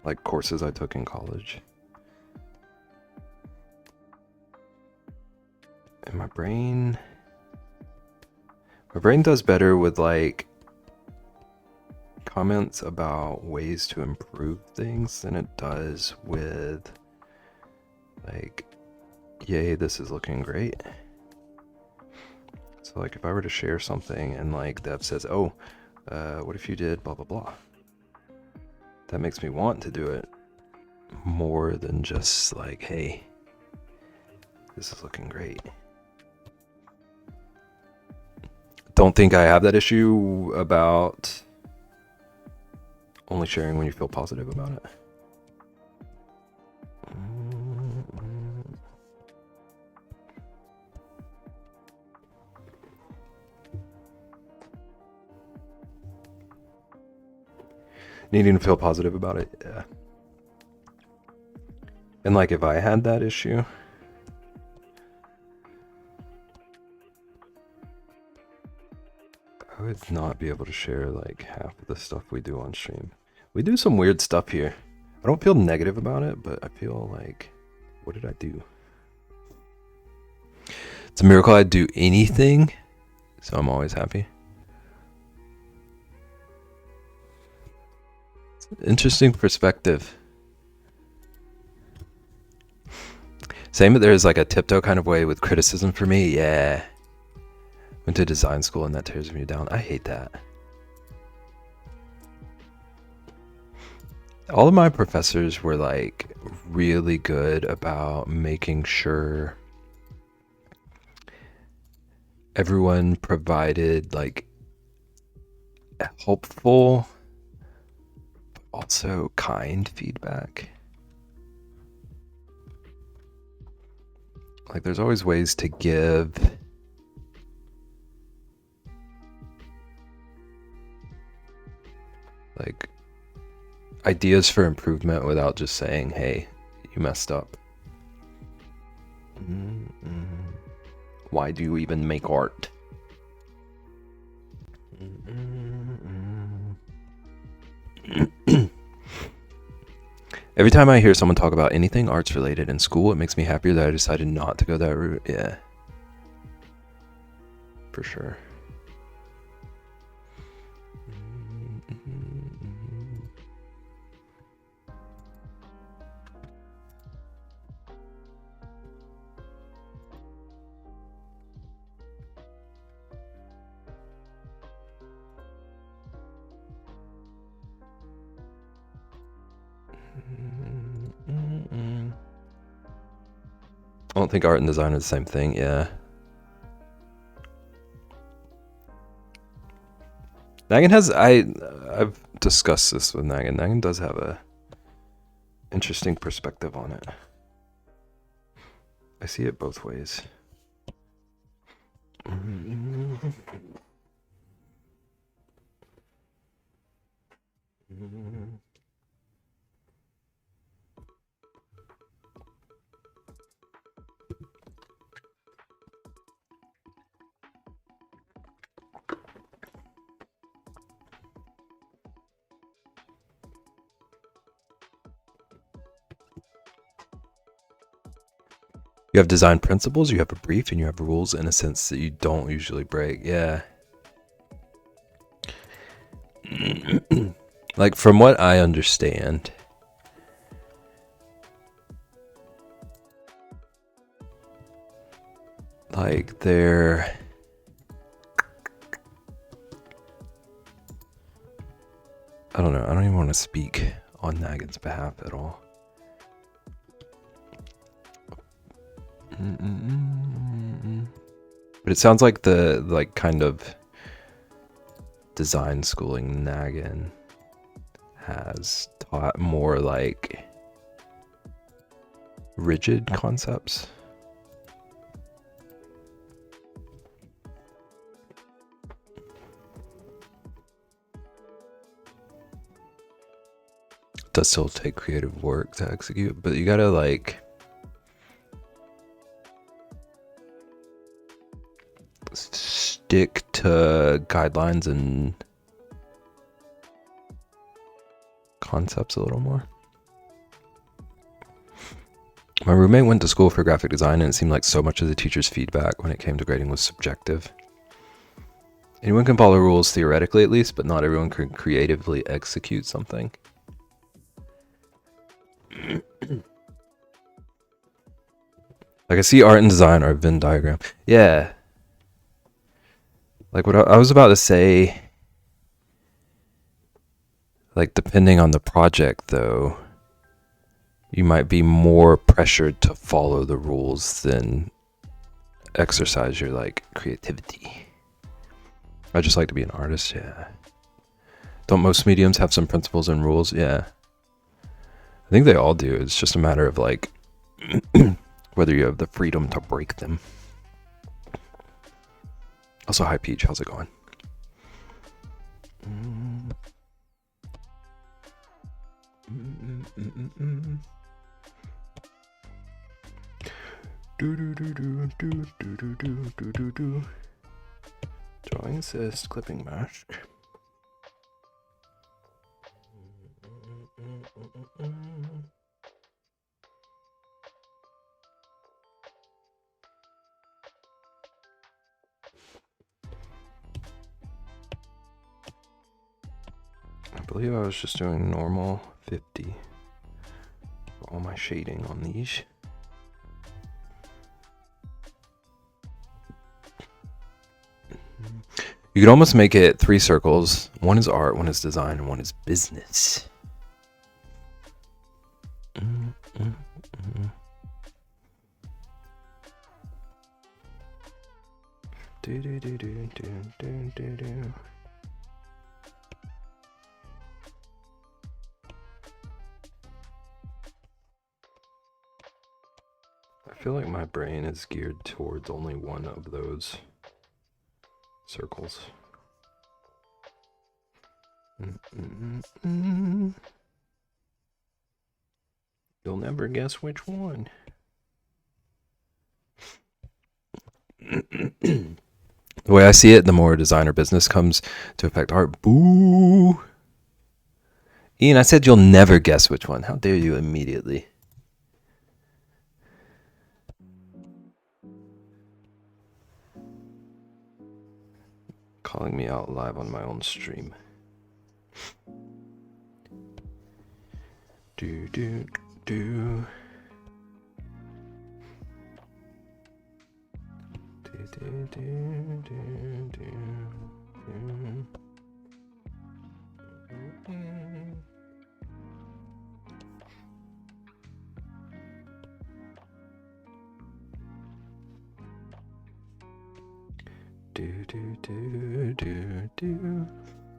like courses I took in college. And my brain does better with, like, comments about ways to improve things than it does with, like, yay, this is looking great. So, like, if I were to share something and, like, Dev says, oh, what if you did blah blah blah, that makes me want to do it more than just like, hey, this is looking great. Don't think I have that issue about only sharing when you feel positive about it. Needing to feel positive about it, yeah. And, like, if I had that issue, I would not be able to share, like, half of the stuff we do on stream. We do some weird stuff here. I don't feel negative about it, but I feel like, what did I do? It's a miracle I'd do anything, so I'm always happy. Interesting perspective. Same, but there's, like, a tiptoe kind of way with criticism for me. Yeah. Went to design school and that tears me down. I hate that. All of my professors were, like, really good about making sure everyone provided, like, helpful but also kind feedback. Like, there's always ways to give like ideas for improvement without just saying, hey, you messed up. Why do you even make art? Every time I hear someone talk about anything arts related in school, it makes me happier that I decided not to go that route. Yeah. For sure. I don't think art and design are the same thing, yeah. Nagan has, I've discussed this with Nagan. Nagan does have a interesting perspective on it. I see it both ways. You have design principles, you have a brief, and you have rules in a sense that you don't usually break. Yeah. Like, from what I understand, like, they're... I don't know. I don't even want to speak on Nagin's behalf at all. But it sounds like the, like, kind of design schooling Nagin has taught more, like, rigid concepts. It does still take creative work to execute, but you gotta, like... stick to guidelines and concepts a little more. My roommate went to school for graphic design, and it seemed like so much of the teacher's feedback when it came to grading was subjective. Anyone can follow rules theoretically at least, but not everyone can creatively execute something. Like, I see art and design or a Venn diagram. Yeah. Like, what I was about to say, like, depending on the project, though, you might be more pressured to follow the rules than exercise your, like, creativity. I just like to be an artist, yeah. Don't most mediums have some principles and rules? Yeah. I think they all do. It's just a matter of, like, whether you have the freedom to break them. Also, hi Peach, how's it going? Drawing assist, clipping mask. I believe I was just doing normal 50 for all my shading on these. You could almost make it 3 circles. One is art, one is design, and one is business. I feel like my brain is geared towards only one of those circles. You'll never guess which one. The way I see it, the more designer business comes to affect art. Boo! Ian, I said you'll never guess which one. How dare you immediately? Calling me out live on my own stream. Do. Do.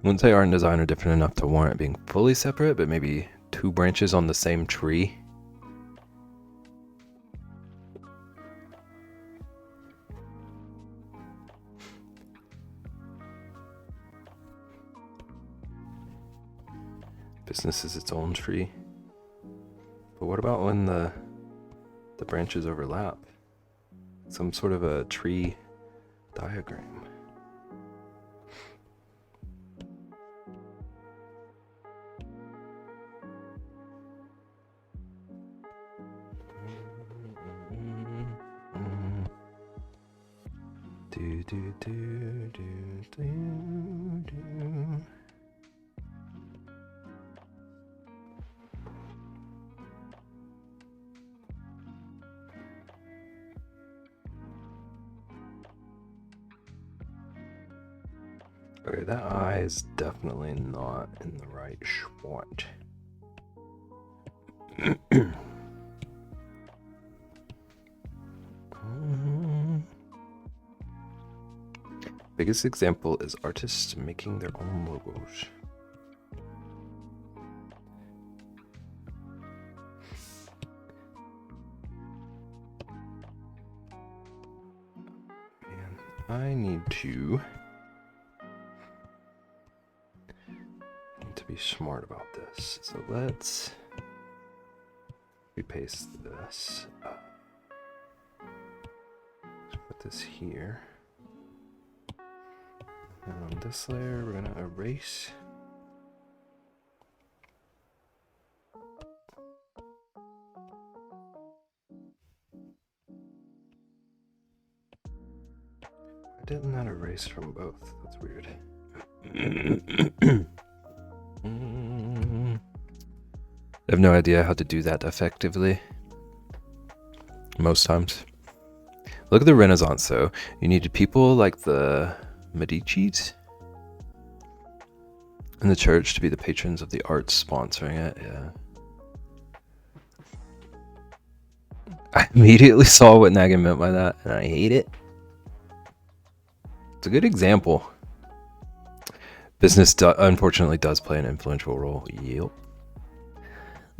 Wouldn't say art and design are different enough to warrant being fully separate, but maybe 2 branches on the same tree. Business is its own tree. But what about when the branches overlap? Some sort of a tree diagram. Do, do, do, do, do, do. Okay, that eye is definitely not in the right spot. Biggest example is artists making their own logos. Man, I need to be smart about this. So let's repaste this. Let's put this here. And on this layer, we're gonna erase. Why didn't that erase from both? That's weird. I have no idea how to do that effectively. Most times. Look at the Renaissance, though. You needed people like the Medicis in the church to be the patrons of the arts sponsoring it. Yeah. I immediately saw what Nagin meant by that, and I hate it. It's a good example. Business unfortunately does play an influential role. Yep.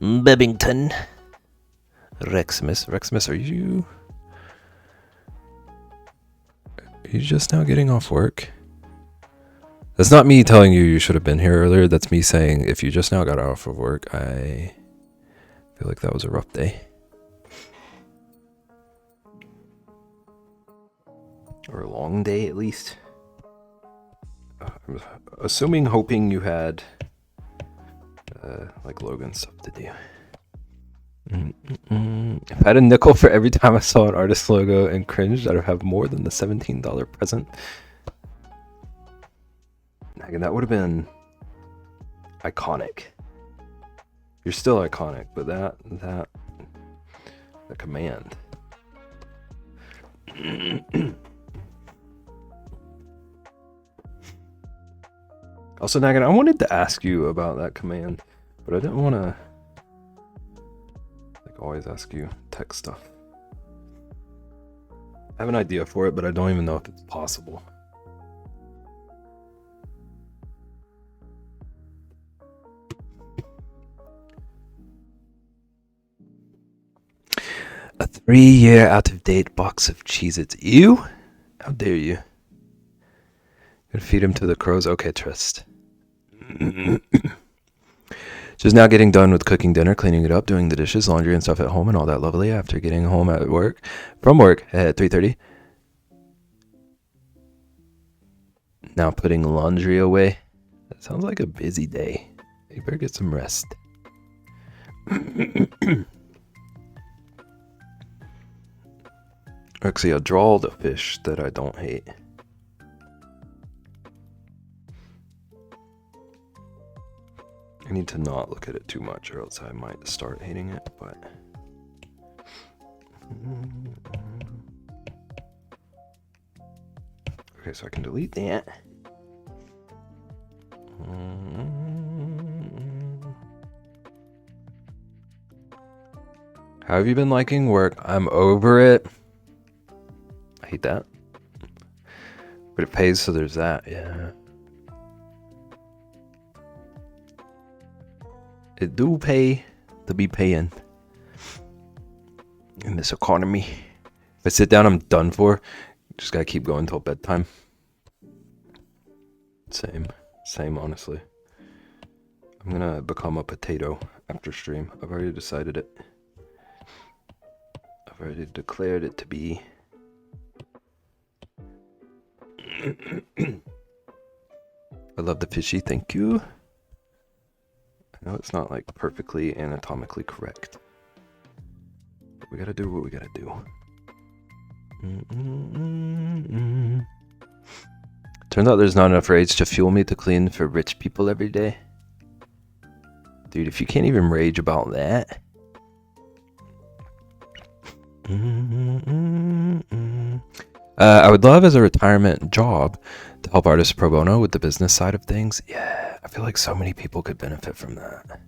Bebington. Reximus, are you just now getting off work? That's not me telling you should have been here earlier. That's me saying if you just now got off of work, I feel like that was a rough day. Or a long day, at least. I'm hoping you had like Logan stuff to do. If I had a nickel for every time I saw an artist logo and cringed, I'd have more than the $17 present. Again, that would have been iconic. You're still iconic, but the command. Also, Nagin, I wanted to ask you about that command, but I didn't want to always ask you tech stuff. I have an idea for it, but I don't even know if it's possible. A 3-year out-of-date box of Cheez-Its. Ew? How dare you? Gonna feed him to the crows? Okay, Trist. Just now getting done with cooking dinner, cleaning it up, doing the dishes, laundry and stuff at home and all that lovely after getting home from work at 3:30. Now putting laundry away. That sounds like a busy day. You better get some rest. Actually, I'll draw the fish that I don't hate. I need to not look at it too much or else I might start hating it, but... Okay, so I can delete that. How have you been liking work? I'm over it. I hate that. But it pays, so there's that, yeah. It do pay to be paying in this economy. If I sit down, I'm done for. Just gotta keep going until bedtime. Same, honestly. I'm gonna become a potato after stream. I've already decided it. I've already declared it to be. I love the fishy, thank you. I know it's not like perfectly anatomically correct. But we gotta do what we gotta do. Turns out there's not enough rage to fuel me to clean for rich people every day. Dude, if you can't even rage about that. I would love as a retirement job to help artists pro bono with the business side of things. Yeah, I feel like so many people could benefit from that.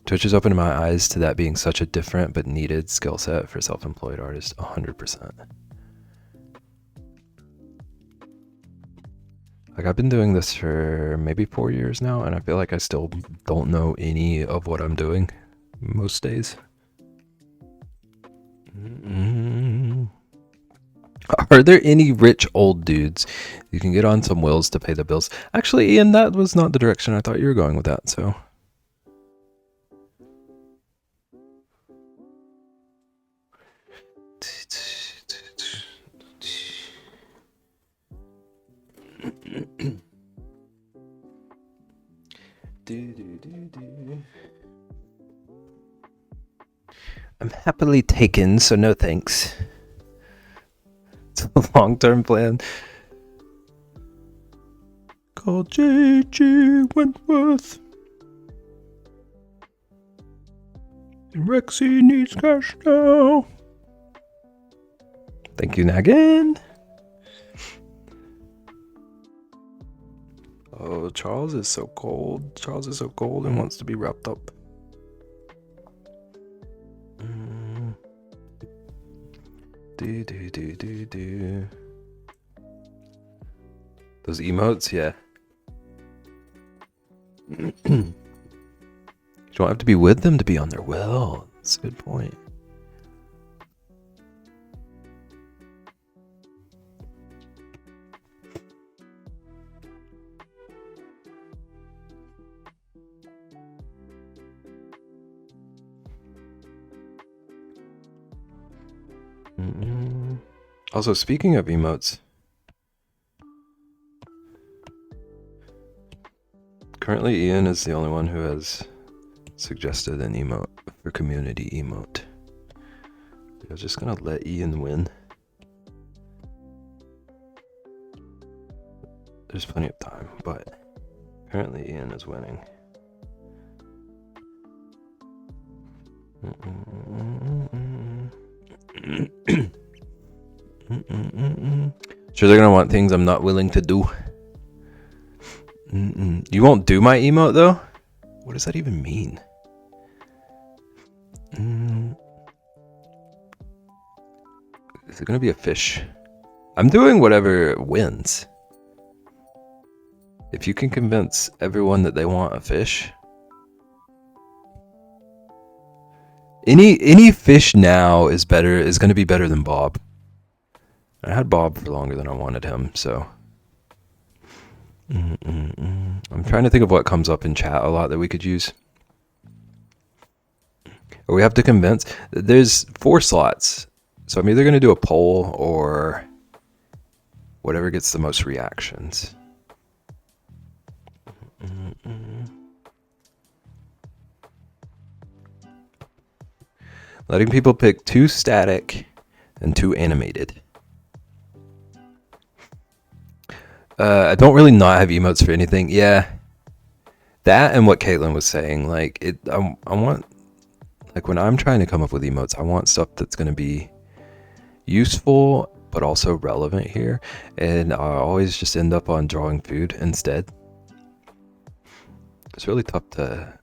Twitch has opened my eyes to that being such a different but needed skill set for self-employed artists, 100%. Like, I've been doing this for maybe 4 years now, and I feel like I still don't know any of what I'm doing most days. Are there any rich old dudes you can get on some wills to pay the bills? Actually, Ian, that was not the direction I thought you were going with that, so... I'm happily taken, so no thanks. It's a long-term plan. Call J.G. Wentworth. Rexy needs cash now. Thank you, Nagin. Oh, Charles is so cold. Charles is so cold and wants to be wrapped up. Those emotes, yeah. You don't have to be with them to be on their will. That's a good point. Also, speaking of emotes, currently Ian is the only one who has suggested an emote for community emote. I was just gonna let Ian win. There's plenty of time, but apparently Ian is winning. Sure, they're gonna want things I'm not willing to do. You won't do my emote though? What does that even mean? Is it gonna be a fish? I'm doing whatever wins. If you can convince everyone that they want a fish, any fish now is gonna be better than Bob. I had Bob for longer than I wanted him, so. I'm trying to think of what comes up in chat a lot that we could use. Or we have to convince. There's 4 slots, so I'm either going to do a poll or whatever gets the most reactions. Letting people pick 2 static and 2 animated. I don't really not have emotes for anything. Yeah, that and what Caitlin was saying. Like I want, like when I'm trying to come up with emotes, I want stuff that's going to be useful but also relevant here. And I always just end up on drawing food instead. It's really tough to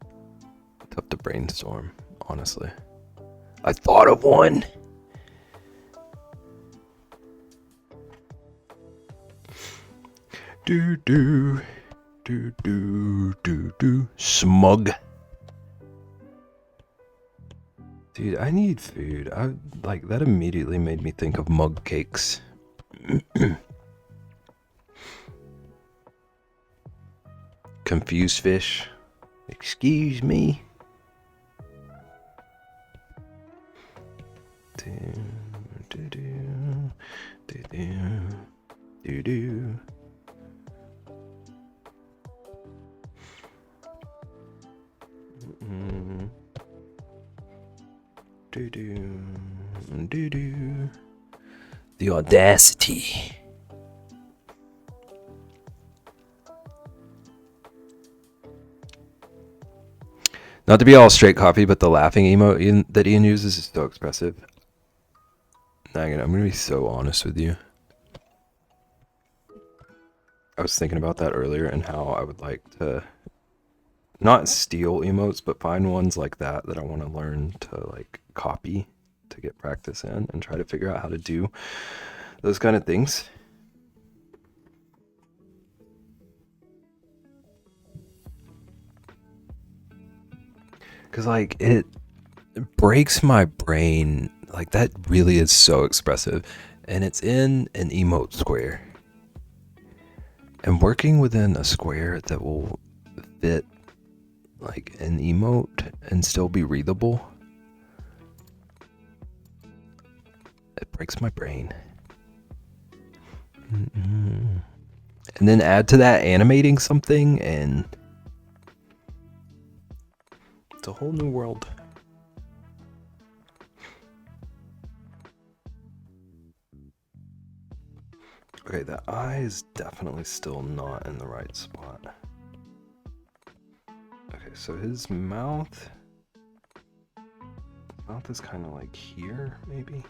brainstorm, honestly. I thought of one. Smug. Dude, I need food. Like that immediately made me think of mug cakes. Confused fish. Excuse me. The audacity. Not to be all straight copy, but the laughing emote that Ian uses is so expressive. I'm gonna be so honest with you. I was thinking about that earlier and how I would like to not steal emotes, but find ones like that I want to learn to like copy to get practice in and try to figure out how to do those kind of things. Cause like it breaks my brain. Like that really is so expressive, and it's in an emote square. And working within a square that will fit like an emote and still be readable, it breaks my brain. And then add to that animating something, and it's a whole new world. Okay, the eye is definitely still not in the right spot. Okay, so his mouth is kind of like here, maybe.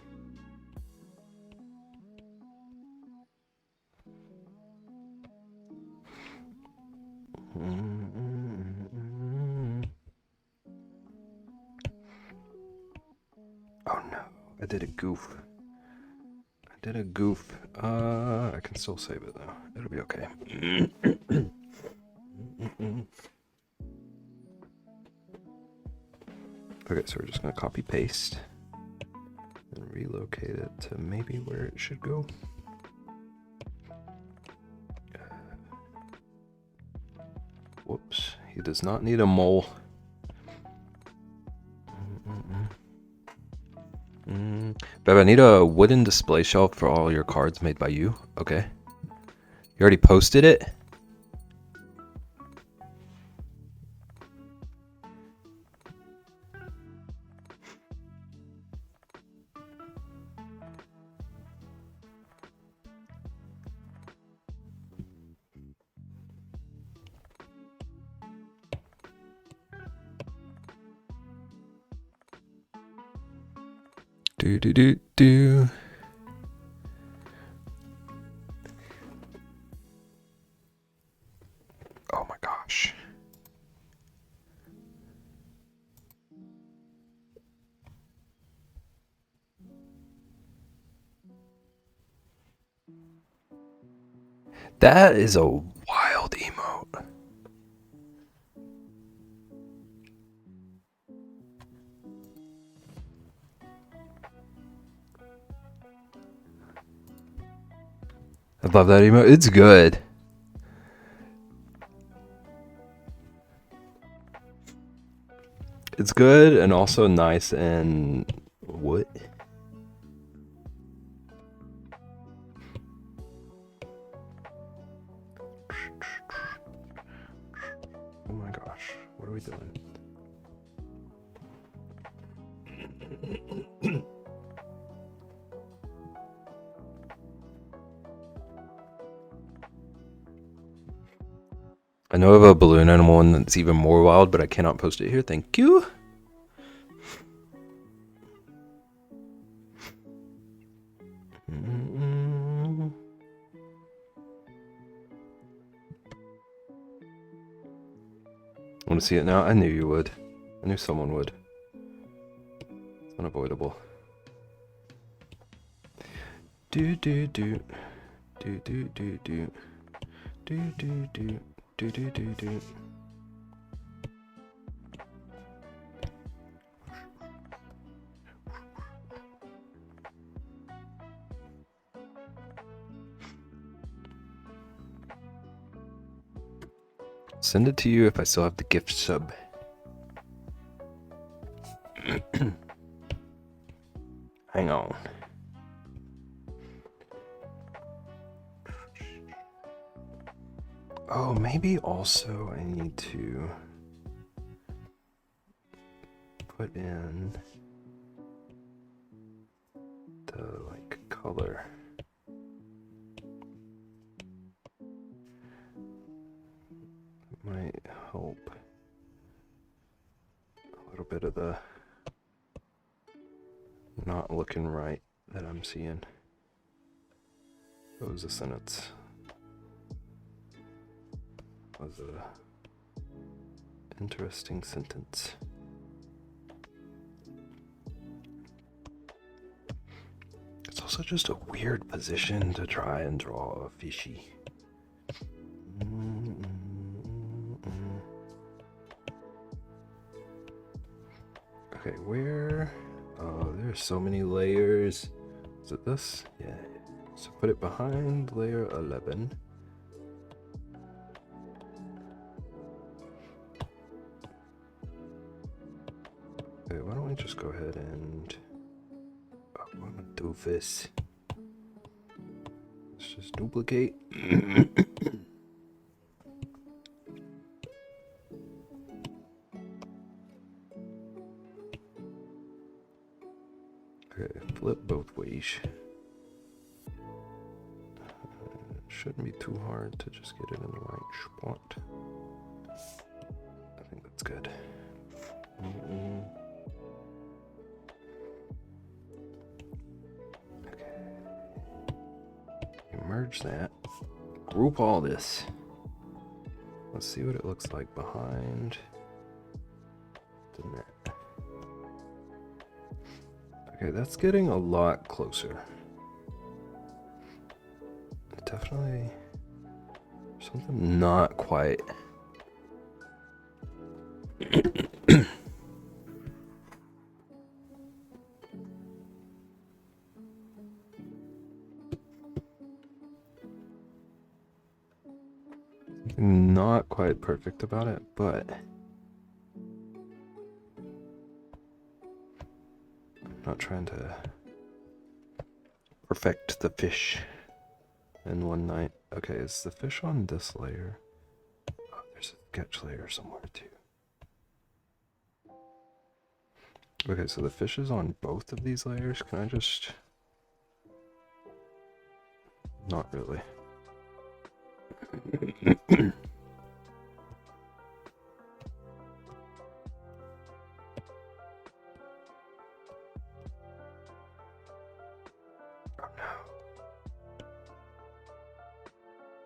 Oh no, I did a goof. I can still save it though. It'll be okay. Okay, so we're just gonna copy paste and relocate it to maybe where it should go. Whoops, he does not need a mole. Bev, I need a wooden display shelf for all your cards made by you. Okay. You already posted it? Do. Oh my gosh. That is a wild emote. I love that emote. It's good. It's good and also nice and what? Oh my gosh, what are we doing? I know of a balloon animal one that's even more wild, but I cannot post it here. Thank you. Want to see it now? I knew you would. I knew someone would. It's unavoidable. Do. Send it to you if I still have the gift sub. Hang on. Oh, maybe also I need to put in the like color. Might help a little bit of the not looking right that I'm seeing. That was a sentence. That was a interesting sentence. It's also just a weird position to try and draw a fishy. Okay, where? Oh, there's so many layers. Is it this? Yeah. So put it behind layer 11. Okay, why don't we just go ahead and... Oh, I'm a doofus. Let's just duplicate. Okay, flip both ways. Shouldn't be too hard to just get it in the right spot. I think that's good. Okay. Merge that. Group all this. Let's see what it looks like behind the net. Okay, that's getting a lot closer. Definitely something not quite. Not quite perfect about it, but I'm not trying to perfect the fish in one night. Okay, is the fish on this layer? Oh, there's a sketch layer somewhere too. Okay, so the fish is on both of these layers. Can I just... Not really. Oh no.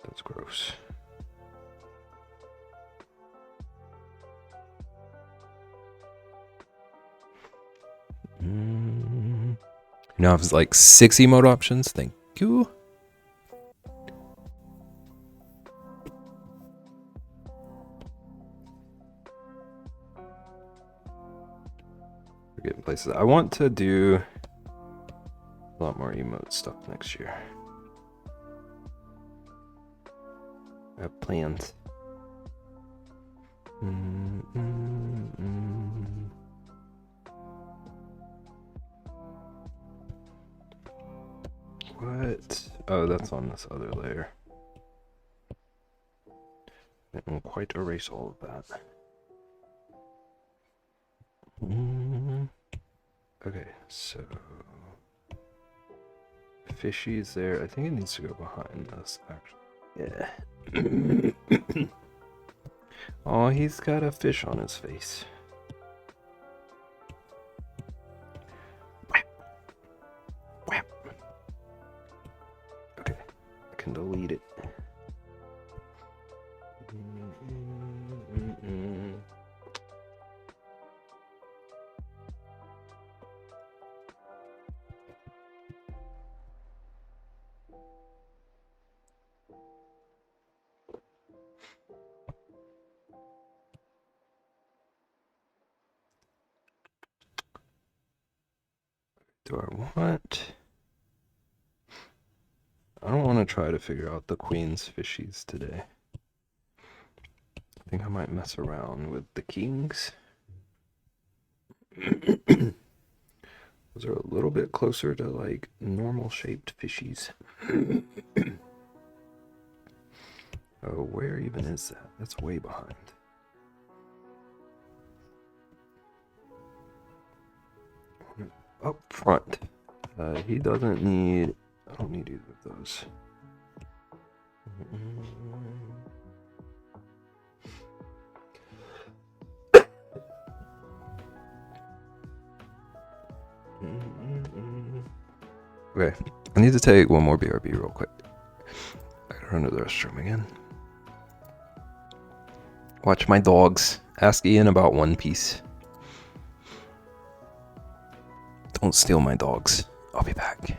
That's gross. Now I have like 6 emote options. Thank you. We're getting places. I want to do a lot more emote stuff next year. I have plans. What? Oh, that's on this other layer. I didn't quite erase all of that. Okay, so fishy's there. I think it needs to go behind this, actually. Yeah. Oh, he's got a fish on his face. Okay, I can delete it. Do I want... I don't want to try to figure out the queen's fishies today. I might mess around with the kings. Those are a little bit closer to like normal shaped fishies. Oh, where even is that? That's way behind. Up front. He doesn't need... I don't need either of those. Okay, I need to take one more BRB real quick. I gotta run to the restroom again. Watch my dogs. Ask Ian about One Piece. Don't steal my dogs. I'll be back.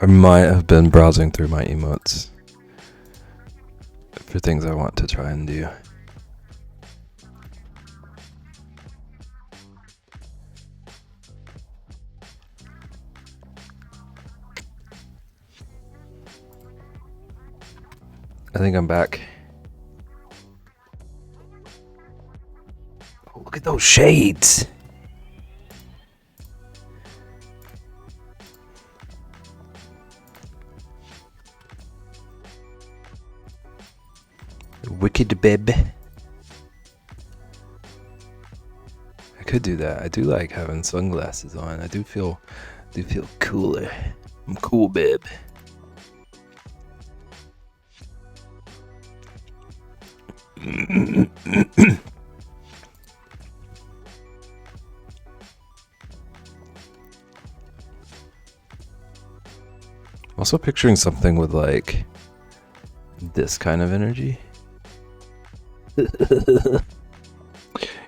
I might have been browsing through my emotes for things I want to try and do. I think I'm back. Oh, look at those shades! Wicked bib. I could do that. I do like having sunglasses on. I do feel cooler, I'm cool, babe. Also picturing something with like this kind of energy.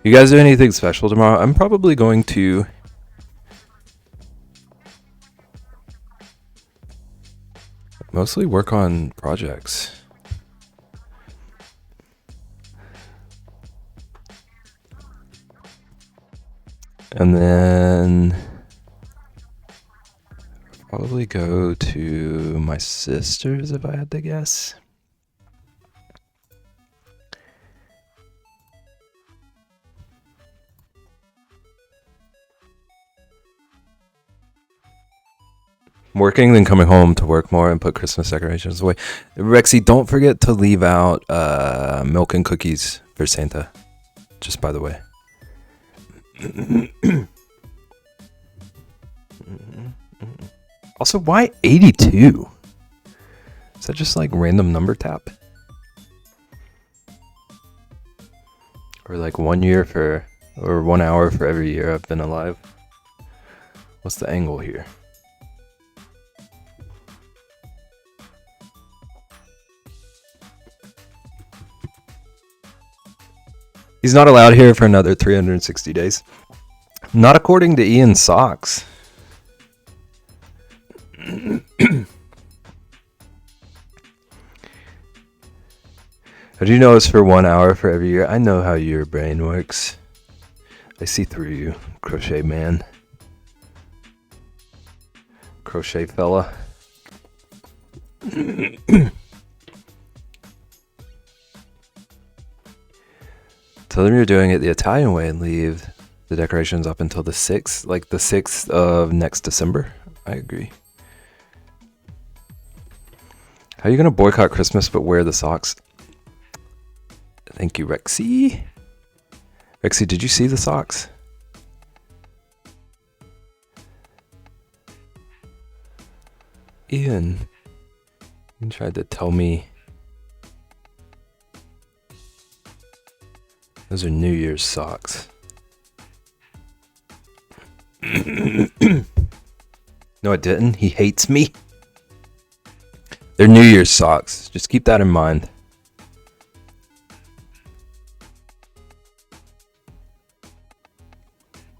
You guys do anything special tomorrow? I'm probably going to mostly work on projects. And then probably go to my sister's if I had to guess. Working, then coming home to work more and put Christmas decorations away. Rexy, don't forget to leave out milk and cookies for Santa. Just by the way. Also, why 82? Is that just like random number tap? Or like 1 year for, or 1 hour for every year I've been alive? What's the angle here? He's not allowed here for another 360 days. Not according to Ian's socks. How do you know it's for 1 hour for every year? I know how your brain works. I see through you, crochet man. Crochet fella. Tell them you're doing it the Italian way and leave the decorations up until the 6th, like the 6th of next December. I agree. How are you going to boycott Christmas but wear the socks? Thank you, Rexy. Rexy, did you see the socks? Ian, you tried to tell me. Those are New Year's socks. No, I didn't. He hates me. They're New Year's socks. Just keep that in mind.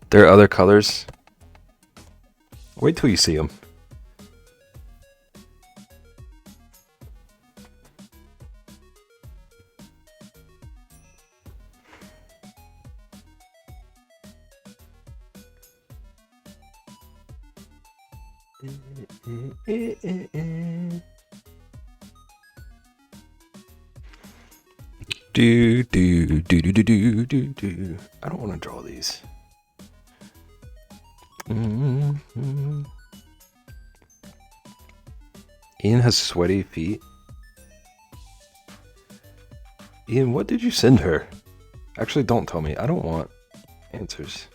There are other colors. Wait till you see them. Do do do do do do do do. I don't want to draw these. Mm-hmm. Ian has sweaty feet. Ian, what did you send her? Actually, don't tell me. I don't want answers.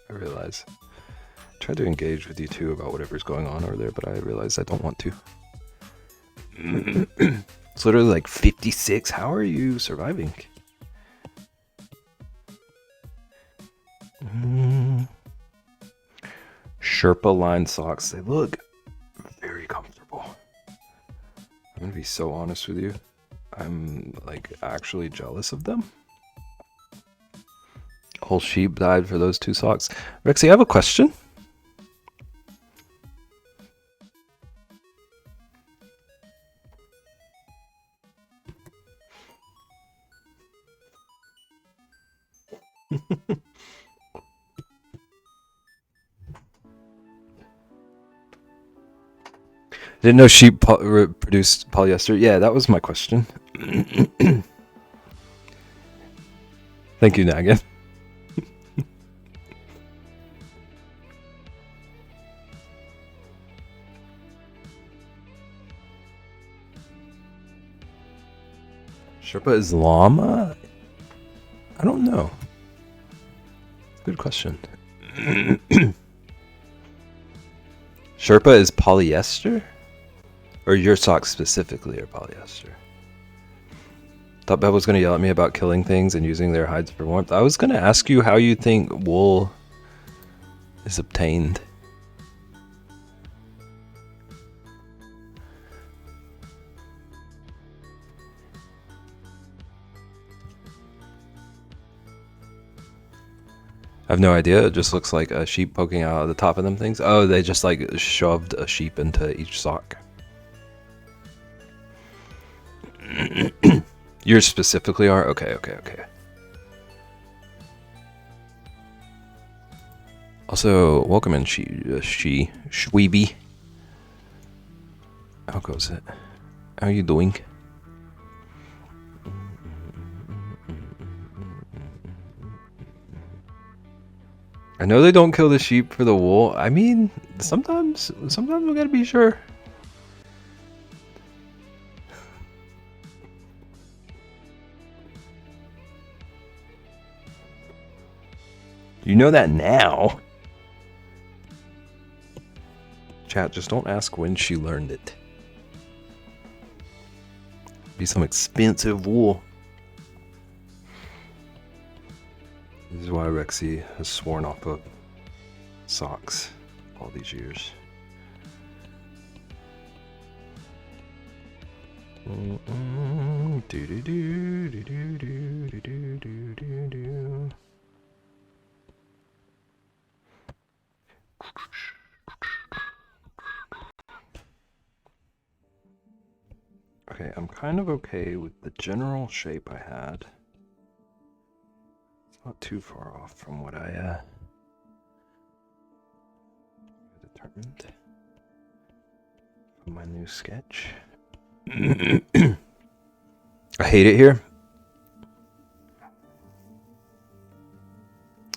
I realize. I tried to engage with you too about whatever's going on over there, but I realized I don't want to. It's literally like 56. How are you surviving? Sherpa lined socks. They look very comfortable. I'm gonna be so honest with you. I'm like actually jealous of them. Whole sheep died for those 2 socks. Rexy, I have a question. Didn't know sheep produced polyester. Yeah, that was my question. Thank you, Nagan. Sherpa is llama? I don't know. Good question. Sherpa is polyester? Or your socks specifically are polyester? Thought Bev was going to yell at me about killing things and using their hides for warmth. I was going to ask you how you think wool is obtained. I have no idea. It just looks like a sheep poking out of the top of them things. Oh, they just like shoved a sheep into each sock. Yours specifically are? Okay. Also, welcome in, Shweeby. How goes it? How are you doing? I know they don't kill the sheep for the wool. I mean, sometimes we gotta be sure. You know that now. Chat, just don't ask when she learned it. Be some expensive wool. This is why Rexy has sworn off of socks all these years. Okay, I'm kind of okay with the general shape I had. It's not too far off from what I determined from my new sketch. I hate it here.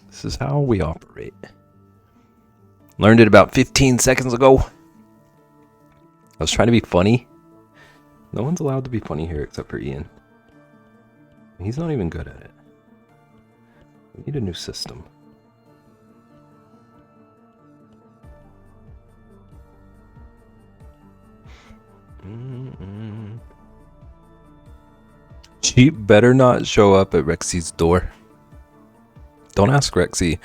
This is how we operate. Learned it about 15 seconds ago. I was trying to be funny. No one's allowed to be funny here except for Ian. He's not even good at it. We need a new system. Sheep better not show up at Rexy's door. Don't ask Rexy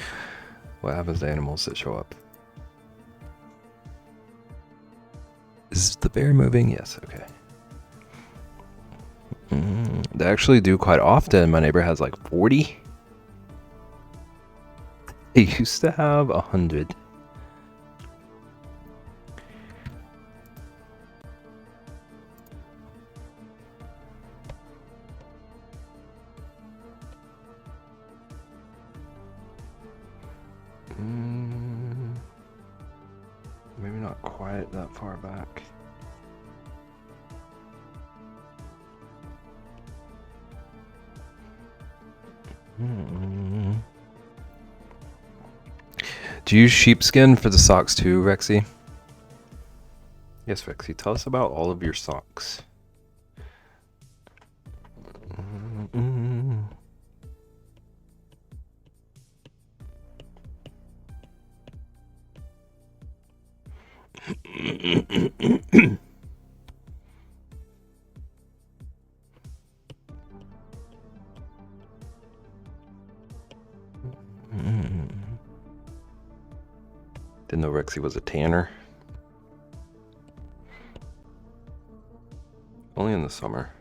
what happens to animals that show up. Is the bear moving? Yes, okay. They actually do quite often. My neighbor has like 40. They used to have 100. Maybe not quite that far back. Do you use sheepskin for the socks too, Rexy? Yes, Rexy, tell us about all of your socks. Didn't know Rexy was a tanner. Only in the summer.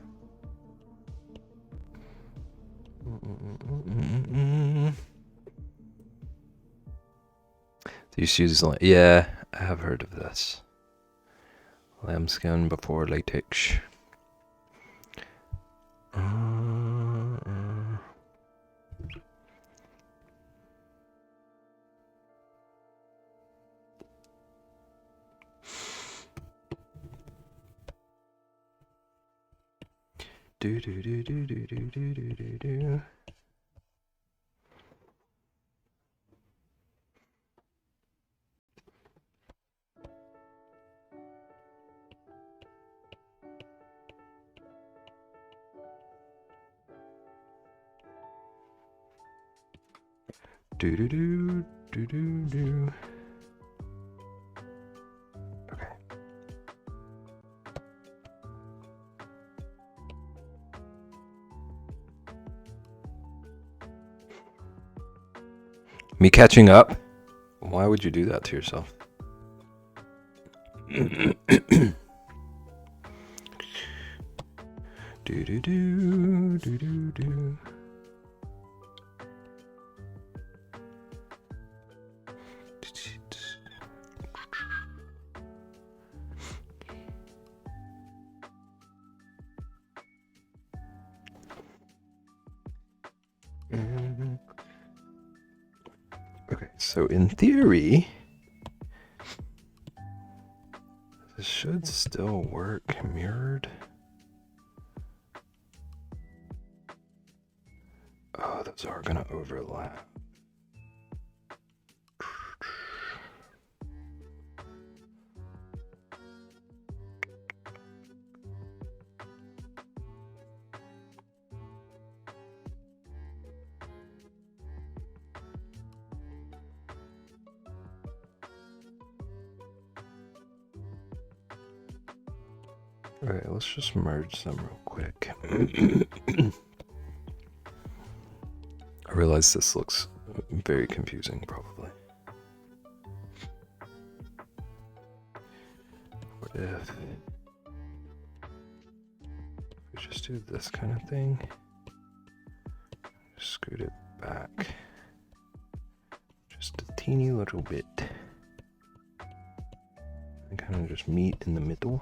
Do you use yeah, I have heard of this. Lambskin before latex. Do do do do do do do do do. Do do do do do do. Me catching up? Why would you do that to yourself? Do do do do do do. Okay, so in theory, this should still work mirrored. Oh, those are gonna overlap. Alright, let's just merge them real quick. I realize this looks very confusing, probably. What if we just do this kind of thing? Scoot it back just a teeny little bit. And kind of just meet in the middle.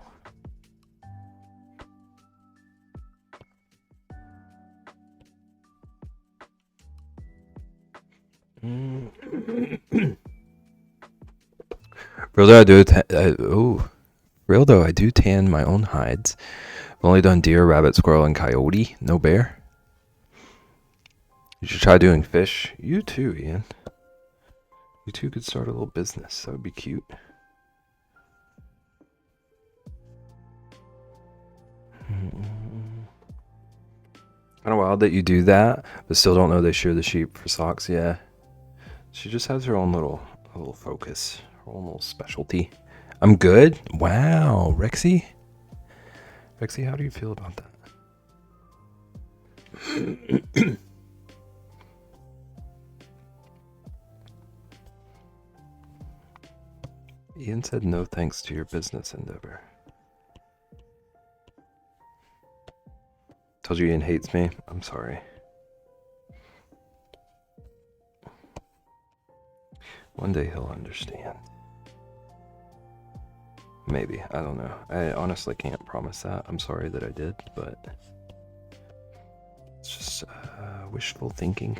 Real though, I do tan my own hides. I've only done deer, rabbit, squirrel, and coyote. No bear. You should try doing fish. You too, Ian. You two could start a little business. That would be cute. Kind of wild that you do that, but still don't know they shear the sheep for socks. Yeah. She just has her own little focus, her own little specialty. I'm good. Wow, Rexy. Rexy, how do you feel about that? Ian said no thanks to your business endeavor. Told you Ian hates me. I'm sorry. One day he'll understand. Maybe. I don't know. I honestly can't promise that. I'm sorry that I did, but it's just wishful thinking.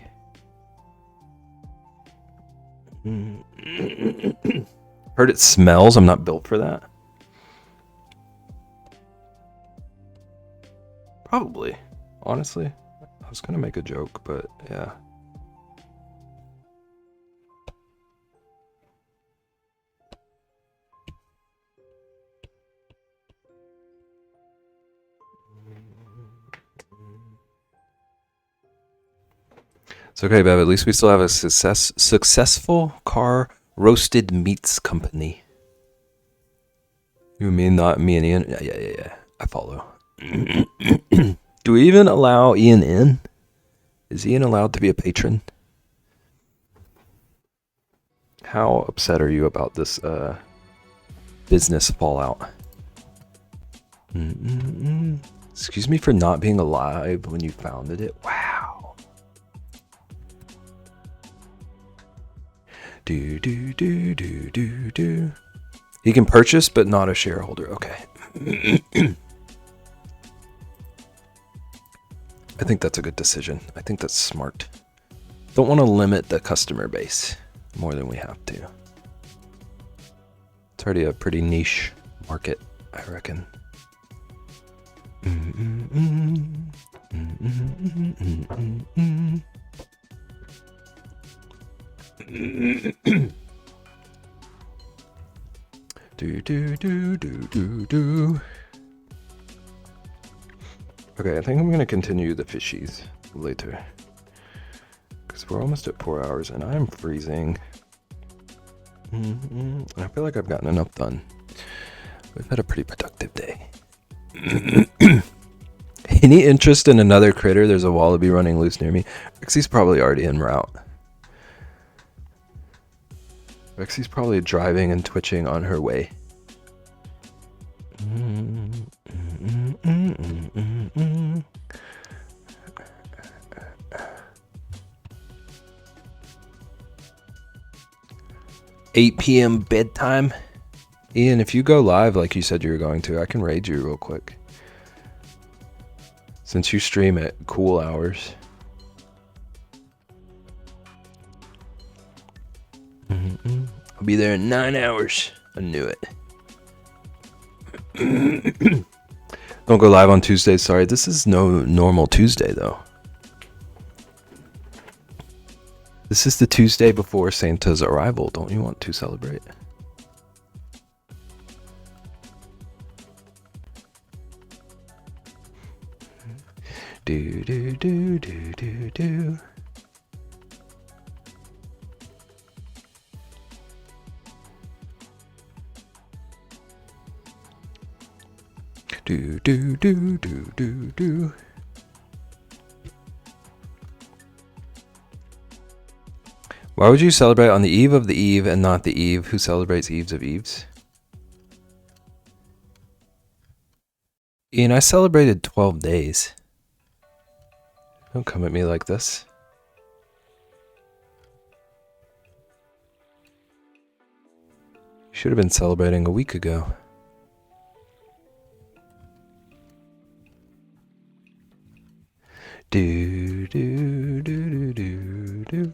Heard it smells. I'm not built for that. Probably. Honestly. I was gonna make a joke, but yeah. It's okay, Bev. At least we still have a successful car roasted meats company. You mean not me and Ian? Yeah. I follow. Do we even allow Ian in? Is Ian allowed to be a patron? How upset are you about this business fallout? Excuse me for not being alive when you founded it. Wow. Do. He can purchase, but not a shareholder. Okay. I think that's a good decision. I think that's smart. Don't want to limit the customer base more than we have to. It's already a pretty niche market, I reckon. Do. Okay, I think I'm gonna continue the fishies later, because we're almost at 4 hours and I'm freezing. I feel like I've gotten enough done. We've had a pretty productive day. Any interest in another critter? There's a wallaby running loose near me. Rexy's probably already en route. Rexy's probably driving and twitching on her way. 8 p.m. bedtime. Ian, if you go live like you said you were going to, I can raid you real quick. Since you stream at cool hours. I'll be there in 9 hours. I knew it. Don't go live on Tuesdays. Sorry, this is no normal Tuesday though. This is the Tuesday before Santa's arrival. Don't you want to celebrate? Do do do do do do. Do do do do do do. Why would you celebrate on the eve of the eve and not the eve who celebrates eves of eves? Ian, I celebrated 12 days. Don't come at me like this. You should have been celebrating a week ago. Do do do do do do.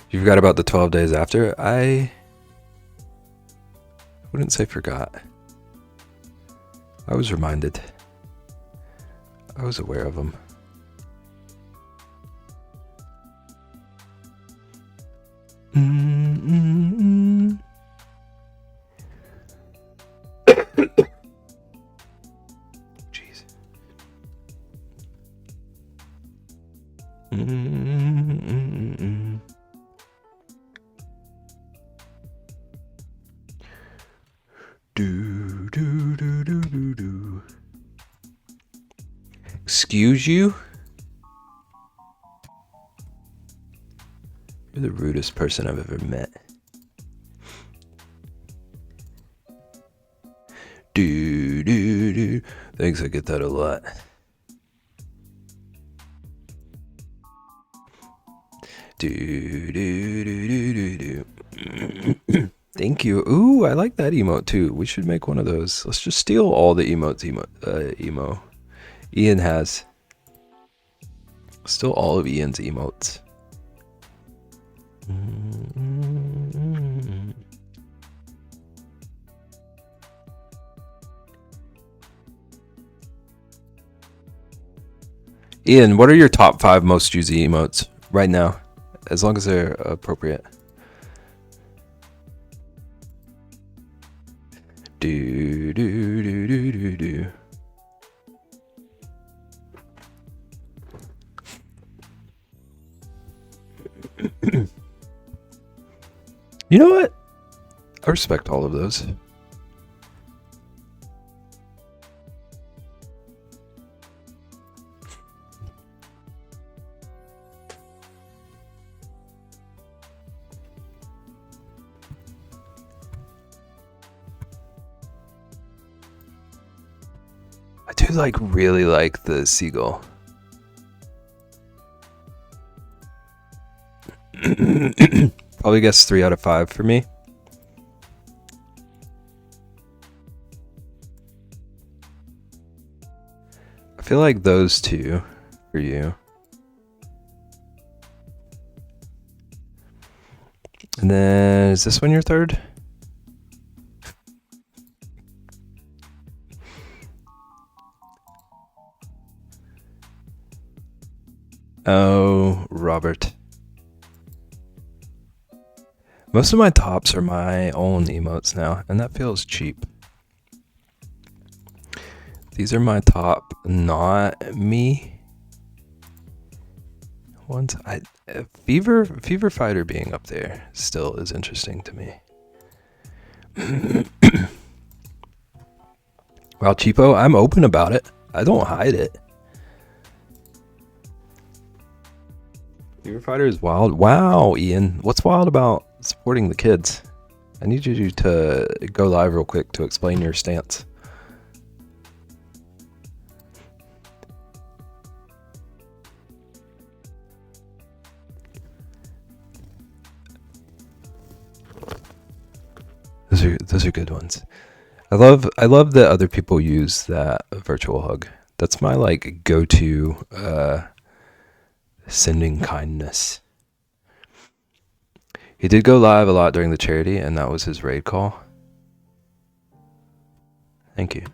You forgot about the 12 days after? I wouldn't say forgot. I was reminded. I was aware of them. Jeez. Do do do do do do. Excuse you? You're the rudest person I've ever met. Do do do. Thanks, I get that a lot. Do do do do do do. Thank you. Ooh, I like that emote too. We should make one of those. Let's just steal all the emotes emo Ian has. Steal all of Ian's emotes. Ian, what are your top 5 most used emotes right now? As long as they're appropriate. Do do do do do do. You know what? I respect all of those. I do really like the seagull. Probably gets 3 out of 5 for me. I feel like those 2 for you. And then is this one your 3rd? Oh, Robert. Most of my tops are my own emotes now, and that feels cheap. These are my top, not me ones. Fever Fighter being up there still is interesting to me. Wow, cheapo, I'm open about it. I don't hide it. Fever Fighter is wild. Wow, Ian. What's wild about supporting the kids? I need you to go live real quick to explain your stance. Those are good ones. I love that other people use that virtual hug. That's my like go-to sending kindness. He did go live a lot during the charity, and that was his raid call. Thank you.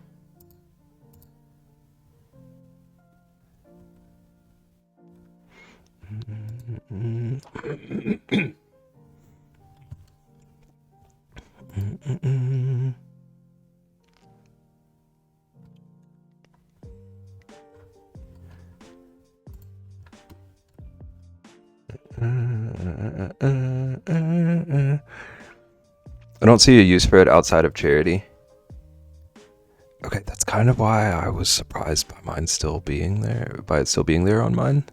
I don't see a use for it outside of charity. Okay, that's kind of why I was surprised by mine still being there, by it still being there on mine.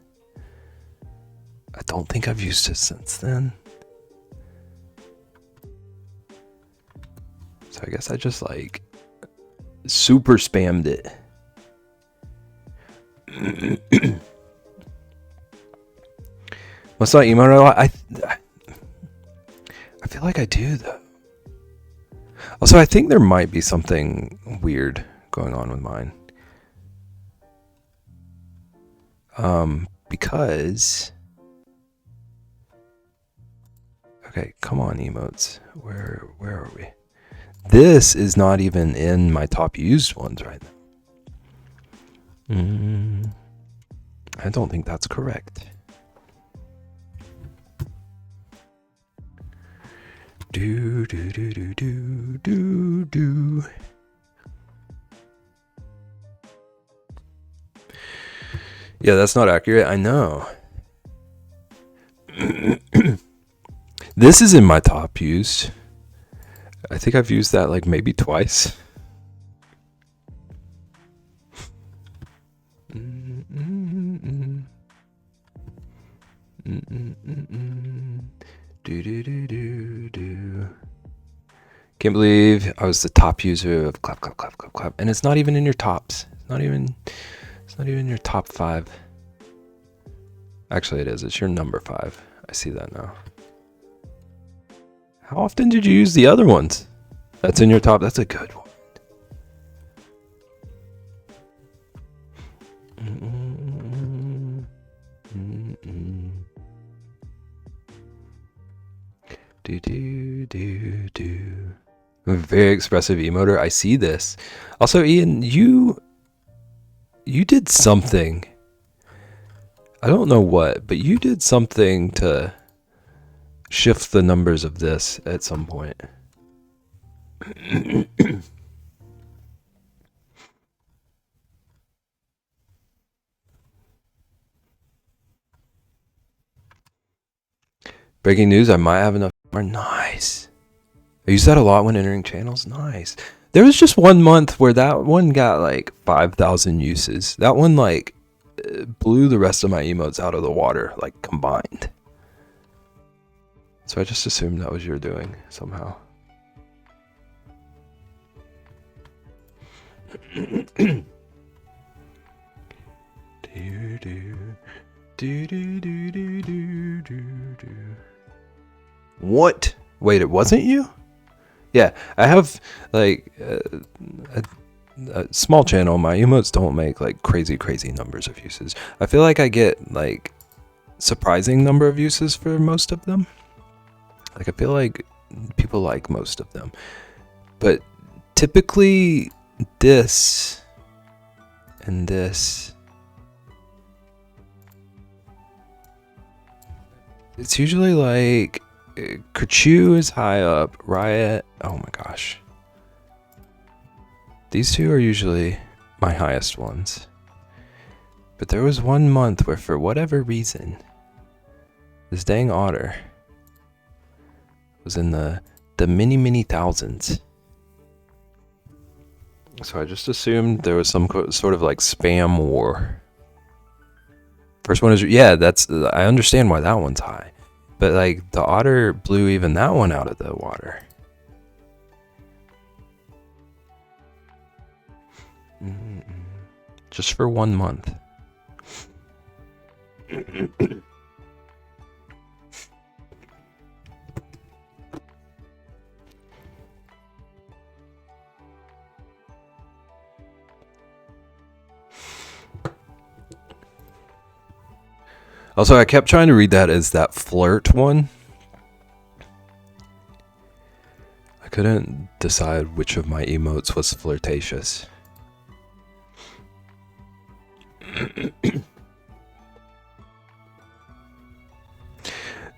I don't think I've used it since then. So I guess I just like super spammed it. Must not emote a lot? I feel like I do though. Also, I think there might be something weird going on with mine. Because... Okay, come on, emotes. Where are we? This is not even in my top used ones right now. I don't think that's correct. Do. Yeah, that's not accurate. I know. This is in my top used. I think I've used that like maybe twice. Can't believe I was the top user of clap. And it's not even in your tops. It's not even your top 5. Actually, it is. It's your number 5. I see that now. How often did you use the other ones? That's in your top. That's a good one. I'm a very expressive emoter. I see this. Also, Ian, you did something. I don't know what, but you did something to shift the numbers of this at some point. Breaking news, I might have enough. Nice. I use that a lot when entering channels. Nice. There was just 1 month where that one got like 5,000 uses. That one like blew the rest of my emotes out of the water, like combined. So I just assumed that was your doing somehow. What? Wait, it wasn't you? Yeah, I have like a small channel. My emotes don't make like crazy numbers of uses. I feel like I get like surprising number of uses for most of them. Like I feel like people like most of them, but typically this and this, it's usually like Kerchu is high up, Riot, oh my gosh. These two are usually my highest ones. But there was 1 month where for whatever reason, this dang otter was in the many thousands. So I just assumed there was some sort of like spam war. First one is, yeah, that's, I understand why that one's high. But like the otter blew even that one out of the water. Just for 1 month. Also, I kept trying to read that as that flirt one. I couldn't decide which of my emotes was flirtatious.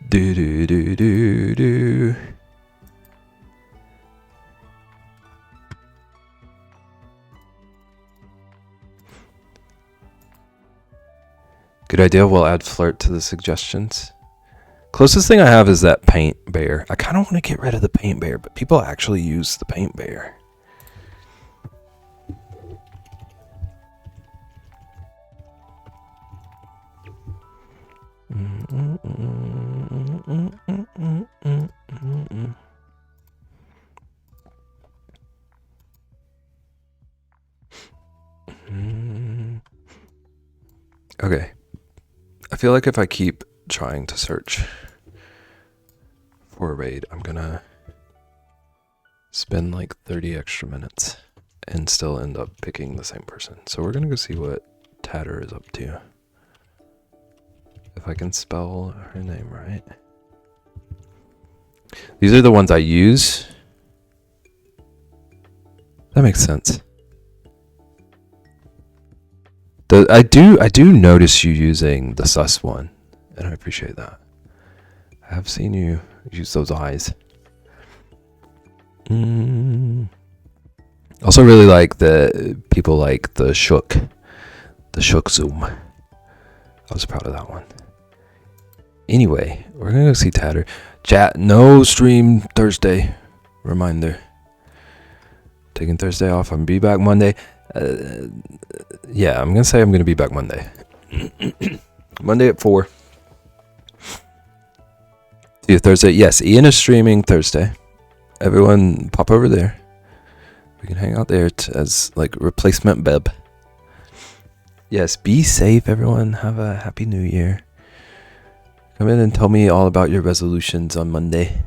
Do do do do do. Good idea. We'll add flirt to the suggestions. Closest thing I have is that paint bear. I kind of want to get rid of the paint bear, but people actually use the paint bear. Okay. I feel like if I keep trying to search for a raid, I'm gonna spend like 30 extra minutes and still end up picking the same person. So we're gonna go see what Tatter is up to. If I can spell her name right. These are the ones I use. That makes sense. I do notice you using the sus one, and I appreciate that. I have seen you use those eyes. Also really like the people like the shook zoom. I was proud of that one. Anyway, we're gonna go see Tatter. Chat, no stream Thursday. Reminder. Taking Thursday off. I'm gonna be back Monday. Yeah, I'm gonna say I'm gonna be back Monday. Monday at 4. See you Thursday. Yes, Ian is streaming Thursday. Everyone pop over there. We can hang out there as like replacement Beb. Yes, be safe everyone. Have a happy new year. Come in and tell me all about your resolutions on Monday.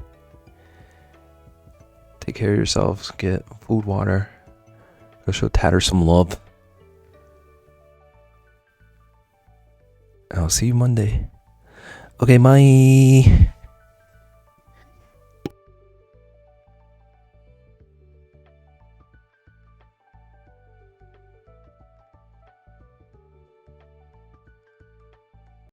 Take care of yourselves. Get food, water. Go show Tatter some love. I'll see you Monday. Okay, bye.